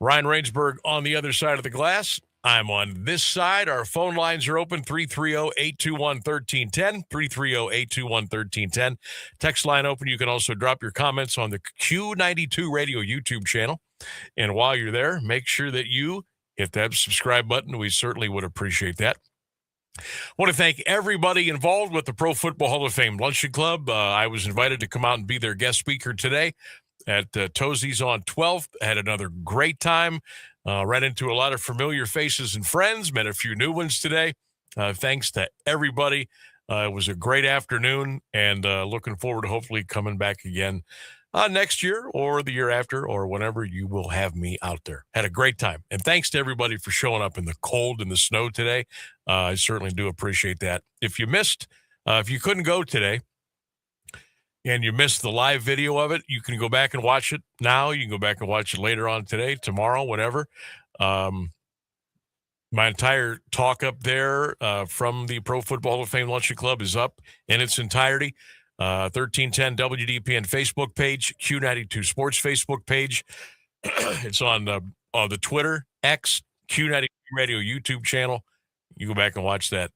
Ryan Rainsberg on the other side of the glass. I'm on this side. Our phone lines are open, 330-821-1310, 330-821-1310. Text line open. You can also drop your comments on the Q92 Radio YouTube channel. And while you're there, make sure that you hit that subscribe button. We certainly would appreciate that. I want to thank everybody involved with the Pro Football Hall of Fame Luncheon Club. I was invited to come out and be their guest speaker today at Tozzi's on 12th. Had another great time. Ran into a lot of familiar faces and friends, met a few new ones today. Thanks to everybody. It was a great afternoon, and looking forward to hopefully coming back again next year or the year after or whenever you will have me out there. Had a great time. And thanks to everybody for showing up in the cold and the snow today. I certainly do appreciate that. If you couldn't go today, and you missed the live video of it, you can go back and watch it now. You can go back and watch it later on today, tomorrow, whatever. My entire talk up there from the Pro Football Hall of Fame Luncheon Club is up in its entirety. 1310 WDPN Facebook page, Q92 Sports Facebook page. It's on the Twitter, X, Q92 Radio YouTube channel. You go back and watch that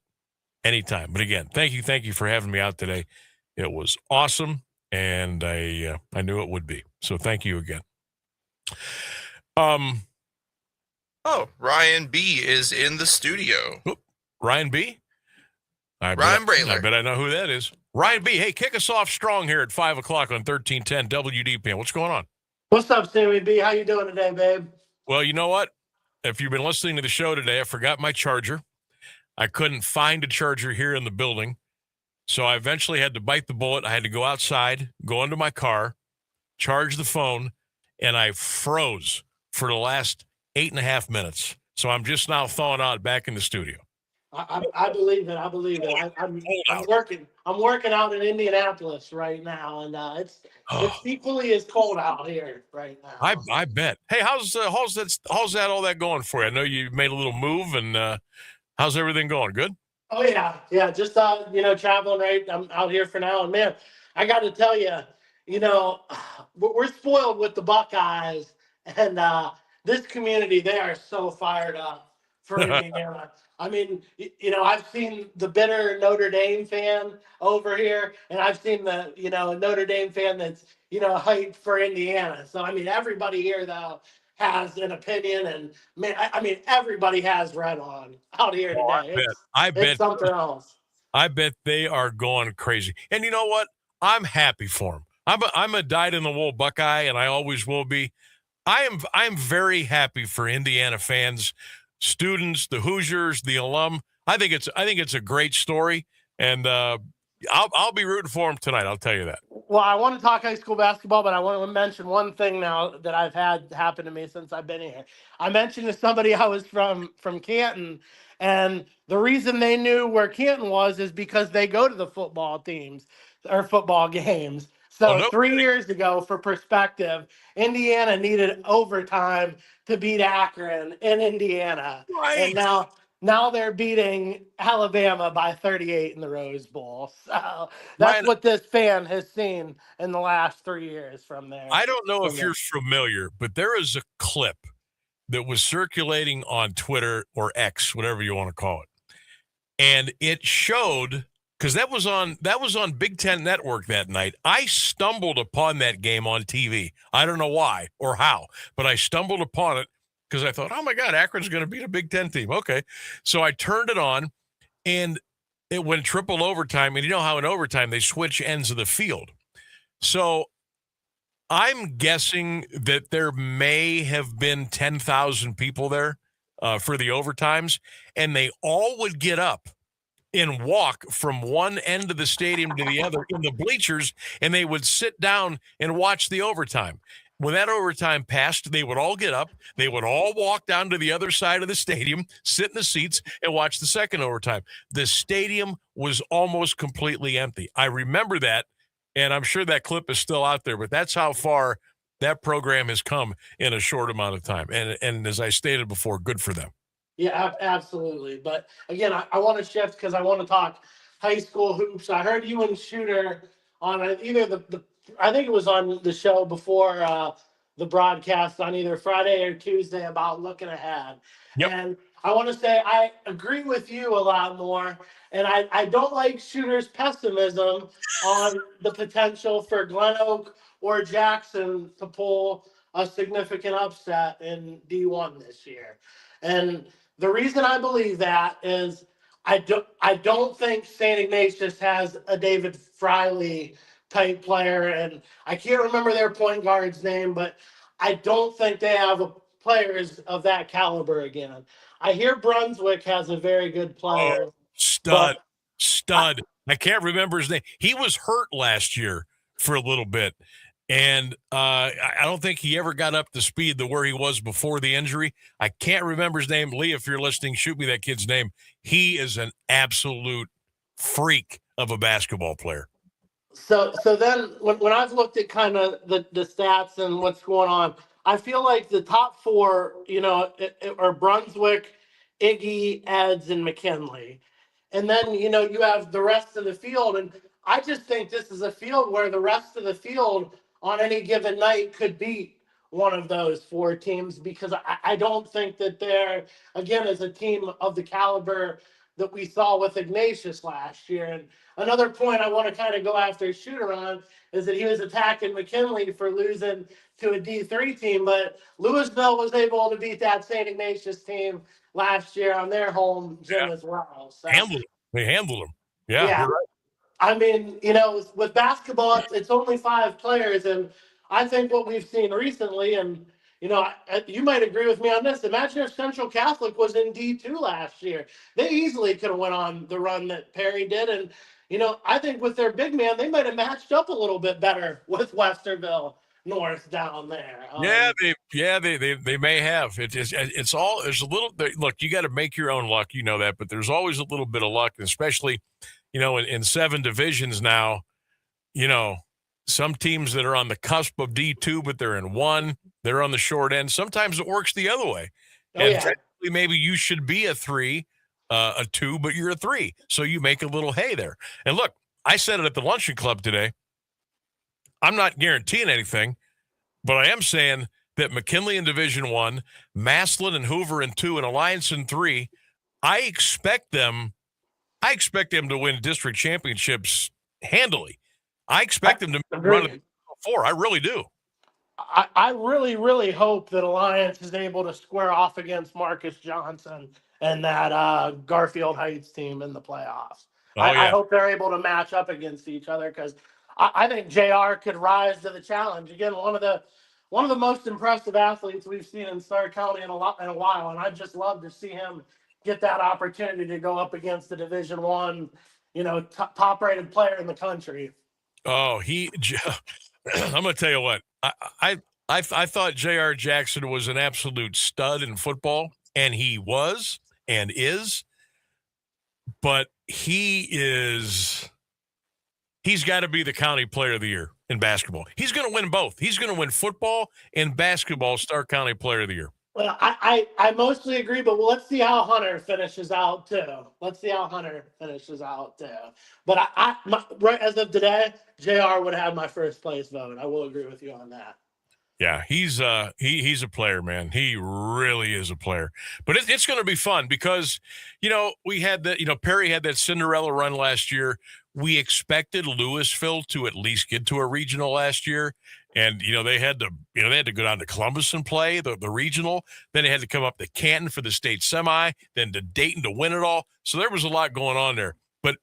anytime. But again, thank you for having me out today. It was awesome, and I knew it would be. So thank you again. Ryan B. is in the studio. Ryan B? Ryan Brayler. I bet I know who that is. Ryan B., hey, kick us off strong here at 5 o'clock on 1310 WDPN. What's going on? What's up, Sammy B? How you doing today, babe? Well, you know what? If you've been listening to the show today, I forgot my charger. I couldn't find a charger here in the building. So I eventually had to bite the bullet. I had to go outside, go into my car, charge the phone, and I froze for the last 8.5 minutes. So I'm just now thawing out back in the studio. I believe it. I believe it. I'm working. I'm working out in Indianapolis right now, and it's equally as cold out here right now. I bet. Hey, how's that all that going for you? I know you made a little move, and how's everything going? Good. Oh yeah. Just traveling right. I'm out here for now, and man, I got to tell you, we're spoiled with the Buckeyes, and this community, they are so fired up for Indiana. I mean, I've seen the bitter Notre Dame fan over here, and I've seen the Notre Dame fan that's hyped for Indiana. So I mean, everybody here though has an opinion, and man, I mean, everybody has red on out here today. I bet it's something else. I bet they are going crazy. And you know what? I'm happy for them. I'm a dyed-in-the-wool Buckeye, and I always will be. I'm very happy for Indiana fans, students, the Hoosiers, the alum. I think it's a great story, and I'll be rooting for them tonight. I'll tell you that. Well, I want to talk high school basketball, but I want to mention one thing now that I've had happen to me since I've been here. I mentioned to somebody I was from Canton, and the reason they knew where Canton was is because they go to the football teams or football games. So 3 years ago, for perspective, Indiana needed overtime to beat Akron in Indiana, and now they're beating Alabama by 38 in the Rose Bowl. So that's what this fan has seen in the last 3 years from there. I don't know if you're familiar, but there is a clip that was circulating on Twitter or X, whatever you want to call it. And it showed, because that was on Big Ten Network that night. I stumbled upon that game on TV. I don't know why or how, but I stumbled upon it because I thought, oh my God, Akron's going to beat a Big Ten team. Okay. So I turned it on, and it went triple overtime. And you know how in overtime they switch ends of the field. So I'm guessing that there may have been 10,000 people there for the overtimes, and they all would get up and walk from one end of the stadium to the other in the bleachers, and they would sit down and watch the overtime. When that overtime passed, they would all get up. They would all walk down to the other side of the stadium, sit in the seats, and watch the second overtime. The stadium was almost completely empty. I remember that, and I'm sure that clip is still out there, but that's how far that program has come in a short amount of time. And as I stated before, good for them. Yeah, absolutely. But again, I want to shift because I want to talk high school hoops. I heard you and Shooter on either I think it was on the show before the broadcast on either Friday or Tuesday about looking ahead. Yep. And I want to say I agree with you a lot more. And I don't like Shooter's pessimism on the potential for Glen Oak or Jackson to pull a significant upset in D1 this year. And the reason I believe that is I don't think St. Ignatius has a David Friley type player, and I can't remember their point guard's name, but I don't think they have players of that caliber again. I hear Brunswick has a very good player. Stud. I can't remember his name. He was hurt last year for a little bit. And I don't think he ever got up to speed to where he was before the injury. I can't remember his name. Lee, if you're listening, shoot me that kid's name. He is an absolute freak of a basketball player. So then when I've looked at kind of the stats and what's going on, I feel like the top four, are Brunswick, Iggy, Eds, and McKinley. And then, you have the rest of the field. And I just think this is a field where the rest of the field on any given night could beat one of those four teams, because I don't think that they're, again, as a team of the caliber that we saw with Ignatius last year. And another point I want to kind of go after Shooter on is that he was attacking McKinley for losing to a D3 team, but Louisville was able to beat that St. Ignatius team last year on their home gym as well. So, they handled them. Yeah. You're right. I mean, with basketball, it's only 5 players, and I think what we've seen recently, and you might agree with me on this. Imagine if Central Catholic was in D2 last year. They easily could have went on the run that Perry did. And, I think with their big man, they might have matched up a little bit better with Westerville North down there. They may have. It's all, there's a little, look, you got to make your own luck. You know that, but there's always a little bit of luck, especially, in 7 divisions now, some teams that are on the cusp of D2, but they're in 1, they're on the short end. Sometimes it works the other way. Technically, maybe you should be a 3, a 2, but you're a 3. So you make a little hay there. And look, I said it at the luncheon club today. I'm not guaranteeing anything, but I am saying that McKinley in Division 1, Maslin and Hoover in 2, and Alliance in 3, I expect them to win district championships handily. I expect them to run it 4. I really do. I really, really hope that Alliance is able to square off against Marcus Johnson and that Garfield Heights team in the playoffs. I hope they're able to match up against each other, because I think JR could rise to the challenge. Again, one of the most impressive athletes we've seen in Starr County in a while, and I'd just love to see him get that opportunity to go up against the Division I, top-rated player in the country. Oh, I'm going to tell you what. I thought J.R. Jackson was an absolute stud in football, and he was and is. But he's got to be the county player of the year in basketball. He's going to win both. He's going to win football and basketball Stark County player of the year. Well, I mostly agree, but let's see how Hunter finishes out too. But right as of today, JR would have my first place vote. I will agree with you on that. Yeah, he's a player, man. He really is a player. But it's going to be fun because, we had Perry had that Cinderella run last year. We expected Louisville to at least get to a regional last year. And, they had to go down to Columbus and play the regional. Then they had to come up to Canton for the state semi, then to Dayton to win it all. So there was a lot going on there. But,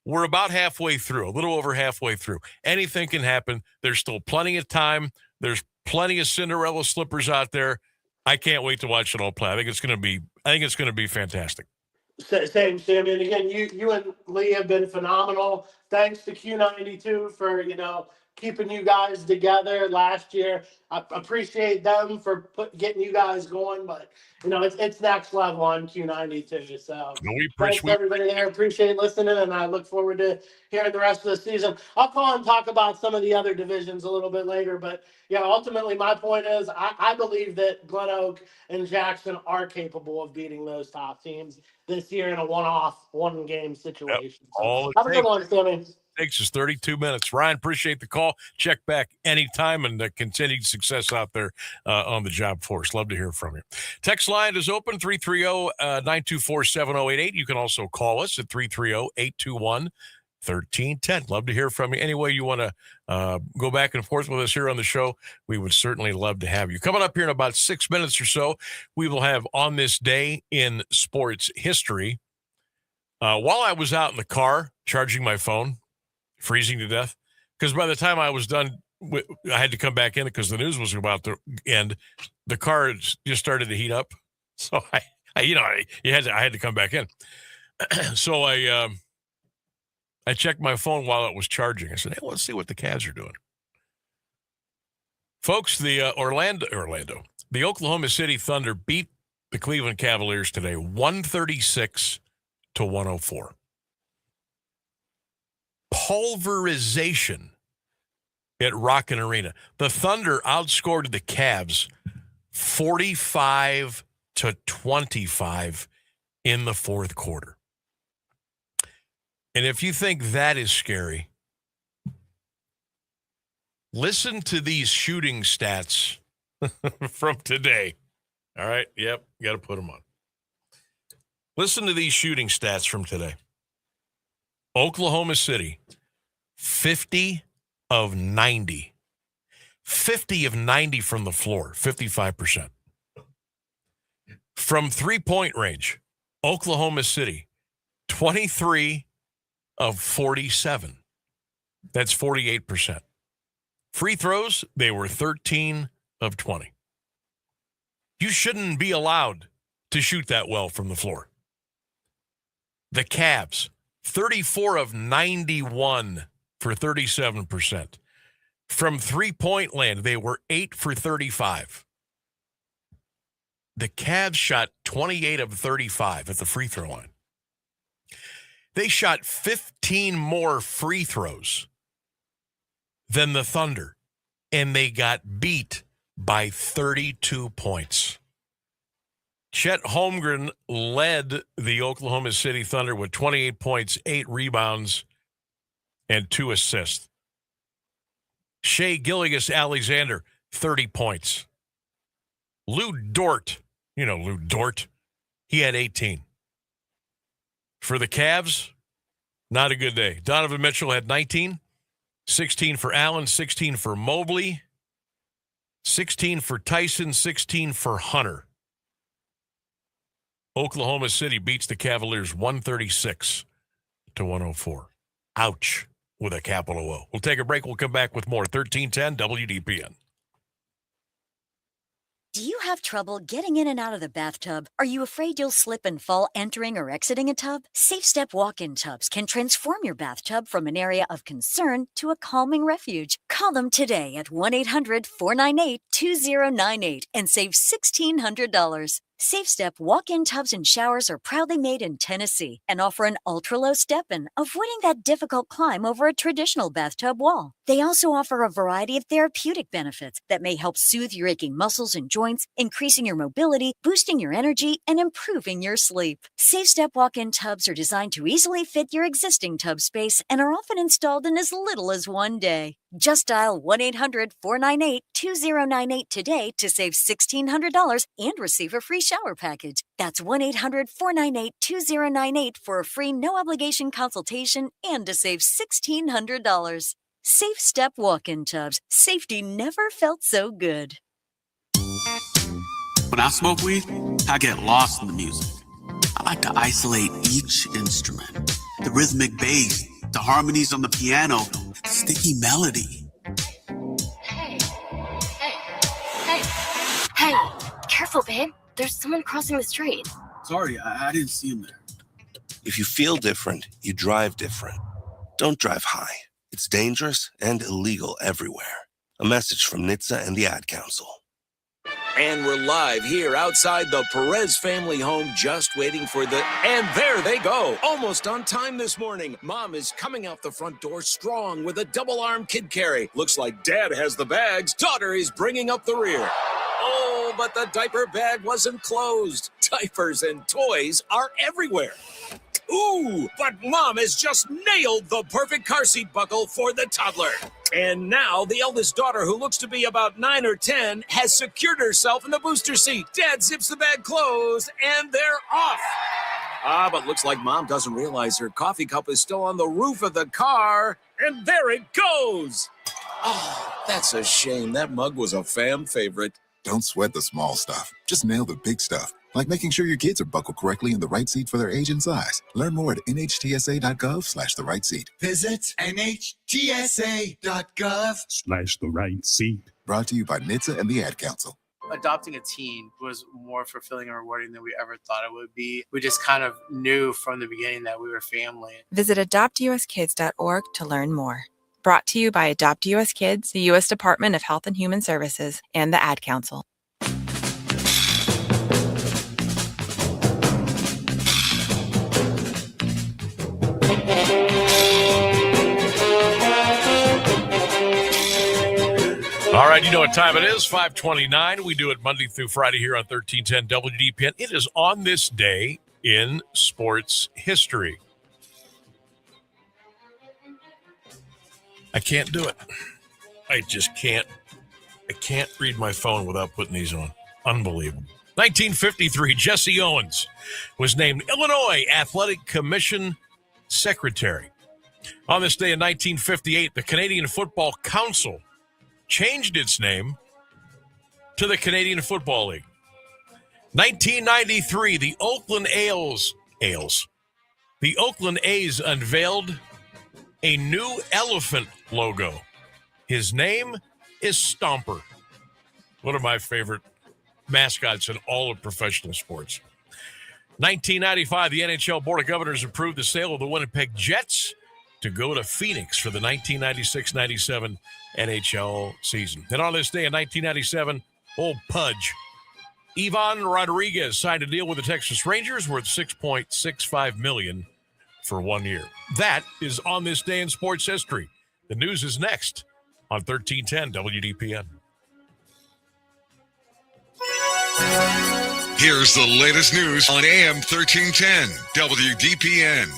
we're about halfway through, a little over halfway through. Anything can happen. There's still plenty of time. There's plenty of Cinderella slippers out there. I can't wait to watch it all play. I think it's going to be fantastic. Same, Sammy. And again, you and Lee have been phenomenal. Thanks to Q92 for, keeping you guys together last year. I appreciate them for getting you guys going, but it's next level on Q92. So thanks to everybody there. Appreciate listening, and I look forward to hearing the rest of the season. I'll call and talk about some of the other divisions a little bit later, but ultimately my point is I believe that Glen Oak and Jackson are capable of beating those top teams this year in a one-game situation. So have a good one, Sammy. Takes us 32 minutes. Ryan, appreciate the call. Check back anytime, and continued success out there on the job force. Love to hear from you. Text line is open, 330-924-7088. You can also call us at 330-821-1310. Love to hear from you. Any way you want to go back and forth with us here on the show, we would certainly love to have you. Coming up here in about 6 minutes or so, we will have On This Day in Sports History. While I was out in the car charging my phone, freezing to death, because by the time I was done, I had to come back in because the news was about to end. The car just started to heat up, so I had to come back in. So I checked my phone while it was charging. I said, "Hey, let's see what the Cavs are doing." Folks, the the Oklahoma City Thunder beat the Cleveland Cavaliers today, 136-104. Pulverization at Rocket Arena. The Thunder outscored the Cavs 45-25 in the fourth quarter. And if you think that is scary, listen to these shooting stats from today. All right. Yep. Got to put them on. Listen to these shooting stats from today. Oklahoma City, 50 of 90. 50 of 90 from the floor, 55%. From three-point range, Oklahoma City, 23 of 47. That's 48%. Free throws, they were 13 of 20. You shouldn't be allowed to shoot that well from the floor. The Cavs, 34 of 91 for 37%. From three-point land, they were 8 for 35. The Cavs shot 28 of 35 at the free throw line. They shot 15 more free throws than the Thunder, and they got beat by 32 points. Chet Holmgren led the Oklahoma City Thunder with 28 points, 8 rebounds, and 2 assists. Shea Gilgeous-Alexander, 30 points. Lou Dort, Lou Dort, he had 18. For the Cavs, not a good day. Donovan Mitchell had 19, 16 for Allen, 16 for Mobley, 16 for Tyson, 16 for Hunter. Oklahoma City beats the Cavaliers 136-104. Ouch, with a capital O. We'll take a break. We'll come back with more. 1310 WDPN. Do you have trouble getting in and out of the bathtub? Are you afraid you'll slip and fall entering or exiting a tub? Safe Step walk-in tubs can transform your bathtub from an area of concern to a calming refuge. Call them today at 1-800-498-2098 and save $1,600. Safe Step walk-in tubs and showers are proudly made in Tennessee and offer an ultra-low step-in, avoiding that difficult climb over a traditional bathtub wall. They also offer a variety of therapeutic benefits that may help soothe your aching muscles and joints, increasing your mobility, boosting your energy, and improving your sleep. Safe Step walk-in tubs are designed to easily fit your existing tub space and are often installed in as little as one day. Just dial 1-800-498-2098 today to save $1,600 and receive a free shower package. That's 1-800-498-2098 for a free no-obligation consultation and to save $1,600. Safe Step walk-in tubs. Safety never felt so good. When I smoke weed, I get lost in the music. I like to isolate each instrument. The rhythmic bass, the harmonies on the piano, the sticky melody. Hey, careful, babe. There's someone crossing the street. Sorry, I didn't see him there. If you feel different, you drive different. Don't drive high. It's dangerous and illegal everywhere. A message from NHTSA and the Ad Council. And we're live here outside the Perez family home, just waiting for and there they go. Almost on time this morning. Mom is coming out the front door strong with a double-arm kid carry. Looks like Dad has the bags. Daughter is bringing up the rear. Oh, but the diaper bag wasn't closed. Diapers and toys are everywhere. Ooh, but Mom has just nailed the perfect car seat buckle for the toddler. And now the eldest daughter, who looks to be about 9 or 10, has secured herself in the booster seat. Dad zips the bag closed, and they're off. But looks like Mom doesn't realize her coffee cup is still on the roof of the car. And there it goes. Oh, that's a shame. That mug was a fam favorite. Don't sweat the small stuff. Just nail the big stuff. Like making sure your kids are buckled correctly in the right seat for their age and size. Learn more at nhtsa.gov/the right seat. Visit nhtsa.gov/the right seat. Brought to you by NHTSA and the Ad Council. Adopting a teen was more fulfilling and rewarding than we ever thought it would be. We just kind of knew from the beginning that we were family. Visit adoptuskids.org to learn more. Brought to you by Adopt U.S. Kids, the U.S. Department of Health and Human Services, and the Ad Council. All right, you know what time it is, 5:29. We do it Monday through Friday here on 1310 WDPN. It is on this day in sports history. I can't do it. I just can't. I can't read my phone without putting these on. Unbelievable. 1953, Jesse Owens was named Illinois Athletic Commission Secretary. On this day in 1958, the Canadian Football Council changed its name to the Canadian Football League. 1993, the Oakland The Oakland A's unveiled a new elephant logo. His name is Stomper. One of my favorite mascots in all of professional sports. 1995, the NHL Board of Governors approved the sale of the Winnipeg Jets to go to Phoenix for the 1996-97 NHL season. And on this day in 1997, old Pudge, Ivan Rodriguez signed a deal with the Texas Rangers worth $6.65 million for 1 year. That is on this day in sports history. The news is next on 1310 WDPN. Here's the latest news on AM 1310 WDPN.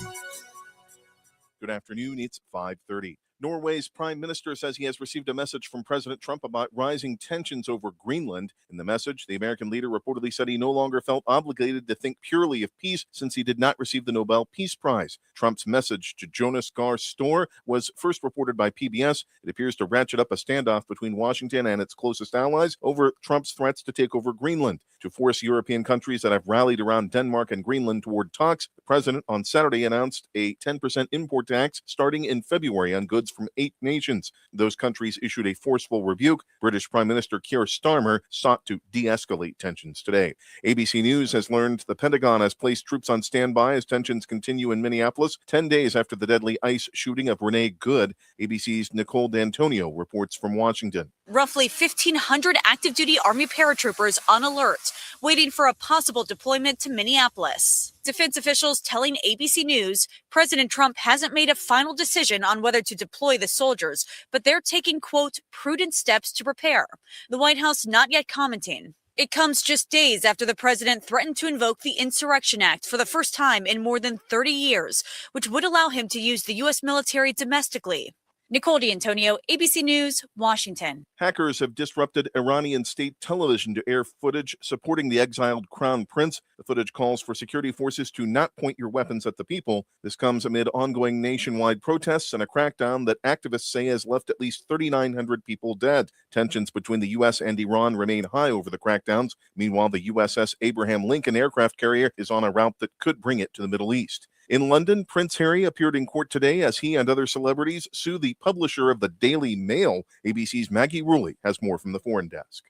Good afternoon. It's 5:30. Norway's prime minister says he has received a message from President Trump about rising tensions over Greenland. In the message, the American leader reportedly said he no longer felt obligated to think purely of peace since he did not receive the Nobel Peace Prize. Trump's message to Jonas Gahr Store was first reported by PBS. It appears to ratchet up a standoff between Washington and its closest allies over Trump's threats to take over Greenland. To force European countries that have rallied around Denmark and Greenland toward talks, the president on Saturday announced a 10% import tax starting in February on goods from 8 nations. Those countries issued a forceful rebuke. British Prime Minister Keir Starmer sought to de-escalate tensions today. ABC News has learned the Pentagon has placed troops on standby as tensions continue in Minneapolis 10 days after the deadly ICE shooting of Renee Good. ABC's Nicole D'Antonio reports from Washington. Roughly 1,500 active duty Army paratroopers on alert, waiting for a possible deployment to Minneapolis. Defense officials telling ABC News President Trump hasn't made a final decision on whether to deploy the soldiers, but they're taking, quote, prudent steps to prepare. The White House not yet commenting. It comes just days after the president threatened to invoke the Insurrection Act for the first time in more than 30 years, which would allow him to use the U.S. military domestically. Nicole D'Antonio, ABC News, Washington. Hackers have disrupted Iranian state television to air footage supporting the exiled crown prince. The footage calls for security forces to not point your weapons at the people. This comes amid ongoing nationwide protests and a crackdown that activists say has left at least 3,900 people dead. Tensions between the U.S. and Iran remain high over the crackdowns. Meanwhile, the USS Abraham Lincoln aircraft carrier is on a route that could bring it to the Middle East. In London, Prince Harry appeared in court today as he and other celebrities sue the publisher of the Daily Mail. ABC's Maggie Rulli has more from the foreign desk.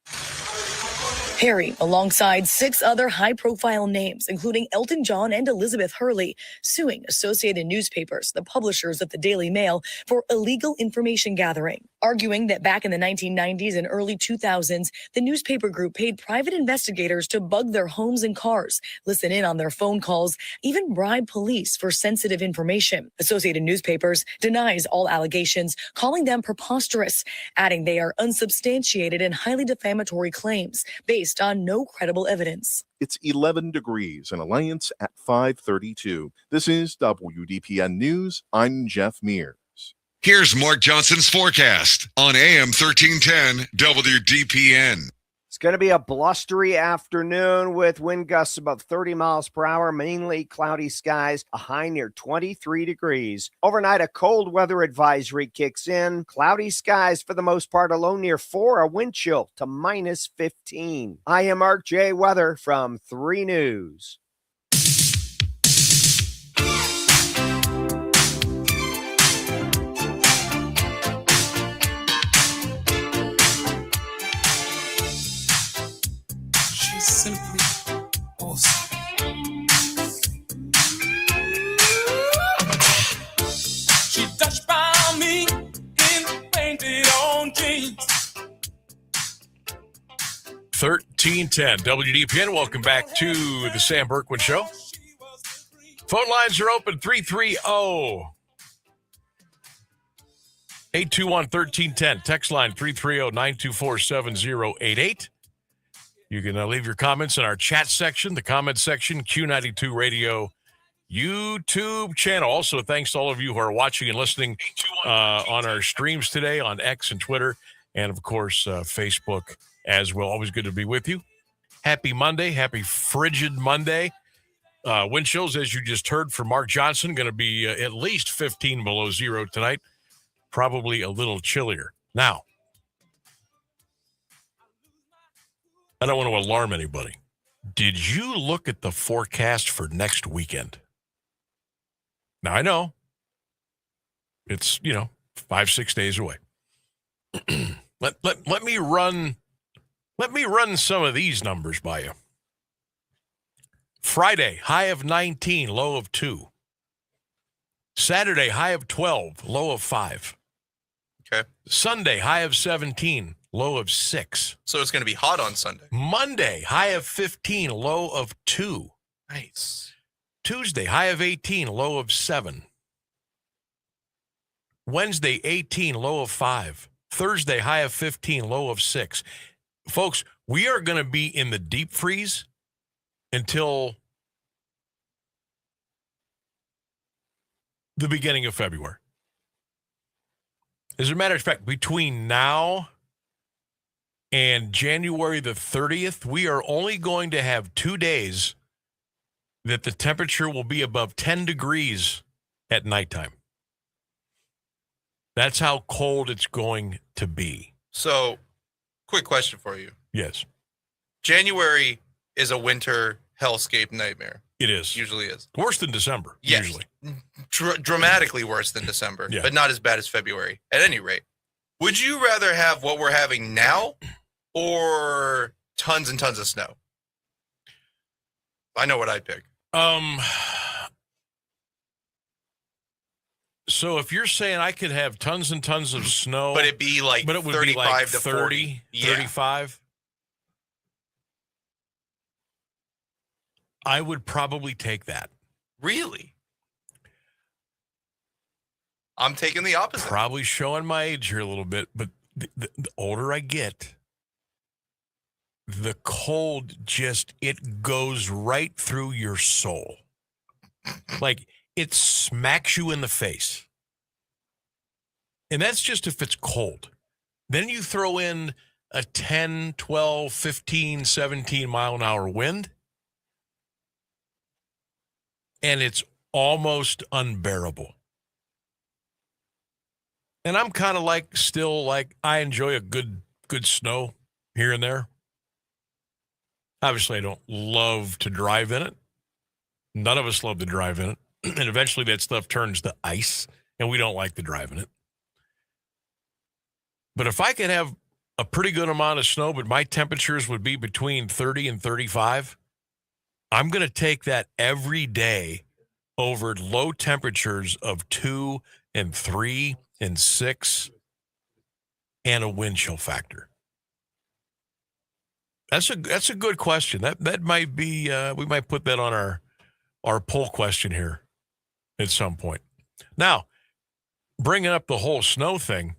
Harry, alongside 6 other high-profile names, including Elton John and Elizabeth Hurley, suing Associated Newspapers, the publishers of the Daily Mail, for illegal information gathering, arguing that back in the 1990s and early 2000s, the newspaper group paid private investigators to bug their homes and cars, listen in on their phone calls, even bribe police for sensitive information. Associated Newspapers denies all allegations, calling them preposterous, adding they are unsubstantiated and highly defamatory claims based on no credible evidence. It's 11 degrees in Alliance at 5:32. This is WDPN News. I'm Jeff Mears. Here's Mark Johnson's forecast on AM 1310 WDPN. It's going to be a blustery afternoon with wind gusts about 30 miles per hour, mainly cloudy skies, a high near 23 degrees. Overnight, a cold weather advisory kicks in. Cloudy skies for the most part, a low near 4, a wind chill to minus 15. I am Mark J. Weather from 3 News. Simply awesome. She touched by me in painted on jeans. 1310 WDPN. Welcome back to the Sam Bourquin Show. Phone lines are open 330-821-1310. Text line 330-924-7088. You can leave your comments in our chat section, the comment section, Q92 Radio YouTube channel. Also, thanks to all of you who are watching and listening on our streams today on X and Twitter, and, of course, Facebook as well. Always good to be with you. Happy Monday. Happy frigid Monday. Wind chills, as you just heard from Mark Johnson, going to be at least 15 below zero tonight, probably a little chillier. Now, I don't want to alarm anybody. Did you look at the forecast for next weekend? Now, I know it's, 5-6 days away. Let me run some of these numbers by you. Friday, high of 19, low of 2. Saturday, high of 12, low of 5. Okay. Sunday, high of 17, low of 6. So it's going to be hot on Sunday. Monday, high of 15, low of 2. Nice. Tuesday, high of 18, low of 7. Wednesday, 18, low of 5. Thursday, high of 15, low of 6. Folks, we are going to be in the deep freeze until the beginning of February. As a matter of fact, between now and January the 30th, we are only going to have 2 days that the temperature will be above 10 degrees at nighttime. That's how cold it's going to be. So, quick question for you. Yes. January is a winter hellscape nightmare. It is. Usually is. Worse than December, Yes. usually. Dramatically worse than December, Yeah. but not as bad as February. At any rate, would you rather have what we're having now or tons and tons of snow? I know what I'd pick. So if you're saying I could have tons and tons of snow, But it'd be like but it would 35 be like to 30, 40. Yeah. 35, I would probably take that. Really? I'm taking the opposite. Probably showing my age here a little bit, but the older I get, the cold it goes right through your soul. Like it smacks you in the face. And that's just if it's cold. Then you throw in a 10, 12, 15, 17 mile an hour wind, and it's almost unbearable. And I'm kind of still I enjoy a good snow here and there. Obviously, I don't love to drive in it. None of us love to drive in it. And eventually that stuff turns to ice, and we don't like to drive in it. But if I could have a pretty good amount of snow, but my temperatures would be between 30 and 35, I'm going to take that every day over low temperatures of 2 and 3 and 6 and a wind chill factor. That's a good question. That might be we might put that on our poll question here at some point. Now, bringing up the whole snow thing,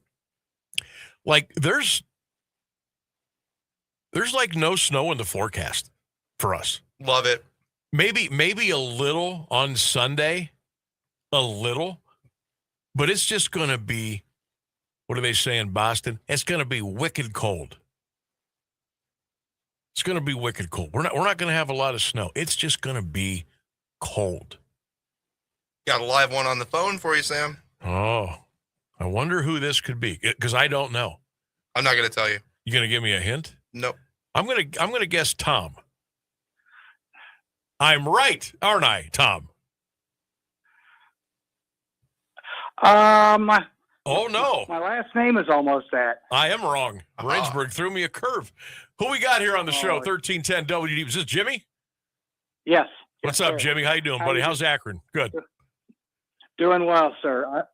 there's no snow in the forecast for us. Love it. Maybe a little on Sunday, a little, but it's just going to be, what do they say in Boston? It's going to be wicked cold. It's going to be wicked cold. We're not going to have a lot of snow. It's just going to be cold. Got a live one on the phone for you, Sam. Oh, I wonder who this could be, because I don't know. I'm not going to tell you. You going to give me a hint? Nope. I'm going to guess Tom. I'm right, aren't I, Tom? Oh, no. My last name is almost that. I am wrong. Rainsburg threw me a curve. Who we got here on the show? 1310 WD. Is this Jimmy? Yes. What's up, Jimmy? How you doing, buddy? How's Akron? Good. Doing well, sir.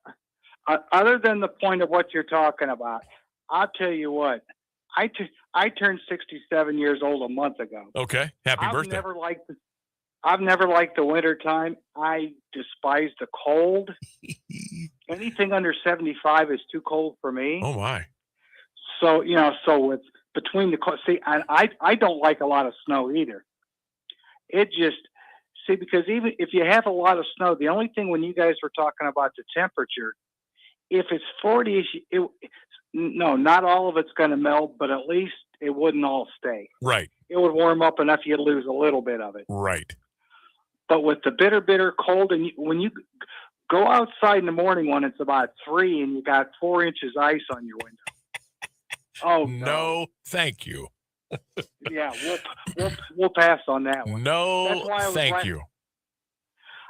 Other than the point of what you're talking about, I'll tell you what. I turned 67 years old a month ago. Okay. Happy birthday. I've never liked the winter time. I despise the cold. Anything under 75 is too cold for me. Oh my. So, so it's between the see, and I don't like a lot of snow either. It just because even if you have a lot of snow, the only thing when you guys were talking about the temperature, if it's 40, no, not all of it's going to melt, but at least it wouldn't all stay. Right. It would warm up enough you'd lose a little bit of it. Right. But with the bitter cold, and when you go outside in the morning when it's about 3 and you got 4 inches ice on your window. Oh no, thank you. Yeah, we'll pass on that one. No, thank you.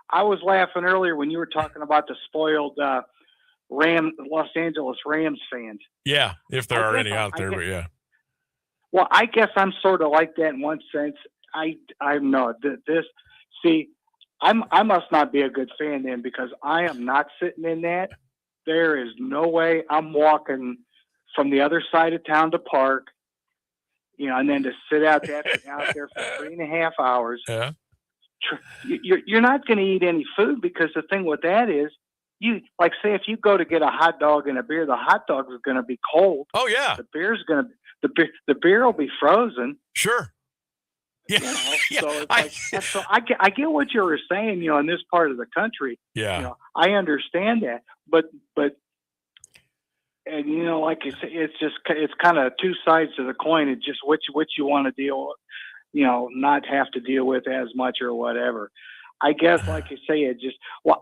I was laughing earlier when you were talking about the spoiled Los Angeles Rams fans. Yeah, if there are any out there, but yeah. Well, I guess I'm sort of like that in one sense. I'm not this. See, I must not be a good fan then because I am not sitting in that. There is no way I'm walking from the other side of town to park, and then to sit out there for 3.5 hours. Yeah. You're not going to eat any food because the thing with that is, say if you go to get a hot dog and a beer, the hot dog is going to be cold. Oh yeah. The beer's going to the beer will be frozen. Sure. Yeah. So it's so I get what you were saying, in this part of the country. Yeah. I understand that, but and like you say, it's kind of two sides to the coin. It's just which you want to deal with, not have to deal with as much or whatever. I guess, like you say,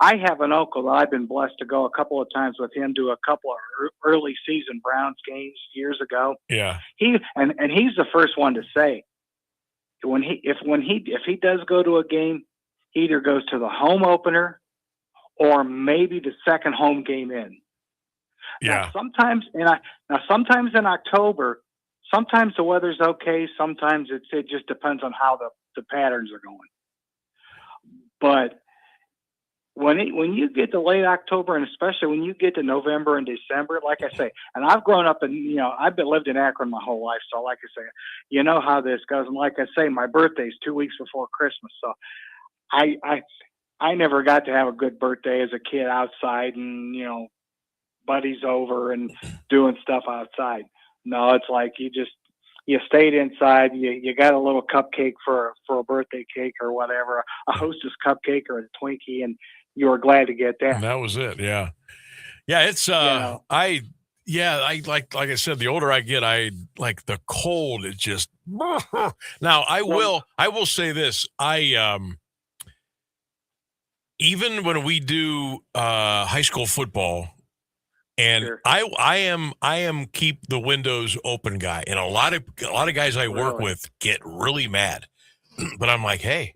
I have an uncle that I've been blessed to go a couple of times with him to a couple of early season Browns games years ago. Yeah. He's the first one to say if he does go to a game, he either goes to the home opener or maybe the second home game in. Yeah. Now, sometimes in October, sometimes the weather's okay. Sometimes it just depends on how the patterns are going. But when you get to late October, and especially when you get to November and December, like I say, and I've grown up I've lived in Akron my whole life, so like I say, you know how this goes. And like I say, my birthday's 2 weeks before Christmas, so I never got to have a good birthday as a kid outside and buddies over and doing stuff outside. No, it's like you stayed inside. You got a little cupcake for a birthday cake or whatever, a Hostess cupcake or a Twinkie, and you were glad to get that. And that was it. Yeah. Yeah. It's, I like I said, the older I get, I like the cold. It just, now I will say this. Even when we do high school football, and sure. I am keep the windows open guy, and a lot of guys I work with get really mad, but I'm like, hey,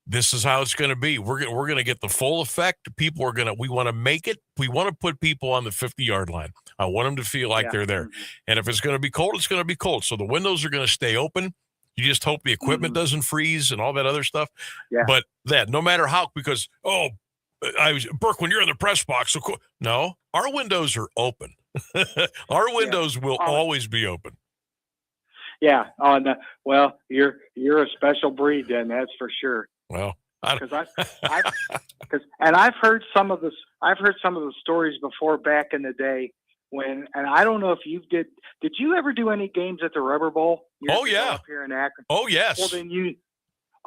this is how it's going to be. We're going to get the full effect. We want to make it. We want to put people on the 50-yard line. I want them to feel like they're there. And if it's going to be cold, it's going to be cold. So the windows are going to stay open. You just hope the equipment doesn't freeze and all that other stuff. Yeah. But no matter how, because, Burke, when you're in the press box, so cool. No, our windows are open. Our windows will always be open. Yeah. Well, you're a special breed, then, that's for sure. Well, because I've heard some of the stories before back in the day when, and I don't know if you did you ever do any games at the Rubber Bowl? Oh yeah, up here in Akron. Oh yes. Well then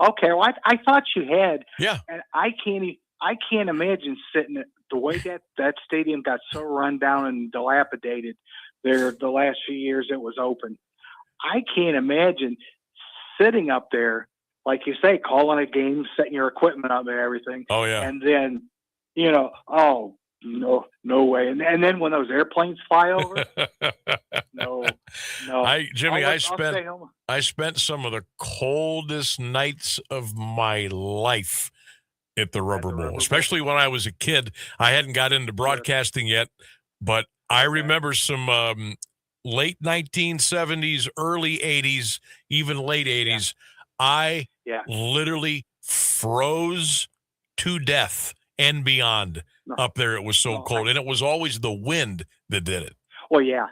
okay. Well, I thought you had. Yeah. And I can't imagine sitting at the way that stadium got so run down and dilapidated there the last few years it was open. I can't imagine sitting up there, like you say, calling a game, setting your equipment up and everything. Oh yeah. And then, no way. And then when those airplanes fly over, no. Jimmy, I spent some of the coldest nights of my life at the Rubber Bowl, especially when I was a kid. I hadn't got into broadcasting yet, but I remember some late 1970s, early 80s, even late 80s. I literally froze to death and beyond up there. It was so cold, and it was always the wind that did it. Well, yeah.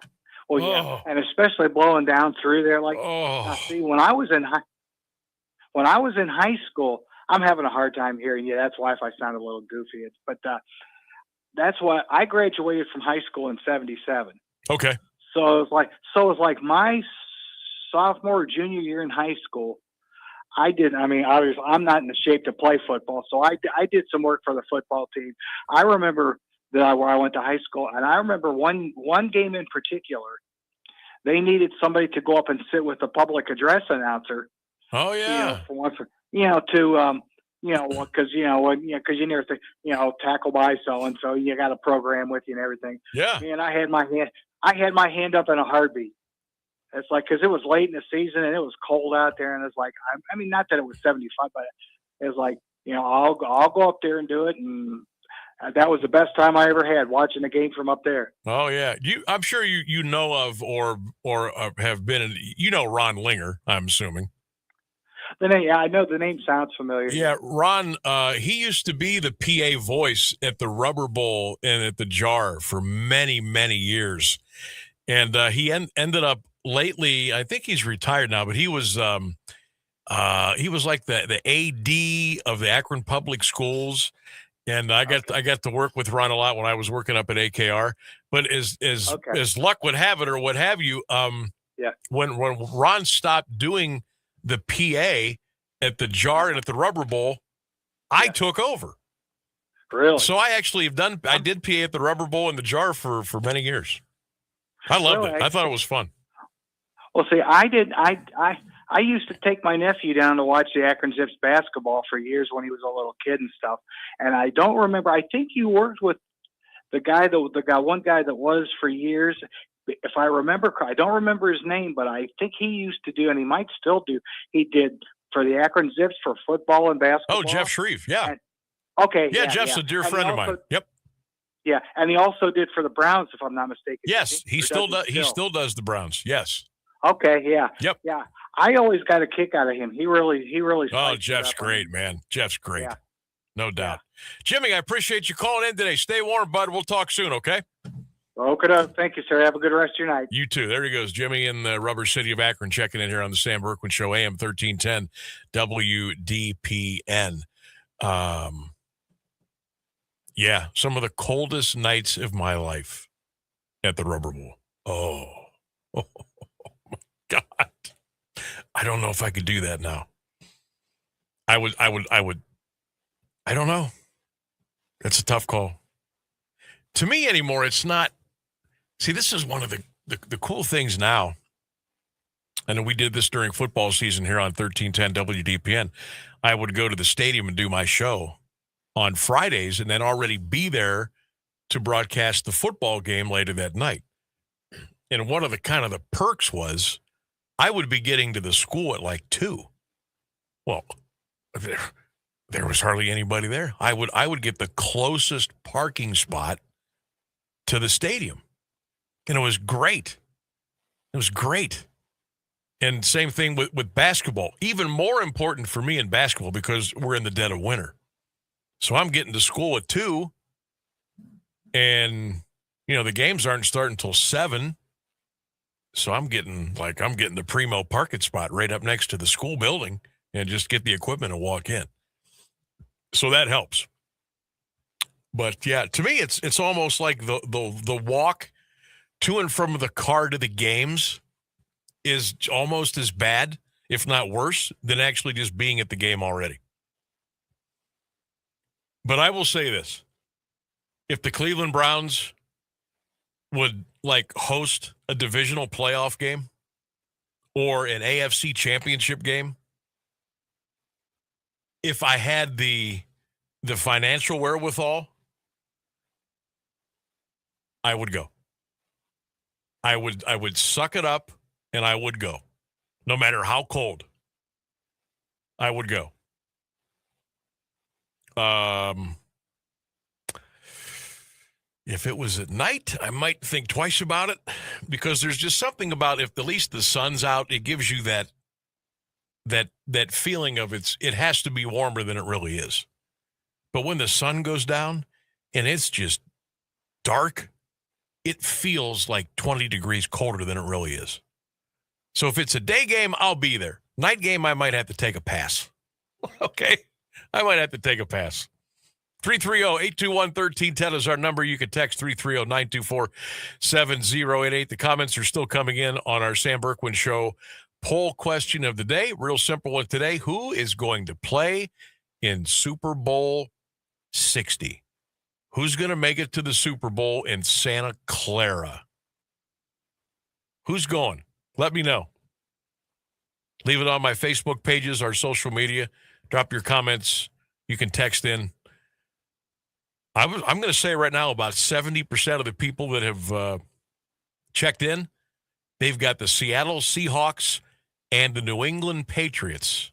And especially blowing down through there. Like, see, when I was in high school, I'm having a hard time hearing you. That's why if I sound a little goofy. But that's why I graduated from high school in '77. Okay. So it was like my sophomore or junior year in high school. Obviously, I'm not in the shape to play football, so I did some work for the football team. I remember where I went to high school, and I remember one game in particular. They needed somebody to go up and sit with the public address announcer. Oh yeah. Because you never think, tackle by so and so, you got a program with you and everything. Yeah. And I had my hand up in a heartbeat. It's like, because it was late in the season and it was cold out there, and it's like, not that it was 75, but it was like, I'll go up there and do it, and that was the best time I ever had watching the game from up there. Oh yeah, I'm sure you know of or have been in. Ron Linger, I'm assuming. The name, I know the name sounds familiar. Yeah, Ron. He used to be the PA voice at the Rubber Bowl and at the Jar for many, many years, and he ended up lately. I think he's retired now, but he was like the AD of the Akron Public Schools, and I got to work with Ron a lot when I was working up at AKR. But as luck would have it, or what have you, when Ron stopped doing the PA at the Jar and at the Rubber Bowl, I took over. Really? So I actually I did PA at the Rubber Bowl and the Jar for many years. I loved it. I thought it was fun. Well, see, I used to take my nephew down to watch the Akron Zips basketball for years when he was a little kid and stuff. And I don't remember. I think you worked with one guy that was for years. If I remember, I don't remember his name, but I think he used to do, and he might still do. He did for the Akron Zips for football and basketball. Oh, Jeff Shreve, yeah. Okay. Yeah, Jeff's a dear friend of mine. Yep. Yeah, and he also did for the Browns, if I'm not mistaken. Yes, he still does. He still does the Browns. Yes. Okay. Yeah. Yep. Yeah. I always got a kick out of him. He really. Oh, Jeff's great, man. Jeff's great. Yeah. No doubt. Jimmy, I appreciate you calling in today. Stay warm, bud. We'll talk soon, okay? Okay. Thank you, sir. Have a good rest of your night. You too. There he goes. Jimmy in the rubber city of Akron checking in here on the Sam Bourquin Show, AM 1310 WDPN. Yeah, some of the coldest nights of my life at the Rubber Bowl. Oh my God. I don't know if I could do that now. I would. I don't know. That's a tough call. To me anymore, it's not. See, this is one of the cool things now. And we did this during football season here on 1310 WDPN. I would go to the stadium and do my show on Fridays and then already be there to broadcast the football game later that night. And one of the kind of the perks was I would be getting to the school at like 2. Well, there was hardly anybody there. I would get the closest parking spot to the stadium. And it was great. It was great. And same thing with basketball. Even more important for me in basketball because we're in the dead of winter. So I'm getting to school at 2, and, the games aren't starting until 7. So I'm getting the primo parking spot right up next to the school building and just get the equipment and walk in. So that helps. But, yeah, to me, it's almost like the walk to and from the car to the games is almost as bad, if not worse, than actually just being at the game already. But I will say this. If the Cleveland Browns would, host a divisional playoff game or an AFC championship game, if I had the financial wherewithal, I would go. I would suck it up, and I would go. No matter how cold, I would go. If it was at night, I might think twice about it because there's just something about if at least the sun's out, it gives you that feeling of it has to be warmer than it really is. But when the sun goes down and it's just dark, it feels like 20 degrees colder than it really is. So if it's a day game, I'll be there. Night game, I might have to take a pass. Okay? I might have to take a pass. 330-821-1310 is our number. You can text 330-924-7088. The comments are still coming in on our Sam Bourquin Show poll question of the day. Real simple one today. Who is going to play in Super Bowl 60? Who's going to make it to the Super Bowl in Santa Clara? Who's going? Let me know. Leave it on my Facebook pages, our social media. Drop your comments. You can text in. I'm going to say right now about 70% of the people that have checked in, they've got the Seattle Seahawks and the New England Patriots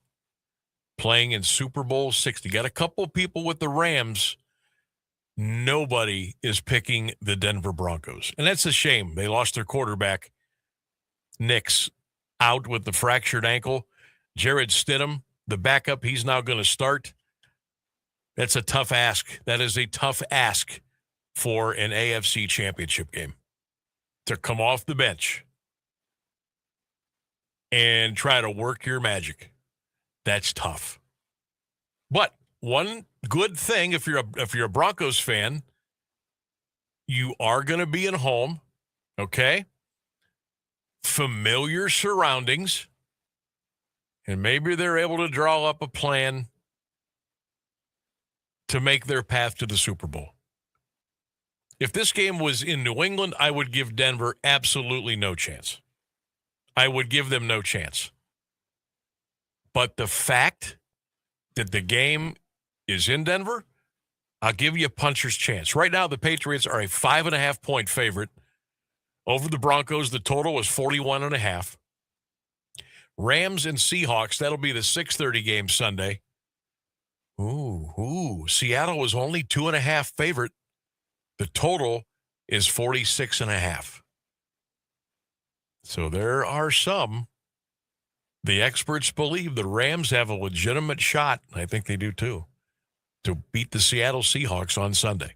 playing in Super Bowl 60. Got a couple people with the Rams. Nobody is picking the Denver Broncos. And that's a shame. They lost their quarterback, Nix, out with the fractured ankle. Jared Stidham, the backup, he's now going to start. That's a tough ask. That is a tough ask for an AFC championship game to come off the bench and try to work your magic. That's tough. But one good thing, if you're a Broncos fan, you are going to be at home, okay? Familiar surroundings, and maybe they're able to draw up a plan to make their path to the Super Bowl. If this game was in New England, I would give Denver absolutely no chance. I would give them no chance. But the fact that the game is in Denver, I'll give you a puncher's chance. Right now, the Patriots are a 5.5-point favorite over the Broncos. The total was 41.5. Rams and Seahawks, that'll be the 6:30 game Sunday. Ooh. Seattle was only 2.5 favorite. The total is 46.5. So there are some. The experts believe the Rams have a legitimate shot, I think they do too, to beat the Seattle Seahawks on Sunday.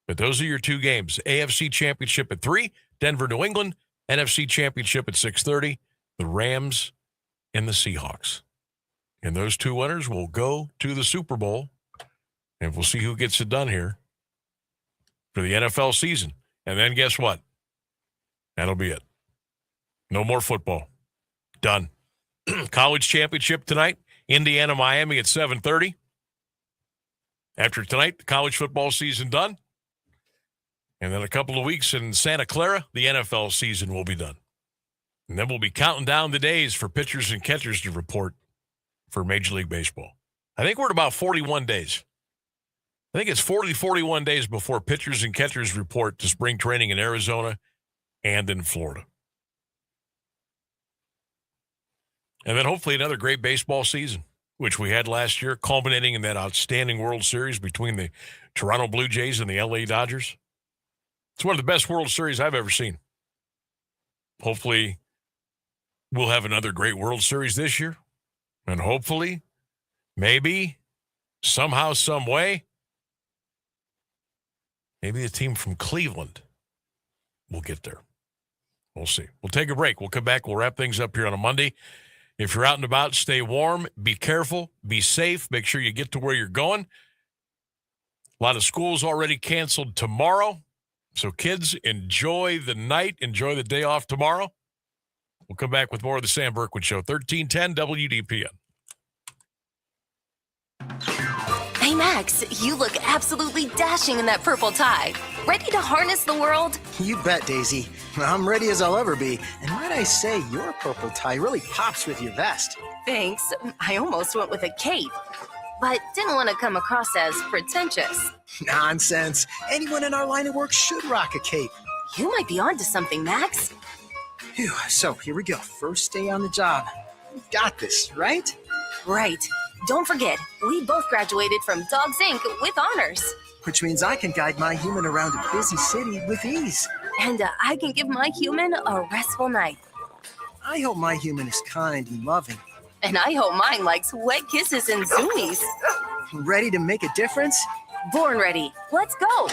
But those are your two games. AFC Championship at 3, Denver, New England. NFC Championship at 6:30, the Rams and the Seahawks. And those two winners will go to the Super Bowl, and we'll see who gets it done here for the NFL season. And then guess what? That'll be it. No more football. Done. College championship tonight, Indiana, Miami at 7:30. After tonight, the college football season done. And then a couple of weeks in Santa Clara, the NFL season will be done. And then we'll be counting down the days for pitchers and catchers to report for Major League Baseball. I think we're at about 41 days. I think it's 41 days before pitchers and catchers report to spring training in Arizona and in Florida. And then hopefully another great baseball season, which we had last year, culminating in that outstanding World Series between the Toronto Blue Jays and the LA Dodgers. It's one of the best World Series I've ever seen. Hopefully we'll have another great World Series this year. And hopefully, maybe, somehow, some way, maybe a team from Cleveland will get there. We'll see. We'll take a break. We'll come back. We'll wrap things up here on a Monday. If you're out and about, stay warm, be careful, be safe, make sure you get to where you're going. A lot of schools already canceled tomorrow. So kids, enjoy the night, enjoy the day off tomorrow. We'll come back with more of the Sam Bourquin Show, 1310 WDPN. Hey, Max, you look absolutely dashing in that purple tie. Ready to harness the world? You bet, Daisy. I'm ready as I'll ever be. And might I say, your purple tie really pops with your vest. Thanks. I almost went with a cape, but didn't want to come across as pretentious. Nonsense. Anyone in our line of work should rock a cape. You might be onto something, Max. Phew, so here we go. First day on the job. You've got this, right? Right. Don't forget, we both graduated from Dogs Inc. with honors. Which means I can guide my human around a busy city with ease. And I can give my human a restful night. I hope my human is kind and loving. And I hope mine likes wet kisses and zoomies. Ready to make a difference? Born ready. Let's go.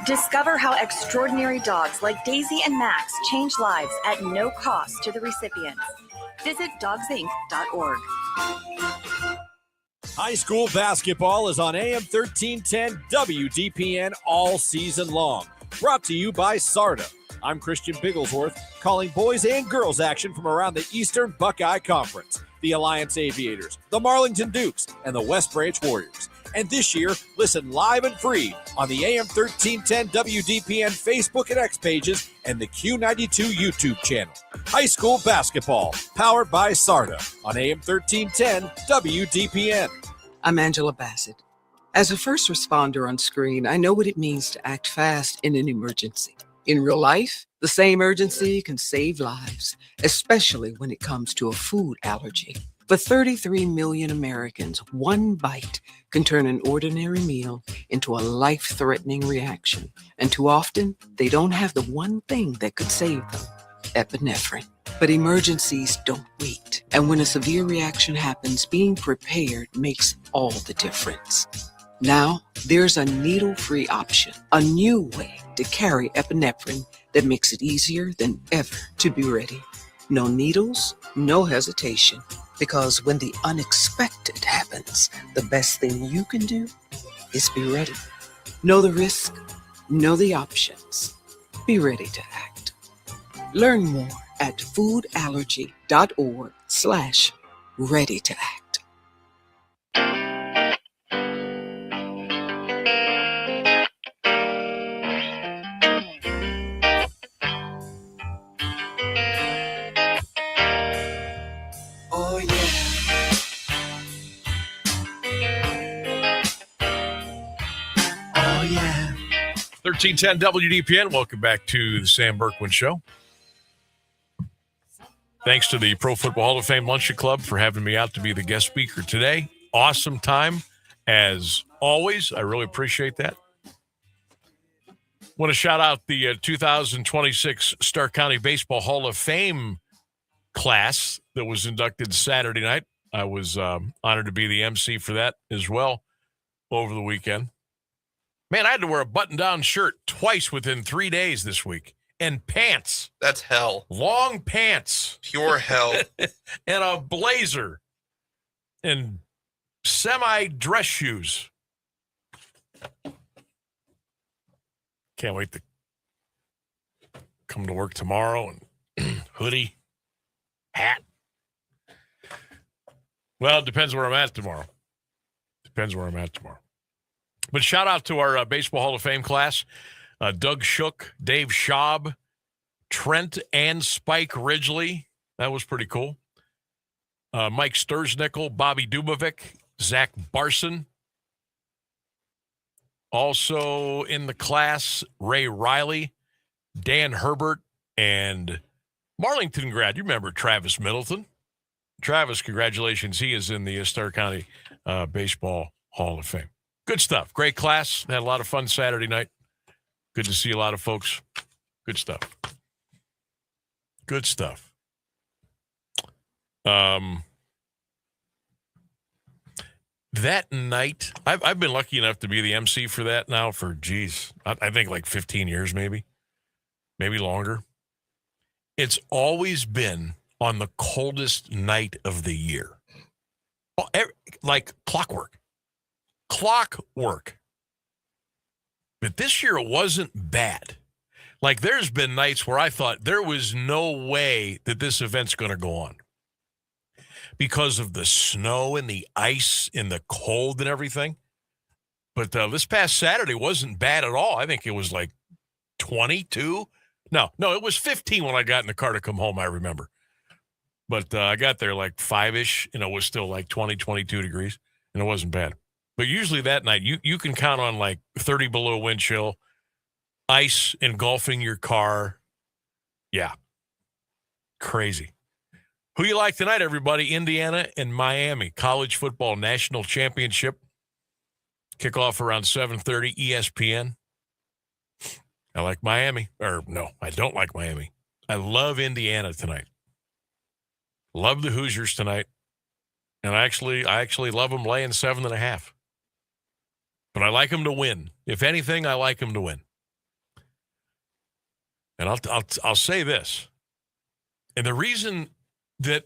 Discover how extraordinary dogs like Daisy and Max change lives at no cost to the recipients. Visit dogsinc.org. High school basketball is on AM 1310 WDPN all season long. Brought to you by SARTA. I'm Christian Bigglesworth, calling boys and girls action from around the Eastern Buckeye Conference, the Alliance Aviators, the Marlington Dukes, and the West Branch Warriors. And this year, listen live and free on the AM 1310 WDPN Facebook and X pages and the Q92 YouTube channel. High school basketball, powered by SARTA on AM 1310 WDPN. I'm Angela Bassett. As a first responder on screen, I know what it means to act fast in an emergency. In real life, the same urgency can save lives, especially when it comes to a food allergy. For 33 million Americans, one bite can turn an ordinary meal into a life-threatening reaction. And too often, they don't have the one thing that could save them, epinephrine. But emergencies don't wait. And when a severe reaction happens, being prepared makes all the difference. Now, there's a needle-free option, a new way to carry epinephrine that makes it easier than ever to be ready. No needles, no hesitation. Because when the unexpected happens, the best thing you can do is be ready. Know the risk, know the options. Be ready to act. Learn more at foodallergy.org/ready to act. Oh, yeah. Oh, yeah. 1310 WDPN. Welcome back to the Sam Bourquin Show. Thanks to the Pro Football Hall of Fame Luncheon Club for having me out to be the guest speaker today. Awesome time, as always. I really appreciate that. Want to shout out the 2026 Stark County Baseball Hall of Fame class that was inducted Saturday night. I was honored to be the MC for that as well over the weekend. Man, I had to wear a button-down shirt twice within 3 days this week. And pants. That's hell. Long pants. Pure hell. And a blazer. And semi-dress shoes. Can't wait to come to work tomorrow and hoodie, hat. Well, it depends where I'm at tomorrow. But shout out to our Baseball Hall of Fame class. Doug Shook, Dave Schaub, Trent and Spike Ridgely. That was pretty cool. Mike Sturznickel, Bobby Dubovic, Zach Barson. Also in the class, Ray Riley, Dan Herbert, and Marlington grad. You remember Travis Middleton. Travis, congratulations. He is in the Stark County Baseball Hall of Fame. Good stuff. Great class. Had a lot of fun Saturday night. Good to see a lot of folks. Good stuff. That night, I've been lucky enough to be the MC for that now for, I think like 15 years maybe longer. It's always been on the coldest night of the year. Like clockwork. But this year it wasn't bad. Like there's been nights where I thought there was no way that this event's going to go on because of the snow and the ice and the cold and everything. But this past Saturday wasn't bad at all. I think it was like 22. No, it was 15 when I got in the car to come home, I remember. But I got there like 5-ish, and it was still like 20, 22 degrees, and it wasn't bad. But usually that night, you can count on like 30 below wind chill, ice engulfing your car. Yeah. Crazy. Who you like tonight, everybody? Indiana and Miami. College Football National Championship. Kickoff around 7:30, ESPN. I like Miami. Or no, I don't like Miami. I love Indiana tonight. Love the Hoosiers tonight. And I actually love them laying 7.5. But I like them to win. If anything, I like them to win. And I'll say this. And the reason that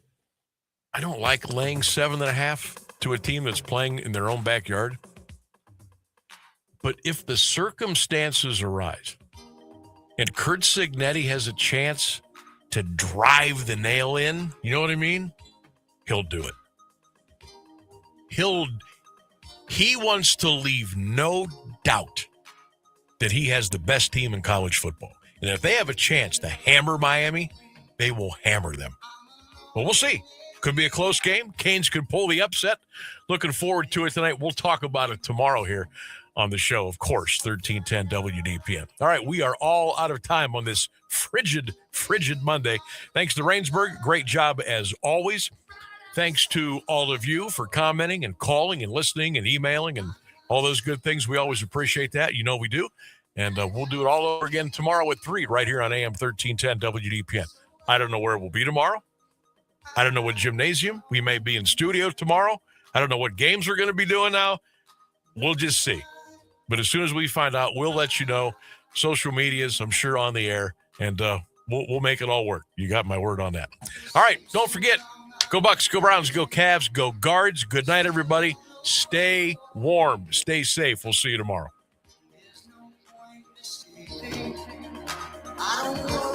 I don't like laying 7.5 to a team that's playing in their own backyard, but if the circumstances arise and Kurt Cignetti has a chance to drive the nail in, you know what I mean? He'll do it. He wants to leave no doubt that he has the best team in college football. And if they have a chance to hammer Miami, they will hammer them. Well, we'll see. Could be a close game. Canes could pull the upset. Looking forward to it tonight. We'll talk about it tomorrow here on the show, of course, 1310 WDPN. All right, we are all out of time on this frigid Monday. Thanks to Rainsburg. Great job as always. Thanks to all of you for commenting and calling and listening and emailing and all those good things. We always appreciate that. You know we do. And we'll do it all over again tomorrow at 3 right here on AM 1310 WDPN. I don't know where we'll be tomorrow. I don't know what gymnasium. We may be in studio tomorrow. I don't know what games we're going to be doing now. We'll just see. But as soon as we find out, we'll let you know. Social medias, I'm sure, on the air. And we'll make it all work. You got my word on that. All right, don't forget. Go Bucks, go Browns, go Cavs, go Guards. Good night, everybody. Stay warm. Stay safe. We'll see you tomorrow. I don't know.